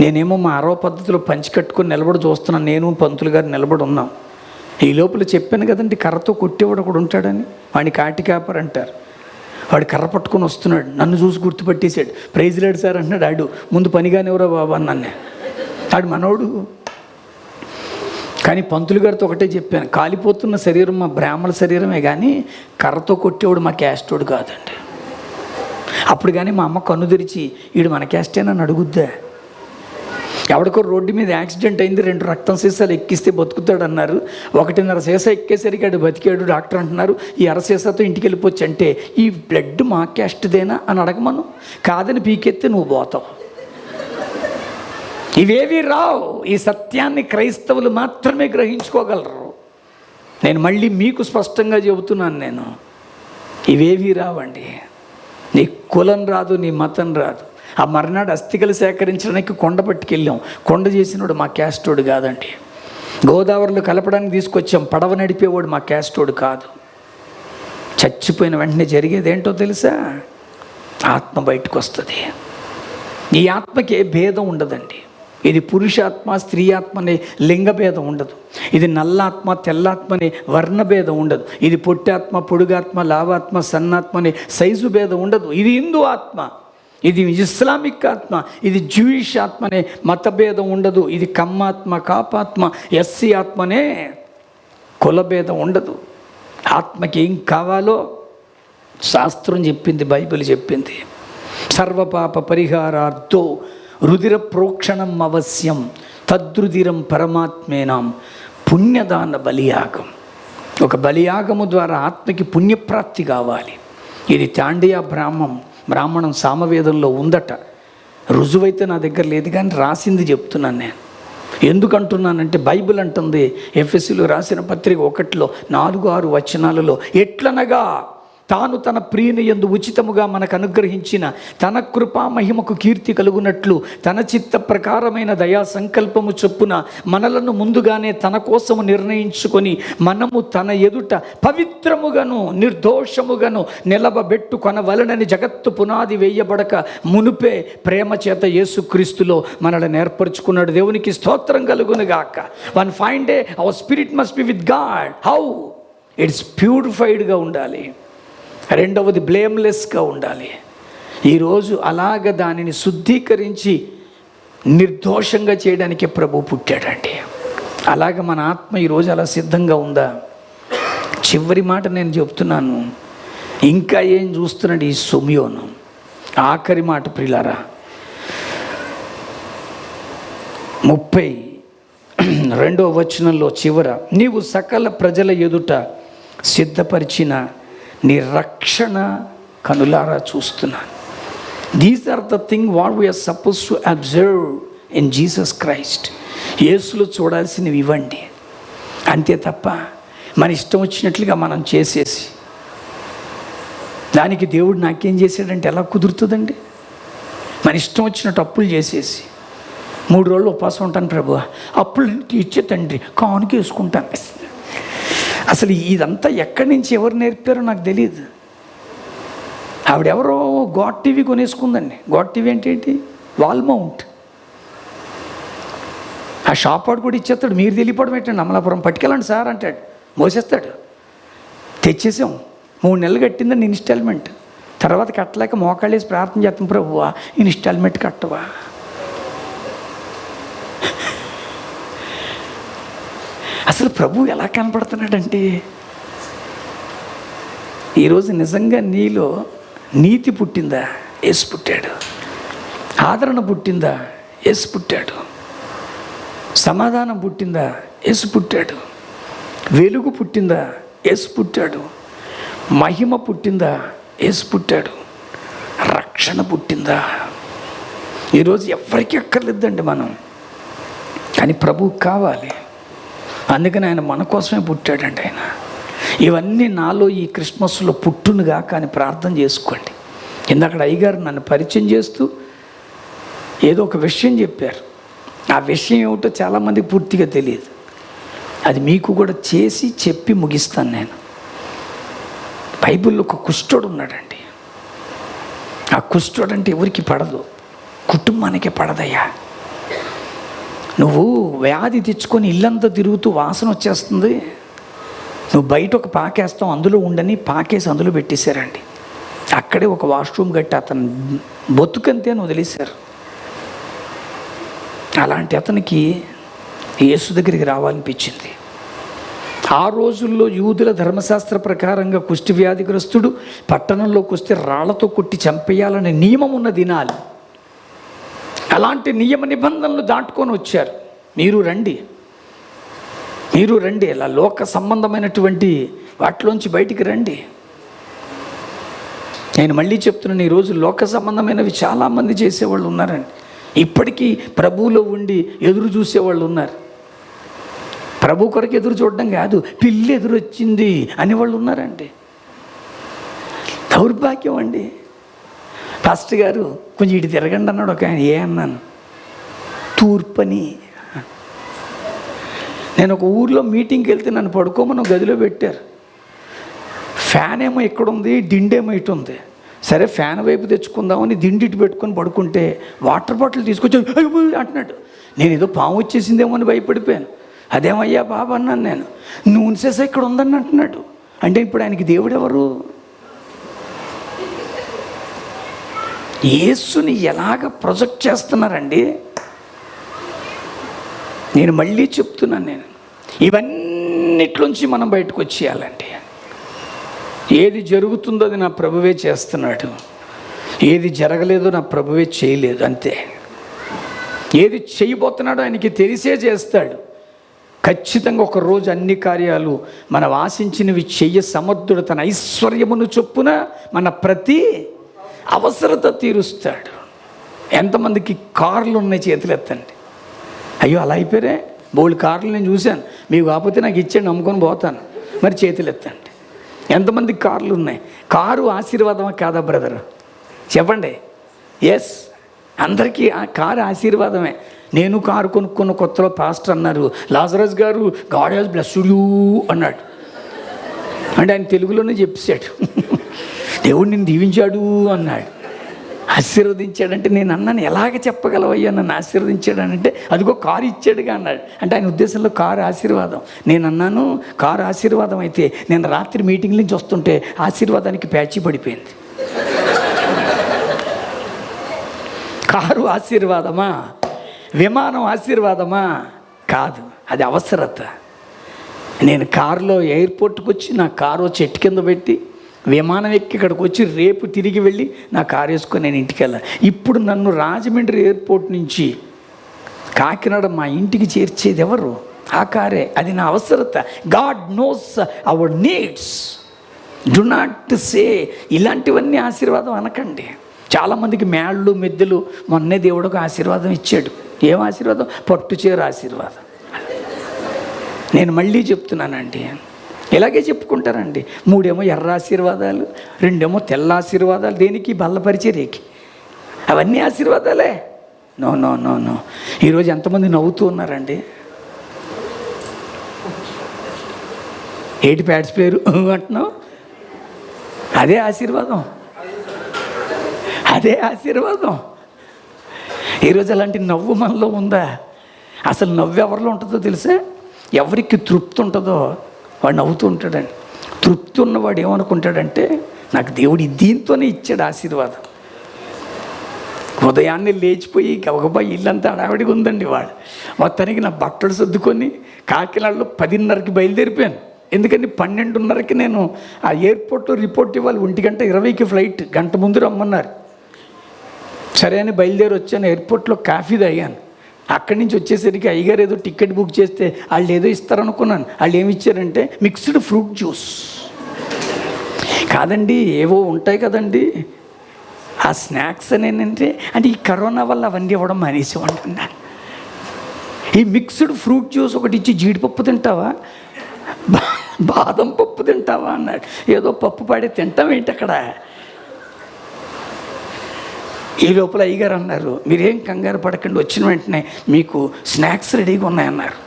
నేనేమో మా అరవ పద్ధతిలో పంచి కట్టుకొని నిలబడి చూస్తున్నాను. నేను పంతులు గారు నిలబడి ఉన్నాం. ఈ లోపల చెప్పాను కదండి, కర్రతో కొట్టేవాడు ఒకడు ఉంటాడని. వాడిని కాటి కాపర్ అంటారు. వాడు కర్ర పట్టుకొని వస్తున్నాడు, నన్ను చూసి గుర్తుపట్టేశాడు. ప్రైజ్ లేడు సార్ అంటున్నాడు. ఆడు ముందు పనిగానేవరా బాబా అన్నాను. ఆడు మనోడు. కానీ పంతులు గారితో ఒకటే చెప్పాను, కాలిపోతున్న శరీరం మా బ్రాహ్మణ శరీరమే కానీ కర్రతో కొట్టేవాడు మా క్యాస్టోడు కాదండి. అప్పుడు కానీ మా అమ్మ కన్ను తెరిచి వీడు మన క్యాస్టేనని అడుగుద్దా? ఎవడికో రోడ్డు మీద యాక్సిడెంట్ అయింది, 2 రక్తం సీసాలు ఎక్కిస్తే బతుకుతాడు అన్నారు. 1.5 సీసా ఎక్కేసరికి ఆడు బతికాడు. డాక్టర్ అంటున్నారు ఈ అరసీసాతో ఇంటికి వెళ్ళిపోవచ్చు. అంటే ఈ బ్లడ్ మా క్యాస్ట్దేనా అని అడగమను. కాదని పీకెత్తే నువ్వు పోతావు. ఇవేవి రావు. ఈ సత్యాన్ని క్రైస్తవులు మాత్రమే గ్రహించుకోగలరు. నేను మళ్ళీ మీకు స్పష్టంగా చెబుతున్నాను, నేను ఇవేవి రావండి. నీ కులం రాదు, నీ మతం రాదు. ఆ మర్నాడు అస్థికలు సేకరించడానికి కొండ పట్టుకెళ్ళాం. కొండ చేసినోడు మా క్యాస్టోడు కాదండి. గోదావరిలో కలపడానికి తీసుకొచ్చాం, పడవ నడిపేవాడు మా క్యాస్టోడు కాదు. చచ్చిపోయిన వెంటనే జరిగేది ఏంటో తెలుసా? ఆత్మ బయటకు వస్తుంది. ఈ ఆత్మకి ఏ భేదం ఉండదండి. ఇది పురుషాత్మ స్త్రీ ఆత్మ అనే లింగభేదం ఉండదు. ఇది నల్లాత్మ తెల్లాత్మ అనే వర్ణభేదం ఉండదు. ఇది పొట్టాత్మ పొడుగాత్మ లావాత్మ సన్నాత్మ అనే సైజు భేదం ఉండదు. ఇది హిందూ ఆత్మ, ఇది ఇస్లామిక్ ఆత్మ, ఇది జూయిష్ ఆత్మ అనే మతభేదం ఉండదు. ఇది కమ్మాత్మ కాపాత్మ ఎస్సీ ఆత్మనే కులభేదం ఉండదు. ఆత్మకి ఏం కావాలో శాస్త్రం చెప్పింది, బైబిల్ చెప్పింది. సర్వపాప పరిహారార్థో రుధిర ప్రోక్షణం అవశ్యం తద్రుధిరం పరమాత్మేనాం పుణ్యదాన బలియాగం. ఒక బలియాగము ద్వారా ఆత్మకి పుణ్యప్రాప్తి కావాలి. ఇది తాండియా బ్రాహ్మణం సామవేదంలో ఉందట. రుజువైతే నా దగ్గర లేదు కానీ రాసింది చెప్తున్నాను నేను. ఎందుకంటున్నానంటే బైబిల్ అంటుంది, ఎఫెసీయులకు రాసిన పత్రిక 1లో 4-6 వచనాలలో, ఎట్లనగా తాను తన ప్రియుని యందు ఉచితముగా మనకు అనుగ్రహించిన తన కృపా మహిమకు కీర్తి కలుగునట్లు తన చిత్త ప్రకారమైన దయా సంకల్పము చొప్పున మనలను ముందుగానే తన కోసము నిర్ణయించుకొని మనము తన ఎదుట పవిత్రముగాను నిర్దోషముగాను నిలబబెట్టుకొనవలెనని జగత్తు పునాది వేయబడక మునుపే ప్రేమ చేత యేసుక్రీస్తులో మనల్ని ఏర్పరచుకున్నాడు. దేవునికి స్తోత్రం కలుగునుగాక. One fine day our spirit must be with God. How? It's ప్యూరిఫైడ్గా ఉండాలి. రెండవది బ్లేమ్లెస్గా ఉండాలి. ఈరోజు అలాగ దానిని శుద్ధీకరించి నిర్దోషంగా చేయడానికి ప్రభు పుట్టాడండి. అలాగ మన ఆత్మ ఈరోజు అలా సిద్ధంగా ఉందా? చివరి మాట నేను చెప్తున్నాను, ఇంకా ఏం చూస్తున్నాడు ఈ సొమ్యోను? ఆఖరి మాట ప్రియులారా, 32వ వచనంలో చివర, నీవు సకల ప్రజల ఎదుట సిద్ధపరిచిన నీ రక్షణ కనులారా చూస్తున్నాను. These are the thing what we are suppose to observe in Jesus Christ. యేసులో చూడాల్సినవి ఇవ్వండి అంతే తప్ప మన ఇష్టం వచ్చినట్లుగా మనం చేసేసి దానికి దేవుడు నాకేం చేశాడంటే ఎలా కుదురుతుందండి? మన ఇష్టం వచ్చినట్టు అప్పులు చేసేసి 3 రోజులు ఉపవాసం ఉంటాను ప్రభు, అప్పులు తీర్చే తండ్రి, కానుక వేసుకుంటాను. అసలు ఇదంతా ఎక్కడి నుంచి ఎవరు నేర్పారో నాకు తెలియదు. ఆవిడెవరో గాడ్ టీవీ కొనేసుకుందండి. గాడ్ టీవీ అంటే ఏంటి? Wall mount. ఆ షాప్ వాడు కూడా ఇచ్చేస్తాడు. మీరు తెలియపడం ఏంటండి? అమలాపురం పట్టుకెళ్ళండి సార్ అంటాడు, మోసేస్తాడు. తెచ్చేసాం. 3 నెలలు కట్టిందండి ఇన్స్టాల్మెంట్. తర్వాత కట్టలేక మోకాళ్ళేసి ప్రార్థన చేస్తాం, ప్రభువా ఇన్స్టాల్మెంట్ కట్టవా. అసలు ప్రభు ఎలా కనపడుతున్నాడంటే, ఈరోజు నిజంగా నీలో నీతి పుట్టిందా? యేసు పుట్టాడు. ఆదరణ పుట్టిందా? యేసు పుట్టాడు. సమాధానం పుట్టిందా? యేసు పుట్టాడు. వెలుగు పుట్టిందా? యేసు పుట్టాడు. మహిమ పుట్టిందా? యేసు పుట్టాడు. రక్షణ పుట్టిందా? ఈరోజు ఎవరికి అక్కర్లేదండి మనం, కానీ ప్రభువుకి కావాలి. అందుకని ఆయన మన కోసమే పుట్టాడండి. ఆయన ఇవన్నీ నాలో ఈ క్రిస్మస్లో పుట్టునుగా కానీ ప్రార్థన చేసుకోండి. ఇందాక అయ్యగారు నన్ను పరిచయం చేస్తూ ఏదో ఒక విషయం చెప్పారు. ఆ విషయం ఏమిటో చాలామందికి పూర్తిగా తెలియదు. అది మీకు కూడా చేసి చెప్పి ముగిస్తాను నేను. బైబిల్లో ఒక కుష్ఠుడు ఉన్నాడండి. ఆ కుష్ఠుడు అంటే ఎవరికి పడదు, కుటుంబానికే పడదయ్యా. నువ్వు వ్యాధి తెచ్చుకొని ఇల్లంతా తిరుగుతూ వాసన వచ్చేస్తుంది, నువ్వు బయట ఒక పాకేస్తావు, అందులో ఉండని పాకేసి అందులో పెట్టేశారండి. అక్కడే ఒక వాష్రూమ్ కట్టి అతను బతుకంతే అని వదిలేశారు. అలాంటి అతనికి యేసు దగ్గరికి రావాలనిపించింది. ఆ రోజుల్లో యూదుల ధర్మశాస్త్ర ప్రకారంగా కుష్టి వ్యాధిగ్రస్తుడు పట్టణంలోకి వస్తే రాళ్లతో కొట్టి చంపేయాలనే నియమం ఉన్న దినాలు. అలాంటి నియమ నిబంధనలు దాటుకొని వచ్చారు. మీరు రండి ఇలా లోక సంబంధమైనటువంటి వాటిలోంచి బయటికి రండి. నేను మళ్ళీ చెప్తున్నాను, ఈరోజు లోక సంబంధమైనవి చాలామంది చేసేవాళ్ళు ఉన్నారండి. ఇప్పటికీ ప్రభువులో ఉండి ఎదురు చూసేవాళ్ళు ఉన్నారు. ప్రభు కొరకు ఎదురు చూడడం కాదు, పిల్లి ఎదురొచ్చింది అనేవాళ్ళు ఉన్నారండి. దౌర్భాగ్యం అండి. పాస్టర్ గారు కొంచెం ఇటు తిరగండి అన్నాడు ఒక ఆయన. ఏ అన్నాను? తూర్పని. నేను ఒక ఊర్లో మీటింగ్కి వెళ్తే నన్ను పడుకోమని గదిలో పెట్టారు. ఫ్యాన్ ఏమో ఇక్కడ ఉంది, దిండేమో ఇటు ఉంది. సరే ఫ్యాన్ వైపు తెచ్చుకుందామని దిండి ఇటు పెట్టుకొని పడుకుంటే వాటర్ బాటిల్ తీసుకొచ్చి అంటున్నాడు. నేను ఏదో పాము వచ్చేసిందేమో అని భయపడిపోయాను. అదేమయ్యా బాబా అన్నాను నేను. నూనె సీసా ఇక్కడ ఉందని అంటున్నాడు. అంటే ఇప్పుడు ఆయనకి దేవుడు ఎవరు? యేసుని ఎలాగ ప్రొజెక్ట్ చేస్తున్నారండి. నేను మళ్ళీ చెప్తున్నాను, నేను ఇవన్నిట్లోంచి మనం బయటకు వచ్చేయాలండి. ఏది జరుగుతుందో అది నా ప్రభువే చేస్తున్నాడు, ఏది జరగలేదో నా ప్రభువే చేయలేదు, అంతే. ఏది చేయబోతున్నాడో ఆయనకి తెలిసే చేస్తాడు. ఖచ్చితంగా ఒకరోజు అన్ని కార్యాలు మనం ఆశించినవి చెయ్య సమర్థుడు తన ఐశ్వర్యమును చొప్పున మన ప్రతి అవసరత తీరుస్తాడు. ఎంతమందికి కార్లు ఉన్నాయి చేతులు ఎత్తండి. అయ్యో అలా అయిపోయారే, బోల్డ్ కార్లు నేను చూశాను, మీకు కాకపోతే నాకు ఇచ్చేయండి, నమ్ముకొని పోతాను. మరి చేతులు ఎత్తండి. ఎంతమందికి కార్లు ఉన్నాయి? కారు ఆశీర్వాదమా కాదా బ్రదర్? చెప్పండి. ఎస్, అందరికీ ఆ కారు ఆశీర్వాదమే. నేను కారు కొనుక్కున్న కొత్తలో పాస్టర్ అన్నారు, లాజరస్ గారు గాడ్ హెస్ బ్లెస్డ్ యూ అన్నాడు. అంటే ఆయన తెలుగులోనే చెప్పేశాడు, దేవుడు నిన్ను దీవించాడు అన్నాడు. ఆశీర్వదించాడంటే నేను అన్నాను, ఎలాగ చెప్పగలవయ్యా నన్ను ఆశీర్వదించాడనంటే అదిగో కారు ఇచ్చాడుగా అన్నాడు. అంటే ఆయన ఉద్దేశంలో కారు ఆశీర్వాదం. నేను అన్నాను, కారు ఆశీర్వాదం అయితే నేను రాత్రి మీటింగ్ నుంచి వస్తుంటే ఆశీర్వాదానికి ప్యాచి పడిపోయింది. కారు ఆశీర్వాదమా? విమానం ఆశీర్వాదమా? కాదు, అది అవసరత. నేను కారులో ఎయిర్పోర్ట్కి వచ్చి నా కారు చెట్టు కింద పెట్టి విమానం ఎక్కి ఇక్కడికి వచ్చి రేపు తిరిగి వెళ్ళి నా కారు వేసుకొని నేను ఇంటికి వెళ్ళాను. ఇప్పుడు నన్ను రాజమండ్రి ఎయిర్పోర్ట్ నుంచి కాకినాడ మా ఇంటికి చేర్చేది ఎవరు? ఆ కారే. అది నా అవసరత. God knows our needs. Do not say ఇలాంటివన్నీ ఆశీర్వాదం అనకండి. చాలామందికి మేళ్ళు మెద్దెలు మొన్నే దేవుడికి ఆశీర్వాదం ఇచ్చాడు. ఏం ఆశీర్వాదం? పట్టు చీర ఆశీర్వాదం. నేను మళ్ళీ చెప్తున్నానండి, ఇలాగే చెప్పుకుంటారండి. 3 ఏమో ఎర్ర ఆశీర్వాదాలు, 2 ఏమో తెల్ల ఆశీర్వాదాలు. దేనికి? బల్లపరిచర్యకి. అవన్నీ ఆశీర్వాదాలే. No no no no. ఈరోజు ఎంతమంది నవ్వుతూ ఉన్నారండి? ఏటి ప్యాడ్స్ పేరు అంటున్నావు? అదే ఆశీర్వాదం, అదే ఆశీర్వాదం. ఈరోజు అలాంటి నవ్వు మనలో ఉందా? అసలు నవ్వు ఎవరిలో ఉంటుందో తెలుసా? ఎవరికి తృప్తి ఉంటుందో వాడు నవ్వుతూ ఉంటాడండి. తృప్తి ఉన్నవాడు ఏమనుకుంటాడంటే నాకు దేవుడు దీంతోనే ఇచ్చాడు ఆశీర్వాదం. ఉదయాన్నే లేచిపోయి గబగబా ఇల్లంతా హడావిడిగా ఉందండి. మొత్తానికి నా బట్టలు సర్దుకొని కాకినాడలో 10:30కి బయలుదేరిపోయాను. ఎందుకని 12:30కి నేను ఆ ఎయిర్పోర్ట్లో రిపోర్ట్ ఇవ్వాలి. 1:20కి ఫ్లైట్, గంట ముందు రమ్మన్నారు. సరే అని బయలుదేరి వచ్చాను. ఎయిర్పోర్ట్లో కాఫీ తాగాను. అక్కడి నుంచి వచ్చేసరికి అయ్యగారు ఏదో టికెట్ బుక్ చేస్తే వాళ్ళు ఏదో ఇస్తారనుకున్నాను. వాళ్ళు ఏమి ఇచ్చారంటే మిక్స్డ్ ఫ్రూట్ జ్యూస్. కాదండి, ఏవో ఉంటాయి కదండి ఆ స్నాక్స్ అని. ఏంటంటే అంటే ఈ కరోనా వల్ల అవన్నీ ఇవ్వడం మానేసేవాడిని. ఈ మిక్స్డ్ ఫ్రూట్ జ్యూస్ ఒకటి ఇచ్చి జీడిపప్పు తింటావా, బాదం పప్పు తింటావా అన్నాడు. ఏదో పప్పు పాడే తింటాం ఏంటి అక్కడ. ఈ లోపల అయ్యగారు అన్నారు, మీరేం కంగారు పడకండి, వచ్చిన వెంటనే మీకు స్నాక్స్ రెడీగా ఉన్నాయన్నారు.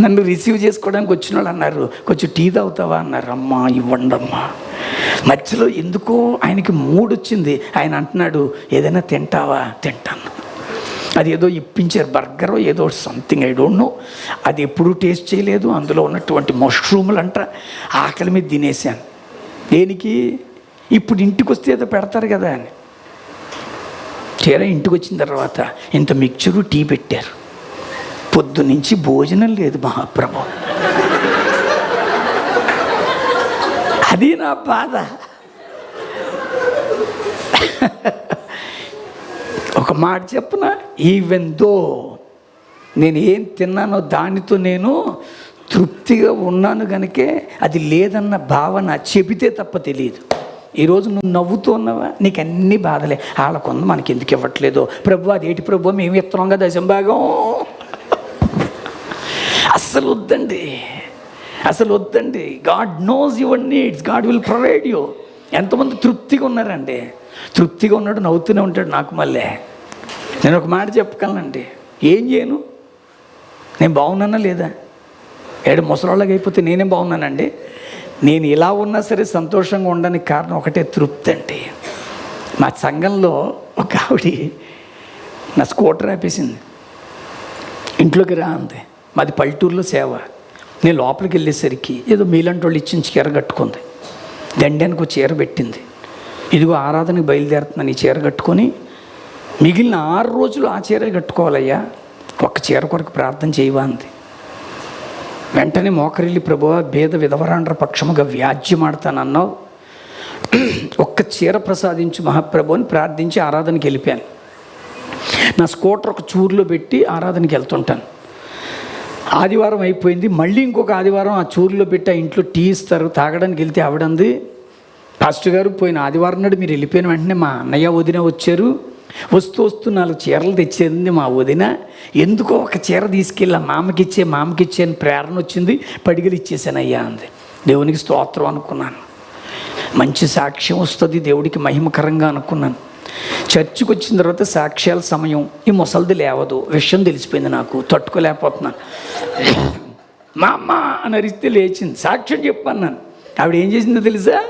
నన్ను రిసీవ్ చేసుకోవడానికి వచ్చిన వాళ్ళు అన్నారు, కొంచెం టీ తాగుతావా అన్నారు. అమ్మా ఇవ్వండి అమ్మా. మధ్యలో ఎందుకో ఆయనకి మూడ్ వచ్చింది. ఆయన అంటున్నాడు, ఏదైనా తింటావా? తింటాను. అది ఏదో ఇప్పించారు, బర్గరో ఏదో సంథింగ్, ఐ డోంట్ నో. అది ఎప్పుడూ టేస్ట్ చేయలేదు. అందులో ఉన్నటువంటి మష్రూములు అంట. ఆకలి మీద తినేసాను. దేనికి? ఇప్పుడు ఇంటికి వస్తే ఏదో పెడతారు కదా అని. తీరా ఇంటికి వచ్చిన తర్వాత ఇంత మిక్చరు టీ పెట్టారు. పొద్దునుంచి భోజనం లేదు మహాప్రభు. అది నా బాధ. ఒక మాట చెప్పన, ఈవెన్ దో నేను ఏం తిన్నానో దానితో నేను తృప్తిగా ఉన్నాను కనుకే అది లేదన్న భావన చెబితే తప్ప తెలియదు. ఈరోజు నువ్వు నవ్వుతూ ఉన్నావా? నీకు అన్ని బాధలే. వాళ్ళకొంద మనకి ఎందుకు ఇవ్వట్లేదో ప్రభు, అదేంటి ప్రభు మేము ఇస్తున్నాం కదా దశంభాగం. అస్సలు వద్దండి, అసలు వద్దండి. God knows your needs, God will provide you. ఎంతమంది తృప్తిగా ఉన్నారండి? తృప్తిగా ఉన్నాడు, నవ్వుతూనే ఉంటాడు. నాకు మళ్ళీ నేను ఒక మాట చెప్పగలనండి, ఏం చేయను? నేను బాగున్నానా లేదా? ఏడు ముసలాళ్ళకి అయిపోతే నేనేం బాగున్నానండి? నేను ఇలా ఉన్నా సరే సంతోషంగా ఉండడానికి కారణం ఒకటే, తృప్తి అండి. మా సంఘంలో ఒక ఆవిడ నా స్కూటర్ ఆపేసింది. ఇంట్లోకి రా అంది. మాది పల్లెటూరులో సేవ. నేను లోపలికి వెళ్ళేసరికి ఏదో మీలాంటి వాళ్ళు ఇచ్చిన చీర కట్టుకుంది. దండానికి ఒక చీర పెట్టింది. ఇదిగో ఆరాధనకి బయలుదేరుతున్నాను, ఈ చీర కట్టుకొని మిగిలిన 6 రోజులు ఆ చీరే కట్టుకోవాలయ్యా, ఒక్క చీర కొరకు ప్రార్థన చేయవా అంది. వెంటనే మోకరిల్లి, ప్రభువా భేద విధవరాండ్ర పక్షముగా వ్యాజ్యమాడతానన్నావు, ఒక్క చీర ప్రసాదించు మహాప్రభు అని ప్రార్థించి ఆరాధనకి వెళ్ళిపోయాను. నా స్కూటర్ ఒక చూరులో పెట్టి ఆరాధనకి వెళ్తుంటాను. ఆదివారం అయిపోయింది. మళ్ళీ ఇంకొక ఆదివారం ఆ చూరులో పెట్టి ఆ ఇంట్లో టీ ఇస్తారు, తాగడానికి వెళ్తే ఆవిడంది, పాస్టర్ గారు పోయిన ఆదివారం నాడు మీరు వెళ్ళిపోయిన వెంటనే మా అన్నయ్య వదిన వచ్చారు, వస్తూ 4 చీరలు తెచ్చేది మా వదిన, ఎందుకో ఒక చీర తీసుకెళ్ళి మామకిచ్చే అని ప్రేరణ వచ్చింది, పడిగలు ఇచ్చేసానయ్యా అంది. దేవునికి స్తోత్రం అనుకున్నాను. మంచి సాక్ష్యం వస్తుంది దేవుడికి మహిమకరంగా అనుకున్నాను. చర్చికి వచ్చిన తర్వాత సాక్ష్యాల సమయం, ఈ ముసలిది లేవదు, విషయం తెలిసిపోయింది, నాకు తట్టుకోలేకపోతున్నాను. మా అమ్మ అని అరిస్తే లేచింది, సాక్ష్యం చెప్పన్నాను. ఆవిడ ఏం చేసిందో తెలుసా?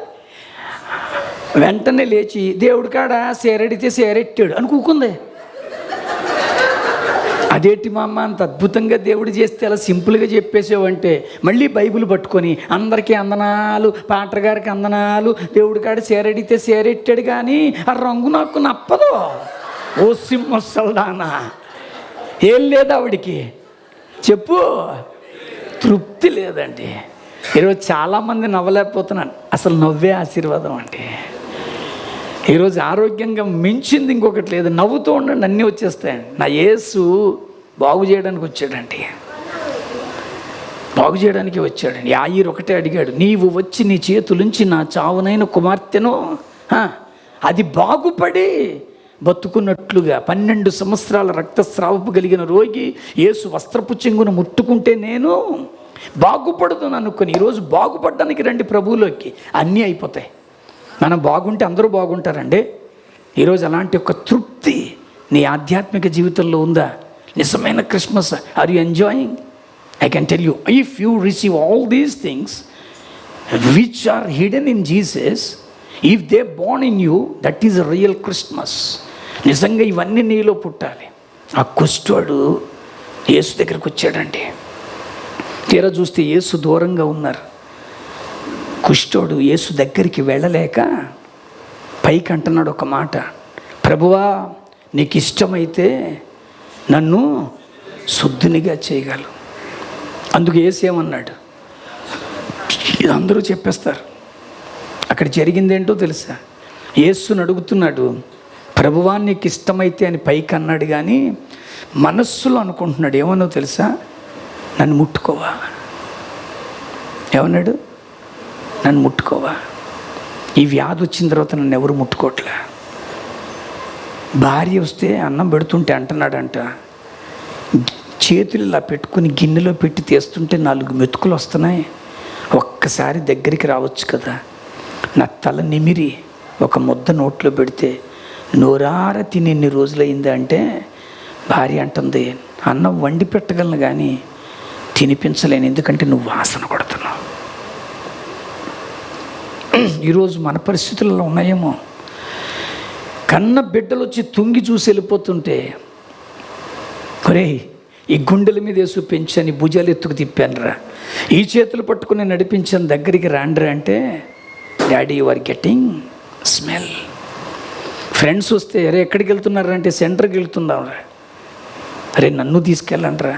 వెంటనే లేచి దేవుడి కాడ సేరెడితే సేరెట్టాడు అని కూకుంది. అదేంటి మా అమ్మ అంత అద్భుతంగా దేవుడు చేస్తే అలా సింపుల్గా చెప్పేసావంటే, మళ్ళీ బైబిల్ పట్టుకొని అందరికీ అందనాలు, పాటర్ గారికి అందనాలు, దేవుడి కాడ సేరెడితే సేరెట్టాడు కానీ ఆ రంగు నాకు నప్పదు. ఓ సింహసల్దానా, ఏం లేదు ఆవిడికి చెప్పు, తృప్తి లేదండి. ఈరోజు చాలామంది నవ్వలేకపోతున్నాను. అసలు నవ్వే ఆశీర్వాదం అండి. ఈరోజు ఆరోగ్యంగా మించింది ఇంకొకటి లేదు. నవ్వుతూ ఉండండి, అన్నీ వచ్చేస్తాయండి. నా యేసు బాగు చేయడానికి వచ్చాడండి, బాగు చేయడానికి వచ్చాడండి. యాయిర్ ఒకటే అడిగాడు, నీవు వచ్చి నీ చేతులుంచి నా చావునైన కుమార్తెను అది బాగుపడి బతుకున్నట్లుగా. 12 సంవత్సరాల రక్తస్రావపు కలిగిన రోగి యేసు వస్త్రపు చెంగును ముట్టుకుంటే నేను బాగుపడుతుంది అనుకుని, ఈరోజు బాగుపడడానికి రండి ప్రభువులోకి, అన్నీ అయిపోతాయి. మనం బాగుంటే అందరూ బాగుంటారండి. ఈరోజు అలాంటి ఒక తృప్తి నీ ఆధ్యాత్మిక జీవితంలో ఉందా? నిజమైన Christmas are you enjoying? I can tell you, if you receive all these things which are hidden in Jesus, if they born in you, that is real Christmas. నిజంగా ఇవన్నీ నీలో పుట్టాలి. ఆ కుష్ఠుడు యేసు దగ్గరికి వచ్చాడండి. తీరా చూస్తే యేసు దూరంగా ఉన్నారు. కుష్ఠోడు యేసు దగ్గరికి వెళ్ళలేక పైకి అంటున్నాడు ఒక మాట, ప్రభువా నీకు ఇష్టమైతే నన్ను శుద్ధునిగా చేయగలవు. అందుకు యేసు ఏమన్నాడు, ఇది అందరూ చెప్పేస్తారు. అక్కడ జరిగిందేంటో తెలుసా? యేసుని అడుగుతున్నాడు, ప్రభువా నీకు ఇష్టమైతే అని పైకి అన్నాడు, కానీ మనస్సులో అనుకుంటున్నాడు ఏమన్నా తెలుసా, నన్ను ముట్టుకోవా. ఏమన్నాడు? నన్ను ముట్టుకోవా. ఈ వ్యాధి వచ్చిన తర్వాత నన్ను ఎవరు ముట్టుకోవట్లే. భార్య వస్తే అన్నం పెడుతుంటే అంటున్నాడంట, చేతులు ఇలా పెట్టుకుని గిన్నెలో పెట్టి తీస్తుంటే 4 మెతుకులు వస్తున్నాయి, ఒక్కసారి దగ్గరికి రావచ్చు కదా. నా తల నిమిరి ఒక ముద్ద నోట్లో పెడితే నోరార తిని ఎన్ని రోజులైంది అంటే భార్య అంటుంది, అన్నం వండి పెట్టగలను కానీ తినిపించలేను, ఎందుకంటే నువ్వు వాసన కొడుతున్నావు. ఈరోజు మన పరిస్థితులలో ఉన్నాయేమో. కన్న బిడ్డలు వచ్చి తుంగి చూసి వెళ్ళిపోతుంటే, ఒరే ఈ గుండెల మీద వేసు పెంచని భుజాలు ఎత్తుకు తిప్పానురా, ఈ చేతులు పట్టుకుని నడిపించాను, దగ్గరికి రాండ్రా అంటే, daddy you are getting smell. Friends వస్తే అరే ఎక్కడికి వెళ్తున్నారంటే సెంటర్కి వెళ్తున్నారా, అరే నన్ను తీసుకెళ్ళండ్రా,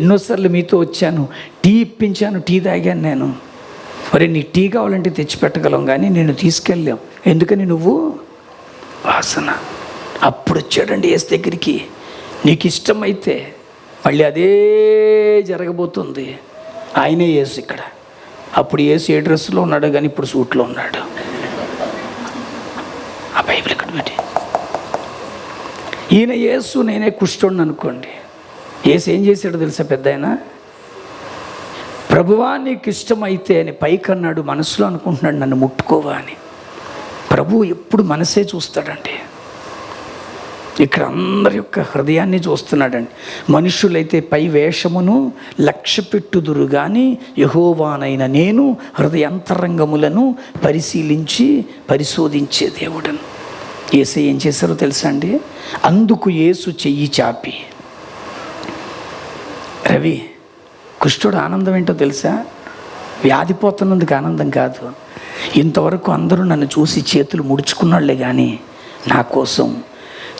ఎన్నోసార్లు మీతో వచ్చాను, టీ ఇప్పించాను, టీ తాగాను నేను, అరే నీ టీ కావాలంటే తెచ్చిపెట్టగలం కానీ నేను తీసుకెళ్ళాం, ఎందుకని నువ్వు వాసన. అప్పుడు వచ్చాడండి యేసు దగ్గరికి, నీకు ఇష్టమైతే. మళ్ళీ అదే జరగబోతుంది. ఆయనే యేసు ఇక్కడ. అప్పుడు యేసు ఏ డ్రెస్సులో ఉన్నాడు కానీ ఇప్పుడు సూట్లో ఉన్నాడు. ఆ బైబిల్ ఇక్కడ పెట్టి, ఈయన యేసు నేనే కుష్ఠుడిని అనుకోండి. యేసు ఏం చేశాడో తెలుసా పెద్దాయన, ప్రభువా నీకు ఇష్టమైతే అని పైకి అన్నాడు, మనసులో అనుకుంటున్నాడు నన్ను ముట్టుకోవా అని. ప్రభువు ఎప్పుడు మనసే చూస్తాడండి. ఇక్కడ అందరి యొక్క హృదయాన్ని చూస్తున్నాడండి. మనుషులైతే పై వేషమును లక్ష్య పెట్టుదురు కానీ యెహోవానైన నేను హృదయాంతరంగములను పరిశోధించే దేవుడను. యేసు ఏం చేశారో తెలుసా అండి? అందుకు యేసు చెయ్యి చాపి, రవి కుష్ఠుడు ఆనందం ఏంటో తెలుసా? వ్యాధిపోతున్నందుకు ఆనందం కాదు. ఇంతవరకు అందరూ నన్ను చూసి చేతులు ముడుచుకున్నాళ్లే కానీ నా కోసం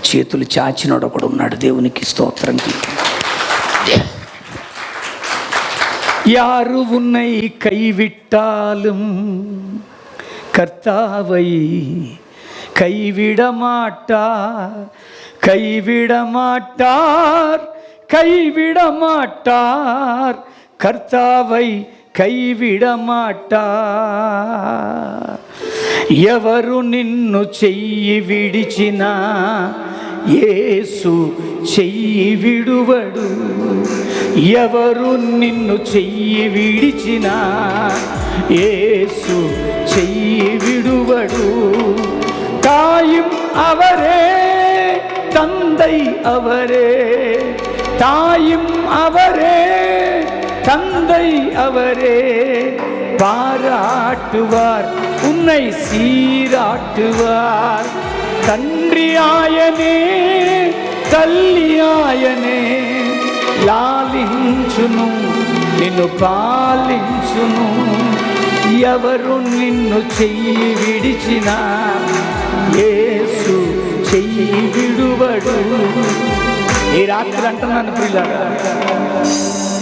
చేతులు చాచినోడు ఒకడు ఉన్నాడు. దేవునికి స్తోత్రం. யாரு உன்னை கைவிட்டாலும் கர்த்தாவை கைவிட மாட்டார், கைவிட மாட்டார், கைவிட மாட்டார், கர்த்தாவை கைவிட మాటార్. ఎవరు నిన్ను చెయ్యి విడిచినా యేసు చెయ్యి విడువడు. ఎవరు నిన్ను చెయ్యి విడిచినా యేసు చెయ్యి విడువడు. தாயும் அவரே, தந்தை அவரே, தாயும் அவரே, தந்தை அவரே, பாராட்டுவார், உன்னை சீராட்டுவார். తండ్రియాయనే తల్లియాయనే లాలించును, నిన్ను పాలించును. ఎవరు నిన్ను చెయ్యి విడిచినా యేసు చెయ్యి విడువడు. ఈ రాత్రి అంటున్నాను పిల్లగా,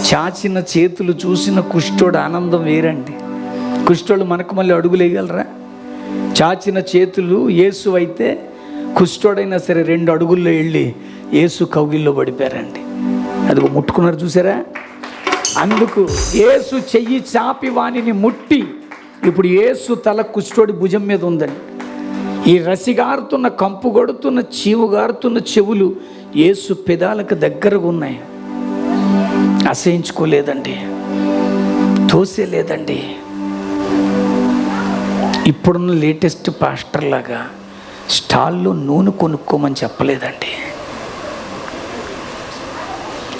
చాచిన చేతులు చూసిన కుష్ఠుడు ఆనందం వేరండి. కుష్ఠుడు మనకు మళ్ళీ అడుగులేయగలరా? చాచిన చేతులు యేసు అయితే కుష్ఠుడైనా సరే 2 అడుగుల్లో వెళ్ళి యేసు కౌగిల్లో పడిపోయారండి. అది ముట్టుకున్నారు చూసారా? అందుకు యేసు చెయ్యి చాపి వానిని ముట్టి, ఇప్పుడు యేసు తల కుష్ఠుడి భుజం మీద ఉందండి. ఈ రసిగారుతున్న, కంపు కొడుతున్న, చీవుగారుతున్న చెవులు యేసు పెదాలకు దగ్గరగా ఉన్నాయి. అసహించుకోలేదండి, తోసేలేదండి. ఇప్పుడున్న లేటెస్ట్ పాస్టర్ లాగా స్టాల్లో నూనె కొనుక్కోమని చెప్పలేదండి.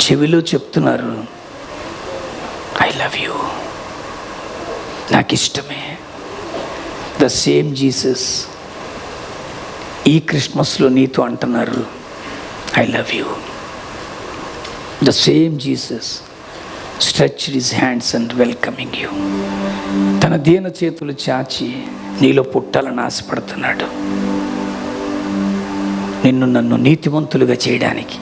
చెవిలో చెప్తున్నారు, ఐ లవ్ యూ, నాకు ఇష్టమే. ద సేమ్ జీసస్ ఈ క్రిస్మస్లో నీతో అంటున్నారు, I love you. The same Jesus stretched his hands and welcoming you. తన దీన చేతులు చాచి నీలో పుట్టాలని ఆశపడుతున్నాడు. నిన్ను నన్ను నీతివంతులుగా చేయడానికి,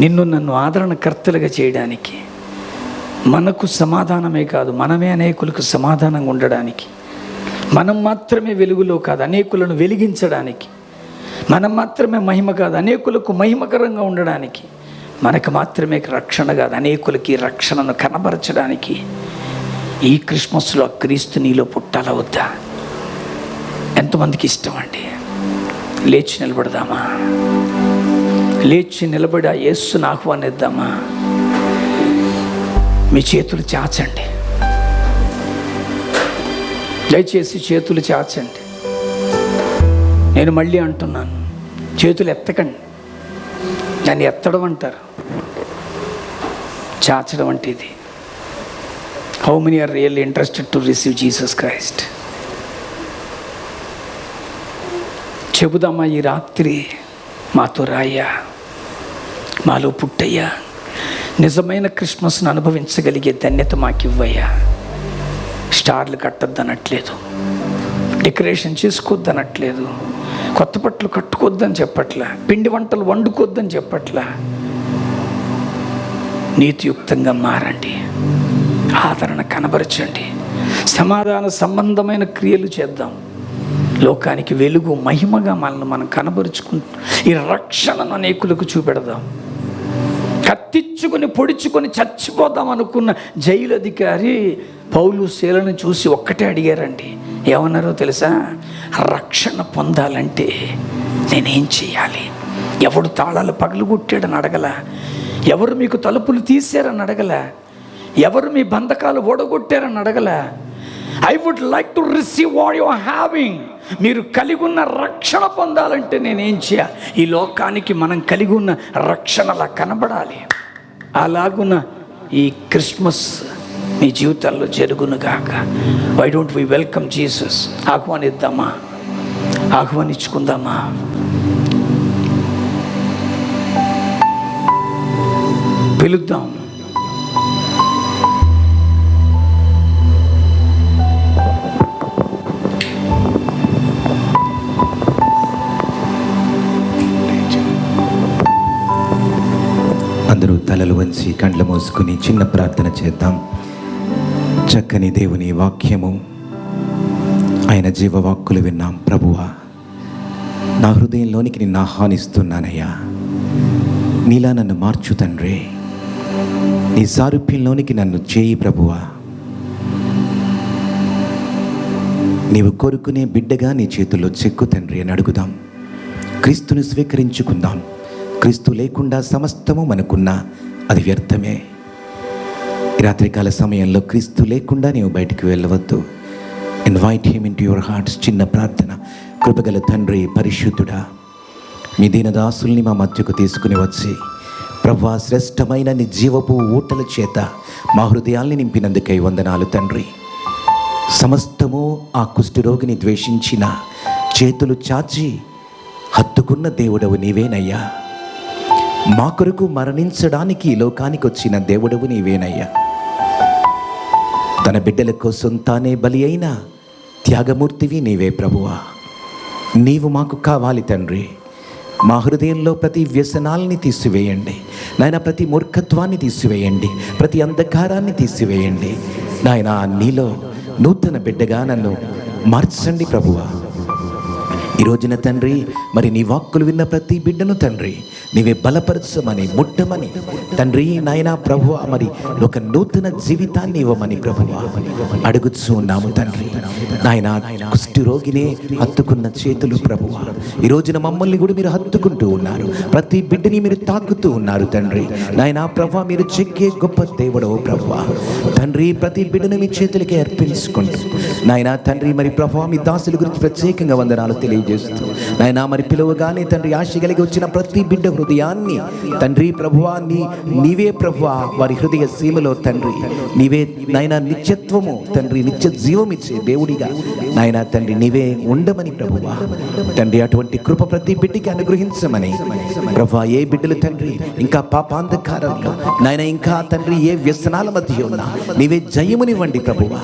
నిన్ను నన్ను ఆదరణకర్తలుగా చేయడానికి, మనకు సమాధానమే కాదు మనమే అనేకులకు సమాధానంగా ఉండడానికి, మనం మాత్రమే వెలుగులో కాదు అనేకులను వెలిగించడానికి, మనం మాత్రమే మహిమ కాదు అనేకులకు మహిమకరంగా ఉండడానికి, మనకు మాత్రమే రక్షణ కాదు అనేకులకి రక్షణను కనబరచడానికి ఈ క్రిస్మస్లో క్రీస్తు నీలో పుట్టాలా వద్దా? ఎంతమందికి ఇష్టం అండి? లేచి నిలబడదామా? లేచి నిలబడి ఆ యేసుని ఆహ్వానిద్దామా? మీ చేతులు చాచండి, దయచేసి చేతులు చాచండి. నేను మళ్ళీ అంటున్నాను, చేతులు ఎత్తకండి. దాన్ని ఎత్తడం అంటారు, చాచడం అంటే ఇది. How many are really interested to receive Jesus Christ? చెబుదామా ఈ రాత్రి, మాతో రాయ్యా, మాలో పుట్టయ్యా, నిజమైన క్రిస్మస్ను అనుభవించగలిగే ధన్యత మాకివ్వయ్యా. స్టార్లు కట్టొద్దనట్లేదు, డెకరేషన్ చేసుకోవద్దనట్లేదు, కొత్త బట్టలు కట్టుకోవద్దని చెప్పట్లా, పిండి వంటలు వండుకోవద్దని చెప్పట్లా. నీతియుక్తంగా మారండి, ఆదరణ కనబరచండి, సమాధాన సంబంధమైన క్రియలు చేద్దాం. లోకానికి వెలుగు మహిమగా మనల్ని మనం కనబరుచుకుంటూ ఈ రక్షణను అనేకులకు చూపెడదాం. కత్తిచ్చుకొని పొడుచుకొని చచ్చిపోదాం అనుకున్న జైలు అధికారి పౌలు శీలను చూసి ఒక్కటే అడిగారండి. ఏమన్నారో తెలుసా? రక్షణ పొందాలంటే నేనేం చేయాలి? ఎవడు తాళాలు పగలగొట్టాడని అడగల, ఎవరు మీకు తలుపులు తీశారని అడగల, ఎవరు మీ బంధకాలు ఓడగొట్టారని అడగల. I would like to receive what you are having. మీరు కలిగి ఉన్న రక్షణ పొందాలంటే నేనేం చేయాలి? ఈ లోకానికి మనం కలిగి ఉన్న రక్షణలా కనబడాలి. అలాగున్న ఈ క్రిస్మస్ మీ జీవితాల్లో జరుగునుగాక. Why don't we welcome Jesus? ఆహ్వానిద్దామా? ఆహ్వానించుకుందామా? పిలుద్దాం. అందరూ తలలు వంచి కండ్లు మూసుకుని చిన్న ప్రార్థన చేద్దాం. చక్కని దేవుని వాక్యము, ఆయన జీవవాక్కులు విన్నాం. ప్రభువా, నా హృదయంలోనికి నిన్ను ఆహ్వానిస్తున్నానయ్యా. నీలా నన్ను మార్చు తండ్రి, నీ సారూప్యంలోనికి నన్ను చేయి ప్రభువా. నీవు కోరుకునే బిడ్డగా నీ చేతుల్లో చెక్కు తండ్రి అని అడుగుదాం. క్రీస్తుని స్వీకరించుకుందాం. క్రీస్తు లేకుండా సమస్తము మనకున్నా అది వ్యర్థమే. రాత్రికాల సమయంలో క్రీస్తు లేకుండా నీవు బయటికి వెళ్ళవద్దు. Invite him into your hearts. చిన్న ప్రార్థన. కృపగల తండ్రి, పరిశుద్ధుడా, మీ దీనదాసుల్ని మా మధ్యకు తీసుకుని వచ్చి ప్రభువా, శ్రేష్టమైన నీ జీవపు ఊటల చేత మా హృదయాల్ని నింపినందుకై వందనాలు తండ్రి. సమస్తము ఆ కుష్ఠరోగిని ద్వేషించిన చేతులు చాచి హత్తుకున్న దేవుడవు నీవేనయ్యా. మా కొరకు మరణించడానికి ఈ లోకానికి వచ్చిన దేవుడవు నీవేనయ్యా. తన బిడ్డల కోసం తానే బలి అయిన త్యాగమూర్తివి నీవే ప్రభువా. నీవు మాకు కావాలి తండ్రి. మా హృదయంలో ప్రతి వ్యసనాల్ని తీసివేయండి నాయన, ప్రతి మూర్ఖత్వాన్ని తీసివేయండి, ప్రతి అంధకారాన్ని తీసివేయండి నాయన. నీలో నూతన బిడ్డగా నన్ను మార్చండి ప్రభువా. ఈ రోజున తండ్రి, మరి నీ వాక్కులు విన్న ప్రతి బిడ్డను తండ్రి నీవే బలపరచమని, ముట్టమని తండ్రి నాయనా ప్రభువా, మరి ఒక నూతన జీవితాన్ని ఇవ్వమని ప్రభువా అడుగుచూ ఉన్నాము తండ్రి. నాయనా, కుష్టి రోగినే హత్తుకున్న చేతులు ప్రభువా, ఈ రోజున మమ్మల్ని కూడా మీరు హత్తుకుంటూ ఉన్నారు. ప్రతి బిడ్డని మీరు తాకుతూ ఉన్నారు తండ్రి. నాయనా ప్రభువా, మీరు చెక్కే గొప్ప దేవుడవు ప్రభువా. తండ్రి, ప్రతి బిడ్డను మీ చేతులకే అర్పించుకుంటూ నాయనా తండ్రి, మరి ప్రభువా మీ దాసుల గురించి ప్రత్యేకంగా వందనాలు తెలియజేస్తూ నాయనా, మరి పిలువగానే తండ్రి ఆశ కలిగి వచ్చిన ప్రతి బిడ్డ హృదయాన్ని తండ్రి ప్రభువా నీవే ప్రభువా వారి హృదయ సీమలో తండ్రి నీవే నాయన నిత్యత్వము తండ్రి, నిత్య జీవం ఇచ్చే దేవుడిగా నాయన తండ్రి నీవే ఉండమని ప్రభువా తండ్రి అటువంటి కృప ప్రతి బిడ్డకి అనుగ్రహించమని ప్రభా ఏ బిడ్డలు తండ్రి ఇంకా పాపాంధకారంలో నాయన ఇంకా తండ్రి ఏ వ్యసనాల మధ్య ఉన్నా నీవే జయమునివ్వండి ప్రభువా.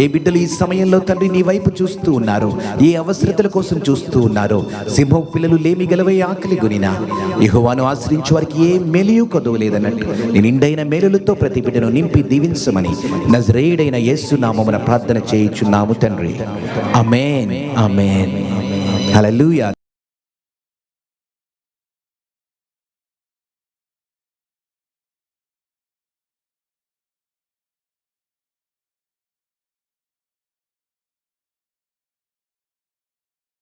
ఏ బిడ్డలు ఈ సమయంలో తండ్రి నీ వైపు చూస్తూ ఉన్నారో, ఏ అవసరతల కోసం చూస్తూ ఉన్నారో, సింహం పిల్లలు లేమి గలవై ఆకలి గునినా యెహోవాను ఆశ్రయించే వారికి ఏ మేలుయు కొదవలేదన్నట్టు నీ నిండైన మేలులతో ప్రతి బిడ్డను నింపి దీవించమని నజరేయుడైన యేసు నామమున ప్రార్థన చేయుచున్నాము తండ్రి. ఆమేన్, ఆమేన్, హల్లెలూయా.